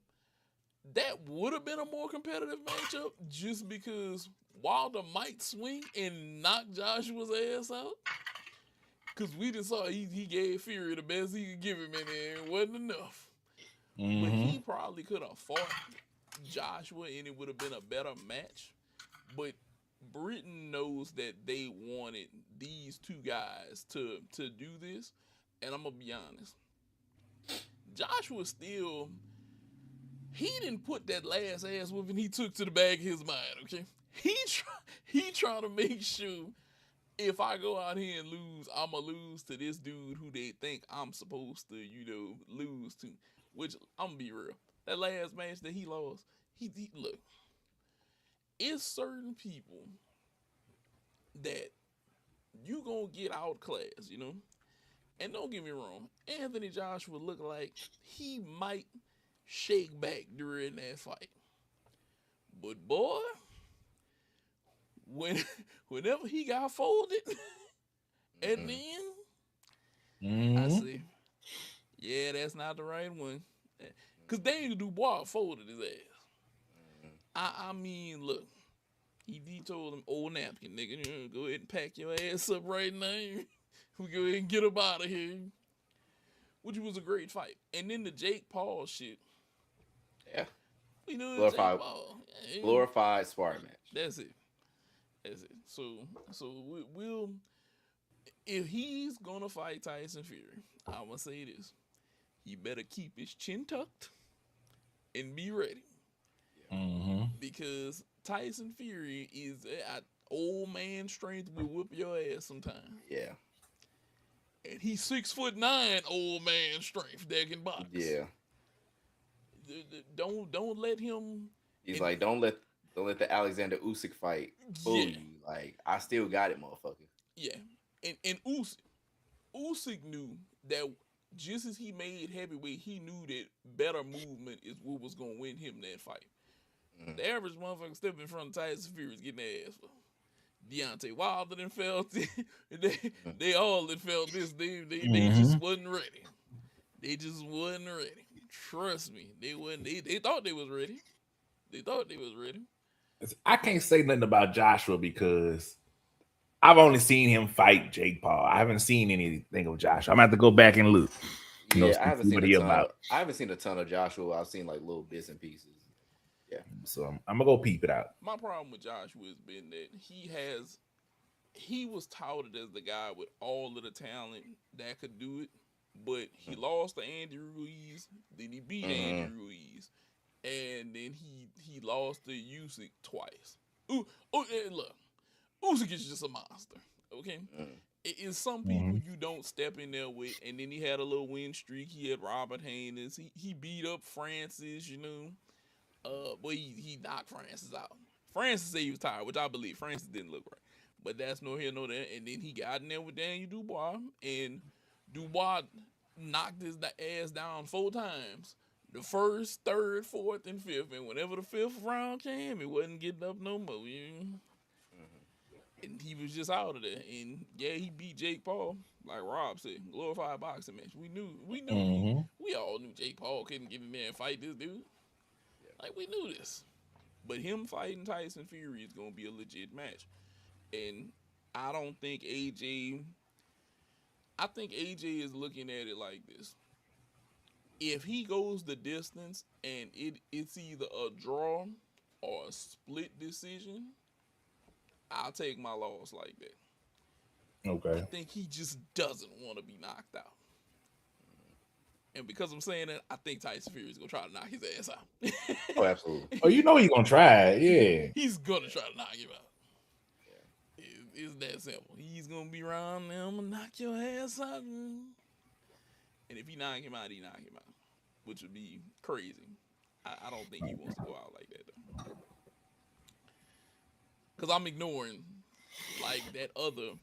that would have been a more competitive matchup, just because Wilder might swing and knock Joshua's ass out. Because we just saw he gave Fury the best he could give him, and it wasn't enough. Mm-hmm. But he probably could have fought Joshua, and it would have been a better match. But Britain knows that they wanted these two guys to do this, and I'm gonna be honest, Joshua still, he didn't put that last ass whooping he took to the back of his mind. Okay, he trying to make sure, if I go out here and lose, I'ma lose to this dude who they think I'm supposed to, lose to. Which, I'm gonna be real, that last match that he lost, he look. It's certain people that you gonna get outclassed, And don't get me wrong, Anthony Joshua looked like he might shake back during that fight. But boy, whenever he got folded, and then I see, yeah, that's not the right one. Because Daniel Dubois folded his ass. I mean, look, he told him, old napkin, nigga, go ahead and pack your ass up right now. We go ahead and get him out of here. Which was a great fight. And then the Jake Paul shit. Yeah. Glorified sparring match. That's it. So we'll. if he's gonna fight Tyson Fury, I'm gonna say this: he better keep his chin tucked and be ready, because Tyson Fury is old man strength will whoop your ass sometime. Yeah. And he's 6'9", old man strength that can box. Yeah. Don't let him. He's like, don't let the Alexander Usyk fight fool you. Like, I still got it, motherfucker. Yeah, and Usyk knew that just as he made heavyweight, he knew that better movement is what was gonna win him that fight. The average motherfucker stepping in front of Tyson Fury is getting their ass for. Deontay Wilder done felt it. They all done felt this. They just wasn't ready. They just wasn't ready. Trust me, they wasn't. They thought they was ready. They thought they was ready. I can't say nothing about Joshua because I've only seen him fight Jake Paul. I haven't seen anything of Joshua. I'm gonna have to go back and look. Yeah, I haven't seen a ton of Joshua. I've seen like little bits and pieces. Yeah. So I'm gonna go peep it out. My problem with Joshua has been that he was touted as the guy with all of the talent that could do it, but he lost to Andy Ruiz, then he beat Andy Ruiz, and then he lost to Usyk twice. Look, Usyk is just a monster, okay? It's some people you don't step in there with, and then he had a little win streak. He had Robert Haynes. He beat up Francis, you know. But he knocked Francis out. Francis said he was tired, which I believe. Francis didn't look right. But that's no here, no there. And then he got in there with Daniel Dubois, and Dubois knocked his ass down 4 times. The first, third, fourth, and fifth. And whenever the 5th round came, he wasn't getting up no more. And he was just out of there. And yeah, he beat Jake Paul, like Rob said, glorified boxing match. We knew. We all knew Jake Paul couldn't get in there and fight this dude. Like, we knew this. But him fighting Tyson Fury is going to be a legit match. And I don't think AJ... I think AJ is looking at it like this. If he goes the distance and it's either a draw or a split decision, I'll take my loss like that. Okay. I think he just doesn't want to be knocked out. And because I'm saying that, I think Tyson Fury is going to try to knock his ass out. Oh, absolutely. Oh, you know he's going to try it, yeah. He's going to try to knock him out. Yeah. It's that simple. He's going to be around there. I'm going to knock your ass out. And if he knock him out, he knock him out. Which would be crazy. I don't think he wants to go out like that, though. Because I'm ignoring, like, that other...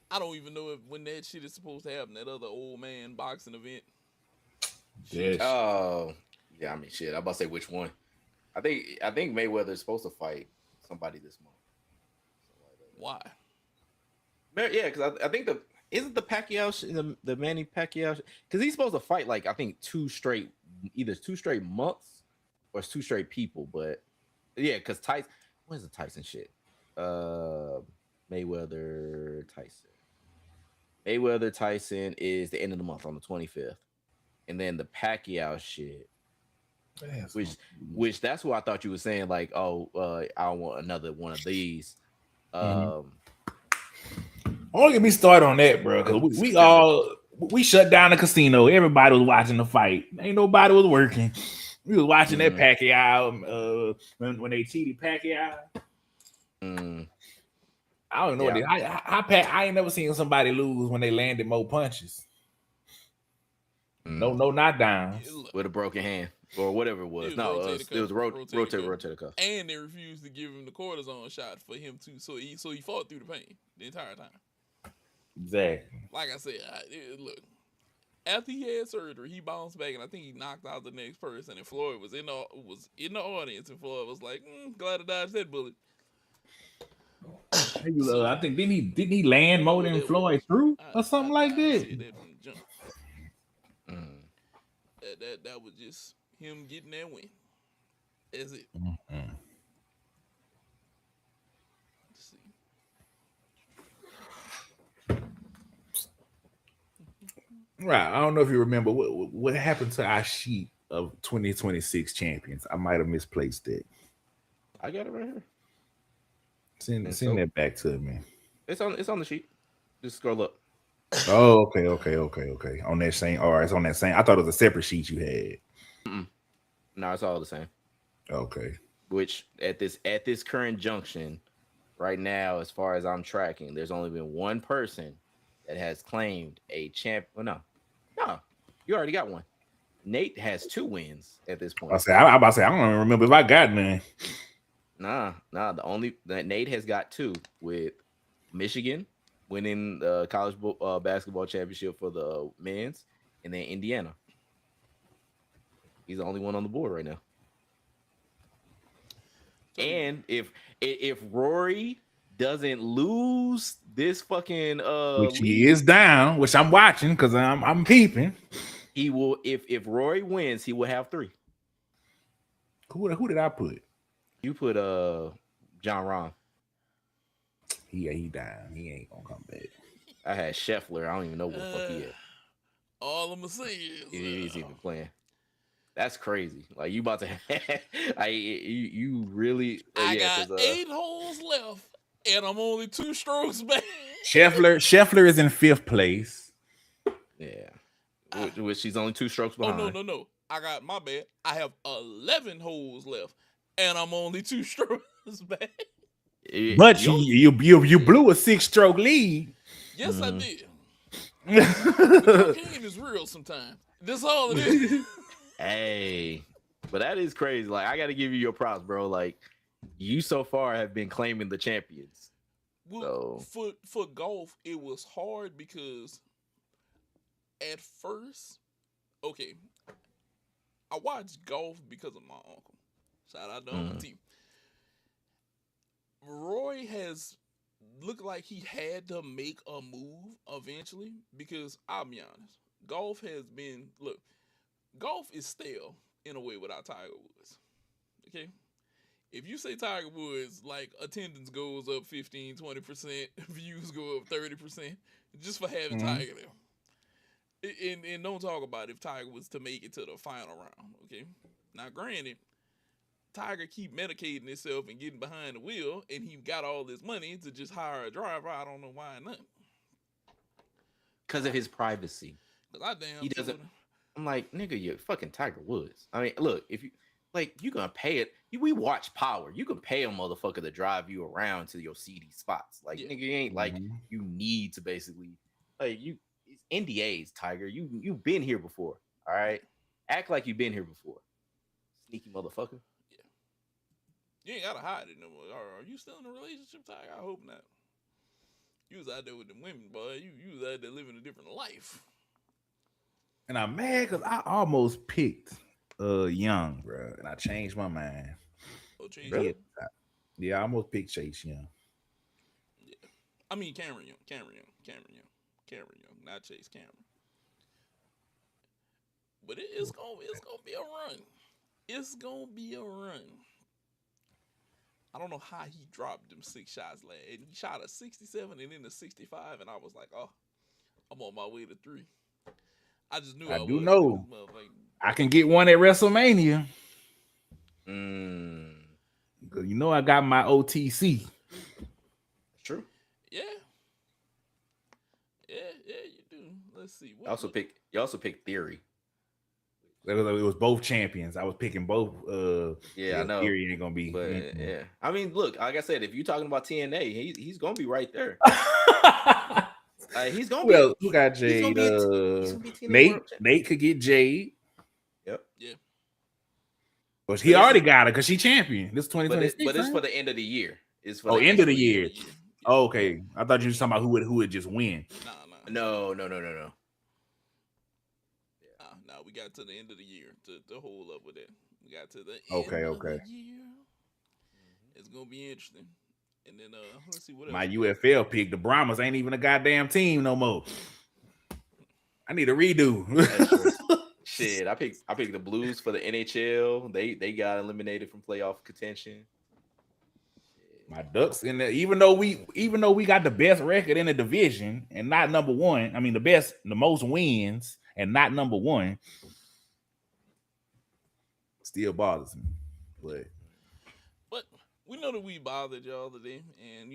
I don't even know when that shit is supposed to happen. That other old man boxing event. Yes. Oh, yeah. I mean, shit. I'm about to say which one. I think Mayweather is supposed to fight somebody this month. Why? Yeah, because I think isn't the Pacquiao the Manny Pacquiao, because he's supposed to fight like I think either 2 straight months or 2 straight people. But yeah, because Tyson, what is the Tyson shit? Mayweather Tyson is the end of the month on the 25th. And then the Pacquiao shit, which that's what I thought you were saying. Like, I want another one of these. Don't get me started on that, bro. Because we shut down the casino. Everybody was watching the fight. Ain't nobody was working. We was watching that Pacquiao when they cheated Pacquiao. I don't know. I ain't never seen somebody lose when they landed more punches. No knockdowns with a broken hand or whatever it was. It was rotator cuff. And they refused to give him the cortisone shot for him too. So he fought through the pain the entire time. Exactly. Like I said, look, after he had surgery, he bounced back, and I think he knocked out the next person. And Floyd was in the audience, and Floyd was like, "Glad I dodged that bullet." I think didn't he land more than Floyd through or something like that? That was just him getting that win. That's it. Let's see. Right. I don't know if you remember what happened to our sheet of 2026 champions. I might have misplaced it. I got it right here. Send that back to me. It's on the sheet. Just scroll up. Oh, okay. On that same, all right, it's on that same. I thought it was a separate sheet you had. Mm-mm. No, it's all the same. Okay. Which at this current junction, right now, as far as I'm tracking, there's only been one person that has claimed a champ. Well, no, you already got one. Nate has 2 wins at this point. I about to say, I don't even remember if I got none. Nah. The only that Nate has got 2 with Michigan winning the college basketball championship for the men's, and then Indiana. He's the only one on the board right now. And if Rory doesn't lose this fucking Which he league, is down, which I'm watching because I'm peeping. he will. If Rory wins, he will have 3. Who did I put? You put John Rahm. He down. He ain't gonna come back. I had Scheffler. I don't even know what the fuck he is. All I'm gonna say is He's even playing. That's crazy. Like you about to, you really. I got 8 holes left, and I'm only 2 strokes back. Scheffler is in 5th place. Yeah, which she's only 2 strokes behind. Oh no! I got my bad. I have 11 holes left, and I'm only 2 strokes back. But you blew a 6-stroke lead. Yes, I did. Cocaine is real sometimes. That's all it is. Hey, but that is crazy. Like I got to give you your props, bro. Like you so far have been claiming the champions. Well, for golf, it was hard because at first, okay, I watched golf because of my uncle. Shout out to Uncle T. Roy has looked like he had to make a move eventually because I'll be honest, golf is stale in a way without Tiger Woods. Okay? If you say Tiger Woods, like attendance goes up 15, 20%, views go up 30% just for having Tiger there. And don't talk about if Tiger was to make it to the final round, okay? Now, granted, Tiger keep medicating himself and getting behind the wheel, and he got all this money to just hire a driver. I don't know why not. Because of his privacy. He doesn't. I'm like, nigga, you're fucking Tiger Woods. I mean, look, if you you gonna pay it. We watch Power. You can pay a motherfucker to drive you around to your seedy spots. Like, nigga, it ain't like you need to basically it's NDAs, Tiger. You've been here before. All right, act like you've been here before. Sneaky motherfucker. You ain't gotta hide it no more. Are you still in a relationship, Tiger? I hope not. You was out there with them women, boy. You was out there living a different life. And I'm mad because I almost picked Young, bro, and I changed my mind. Oh, really? Yeah, I almost picked Chase Young. Yeah, I mean Cameron Young, not Chase Cameron. But it's gonna be a run. It's gonna be a run. I don't know how he dropped them 6 shots last. He shot a 67 and then a 65, and I was like, oh, I'm on my way to 3. I just knew I do know. I can get one at WrestleMania. You know I got my OTC. True. Yeah, you do. Let's see. You also picked Theory. It was both champions. I was picking both. I know. Theory ain't gonna be. But yeah, I mean, look, like I said, if you're talking about TNA, he's gonna be right there. He's gonna be. Who got Jade? Nate could get Jade. Yep. Yeah. But he already got her because she champion. This 2026. But it's for the end of the year. It's for end of the year. Oh, okay. I thought you were talking about who would just win. No. No, we got to the end of the year to hold up with that. We got to the end of the year. It's gonna be interesting. And then let's see what else. My UFL pick, the Brahmas ain't even a goddamn team no more. I need a redo. Shit, I picked the Blues for the NHL. They got eliminated from playoff contention. My Ducks in there, even though we got the best record in the division and not number 1. I mean the most wins and not number 1. Still bothers me. But we know that we bothered y'all today, and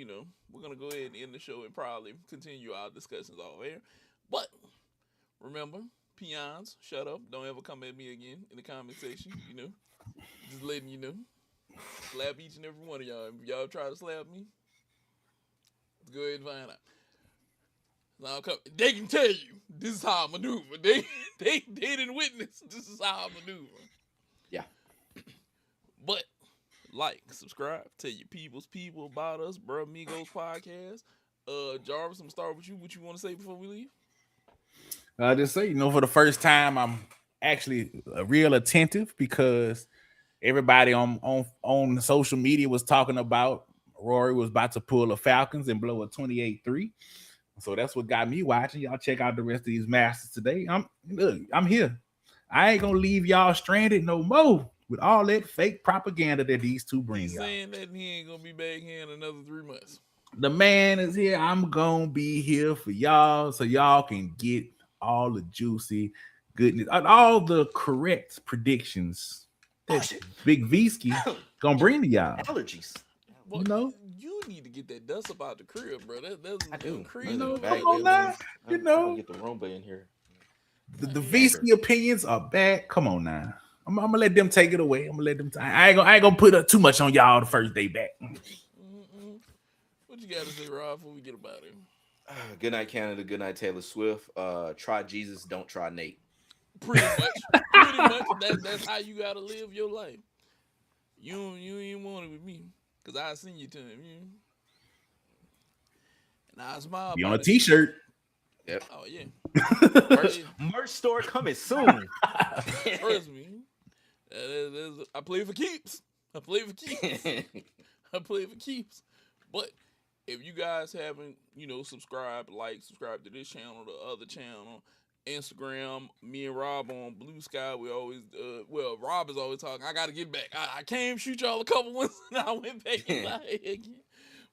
we're gonna go ahead and end the show and probably continue our discussions off air. But remember, peons, shut up! Don't ever come at me again in the comment section. Just letting you know. Slap each and every one of y'all. If y'all try to slap me, let's go ahead and find out. They can tell you this is how I maneuver. They didn't witness. This is how I maneuver. Yeah. But like, subscribe, tell your people about us, Bro Amigos Podcast. Jarvis, I'm gonna start with you. What you want to say before we leave? I just say, for the first time, I'm actually real attentive because everybody on social media was talking about Rory was about to pull the Falcons and blow a 28-3. So that's what got me watching. Y'all check out the rest of these masters today. I'm here. I ain't gonna leave y'all stranded no more with all that fake propaganda that these two bring. He's saying that he ain't gonna be back here in another 3 months. The man is here. I'm gonna be here for y'all so y'all can get all the juicy goodness, all the correct predictions that Big Visky gonna bring to y'all. Allergies. Well, you need to get that dust up out the crib, bro. That's I do. crazy. Come on now. Get the Roomba in here. The Visky opinions are bad. Come on now. I'm gonna let them take it away. I'm gonna let them. I ain't gonna put too much on y'all the first day back. What you got to say, Rob, before we get about it? Good night, Canada. Good night, Taylor Swift. Try Jesus, don't try Nate. Pretty much. That's how you gotta live your life. You ain't want it with me, cause I seen you to him. And I smile. Be on a T-shirt. Yep. Oh yeah. Merch store coming soon. Trust me. I play for keeps. I play for keeps. But if you guys haven't, subscribe to this channel, the other channel, Instagram, me and Rob on Blue Sky, we always, Rob is always talking, I got to get back. I came shoot y'all a couple ones, and I went back in my head again.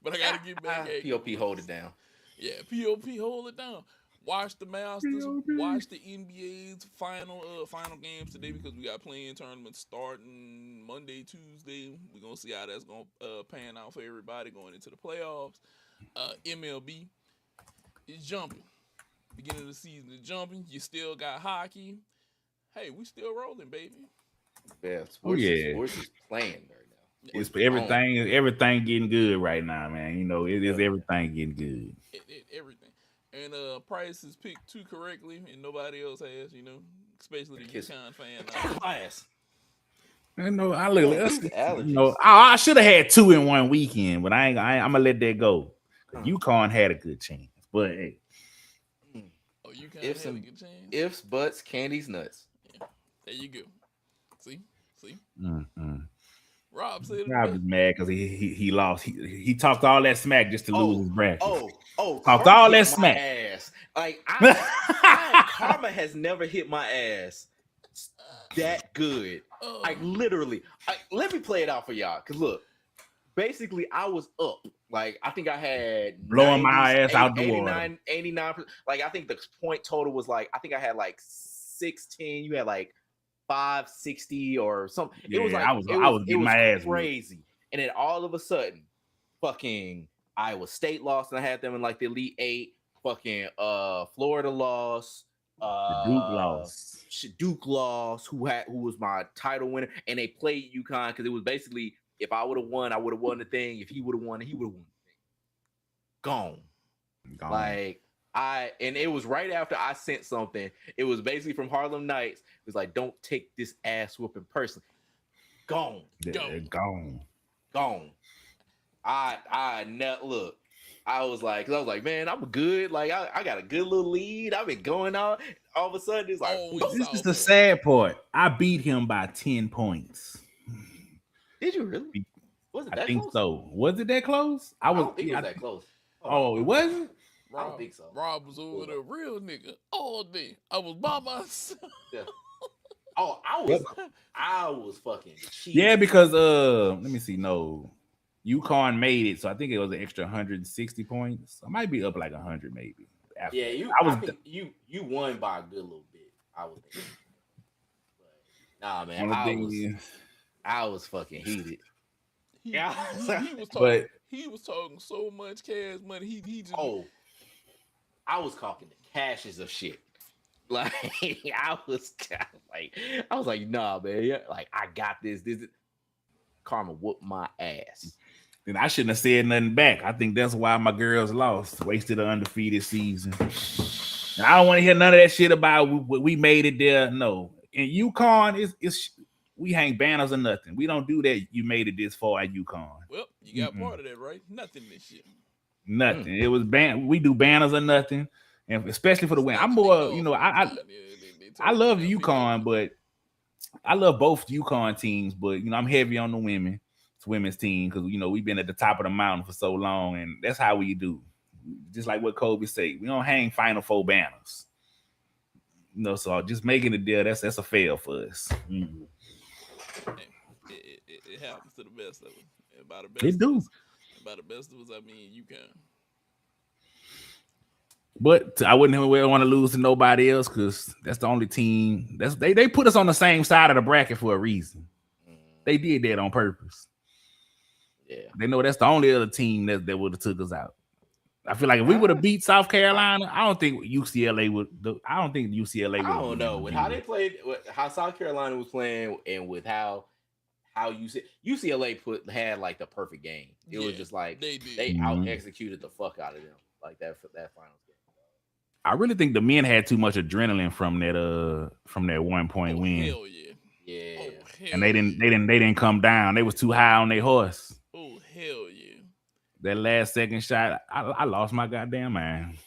But I got to get back. POP, hold it down. Yeah, POP, hold it down. Watch the Masters, watch the NBA's final games today because we got playing tournaments starting Monday, Tuesday. We're going to see how that's going to pan out for everybody going into the playoffs. MLB is jumping. Beginning of the season is jumping. You still got hockey. Hey, we still rolling, baby. Yeah, sports is playing right now. It's everything getting good right now, man. It is everything getting good. Everything. And Price has picked 2 correctly, and nobody else has, especially the UConn fan. I should have had 2 in one weekend, but I'm gonna let that go. UConn had a good chance, but hey. UConn had a good chance. Ifs, buts, candies, nuts. Yeah. There you go. See. Rob is mad because he lost. He talked all that smack just to lose his bracket. Talked all that smack. Ass. Like karma has never hit my ass that good. Like literally. Let me play it out for y'all. Cause look, basically I was up. Like I think I had blowing my ass out the water. 89%. Like I think the point total was like I think I had like 610. You had like 560 or something. Yeah, it was like I was getting my ass crazy. And then all of a sudden, fucking Iowa State lost, and I had them in like the Elite 8. Fucking Florida lost. Duke lost. Who was my title winner, and they played UConn because it was basically if I would have won, I would have won the thing. If he would have won, he would have won the thing. Gone. Like and it was right after I sent something. It was basically from Harlem Nights. It was like, don't take this ass whooping personally. Gone. Look. I was like, man, I'm good. Like I got a good little lead. I've been going on. All of a sudden, it's like, this is the sad part. I beat him by 10 points. Did you really? Was it that close? I think so. Was it that close? I don't think it was that close. Oh, it wasn't? I don't think so. Rob was over there, real nigga, all day. I was by myself. Yeah. Oh, I was fucking cheating. Yeah, because let me see. No, UConn made it, so I think it was an extra 160 points. I might be up like 100 maybe. Yeah, you won by a good little bit. I was thinking. But, nah, man, I was fucking heated. Yeah. He was talking. But He was talking so much cash money. He just. Oh, I was talking the cashes of shit. Like I was like, nah, man. Yeah, like I got this. Karma whooped my ass. then I shouldn't have said nothing back. I think that's why my girls lost. Wasted an undefeated season. And I don't want to hear none of that shit about we made it there. No. In UConn, it's we hang banners or nothing. We don't do that. You made it this far at UConn. Well, you got part of that, right? Nothing this year. Nothing. It was we do banners or nothing. And especially for the win. I'm more, I love UConn, but I love both UConn teams, but I'm heavy on the women. It's women's team because we've been at the top of the mountain for so long, and that's how we do. Just like what Kobe said, we don't hang Final Four banners. So just making it there, that's a fail for us. It happens to the best of them. And by the best, It do. By the best of us, I mean UConn. But I wouldn't want to lose to nobody else because that's the only team. They put us on the same side of the bracket for a reason. They did that on purpose. Yeah, they know that's the only other team that would have took us out. I feel like if we would have beat South Carolina, I don't think UCLA would. I don't think UCLA would. I don't know with how they played, how South Carolina was playing, and with how UCLA had like the perfect game. It was just like they out executed the fuck out of them like that finals game. I really think the men had too much adrenaline from that 1 point win. Hell yeah. Yeah. Oh, and they didn't come down. They was too high on their horse. Oh hell yeah. That last second shot, I lost my goddamn mind.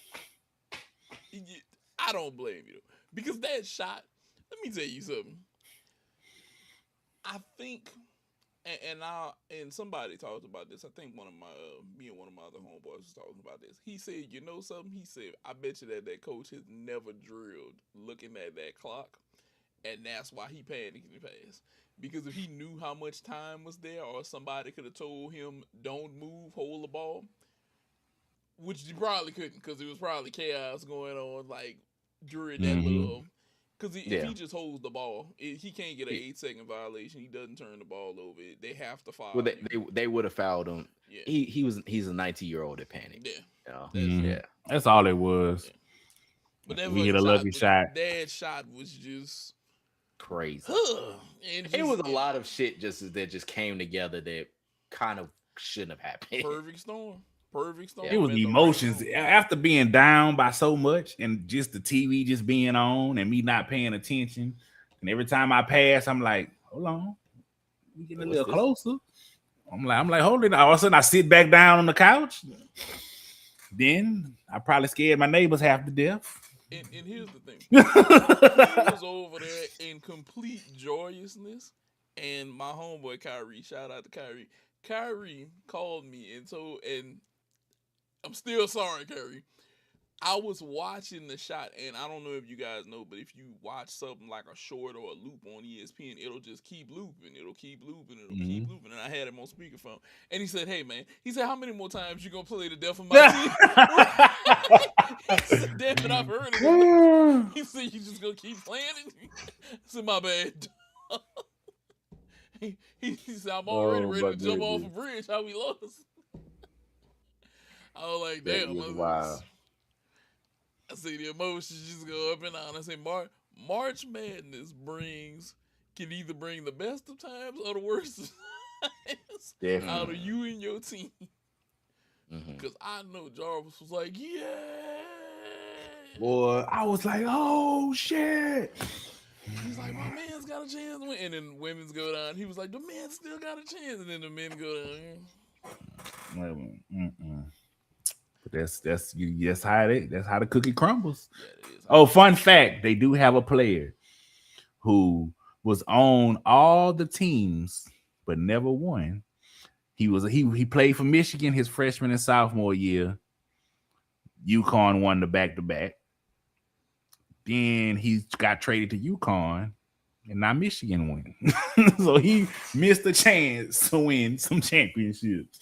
I don't blame you because that shot. Let me tell you something. I think, and somebody talked about this. I think me and one of my other homeboys was talking about this. He said, you know something? He said, I bet you that coach has never drilled looking at that clock, and that's why he panicked in the pass. Because if he knew how much time was there, or somebody could have told him, don't move, hold the ball, which he probably couldn't, because there was probably chaos going on, like, during that little... Because if he just holds the ball, he can't get an 8-second violation. He doesn't turn the ball over. They have to foul. Well, they would have fouled him. Yeah. He's a 19-year-old that panicked. Yeah. That's all it was. Yeah. But that we hit a lucky shot. That shot was just crazy. It was a lot of shit that just came together that kind of shouldn't have happened. Perfect storm. It was emotions after being down by so much and just the TV just being on and me not paying attention. And every time I pass, I'm like, hold on, we getting a little closer. I'm like, hold it. All of a sudden, I sit back down on the couch. Then I probably scared my neighbors half to death. And here's the thing: he was over there in complete joyousness, and my homeboy Kyrie, shout out to Kyrie. Kyrie called me and I'm still sorry, Kyrie. I was watching the shot, and I don't know if you guys know, but if you watch something like a short or a loop on ESPN, it'll just keep looping. It'll keep looping. Keep looping. And I had him on speakerphone. And he said, hey, man, how many more times you going to play the death of my team? He said, damn it, I've heard it. He said, you just going to keep playing it? I said, my bad. He said, I'm already ready to jump off a bridge. How we lost? I was like, damn. Wow. I see the emotions just go up and down. I say, March Madness can either bring the best of times or the worst of times out of you and your team. Because I know Jarvis was like, yeah. Boy, I was like, oh, shit. He's like, my man's got a chance to win. And then women's go down. He was like, the man still got a chance. And then the men go down. But that's how the cookie crumbles. Yeah, fun fact: they do have a player who was on all the teams but never won. He played for Michigan his freshman and sophomore year. UConn won the back-to-back. Then he got traded to UConn, and now Michigan won. So he missed a chance to win some championships.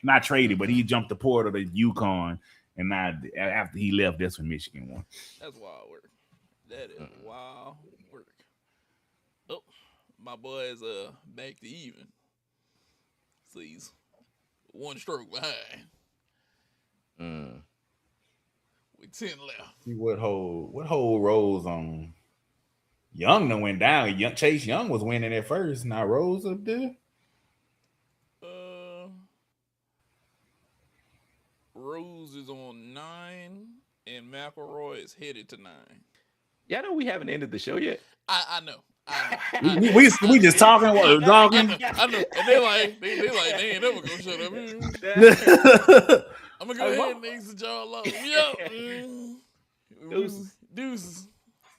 Not traded, but he jumped the portal to UConn, and now after he left, that's when Michigan won. That's wild work. That is wild work. Oh, my boys back to even. So he's one stroke behind with 10 left. See what hole Rose on. Young done went down. Chase Young was winning at first. Now Rose up there. Rose is on 9, and McElroy is headed to 9. Yeah, I know we haven't ended the show yet. I know. We just talking. What talking? I know. And they ain't never gonna shut up. I'm gonna go ahead and exit y'all off. Yo. Deuces.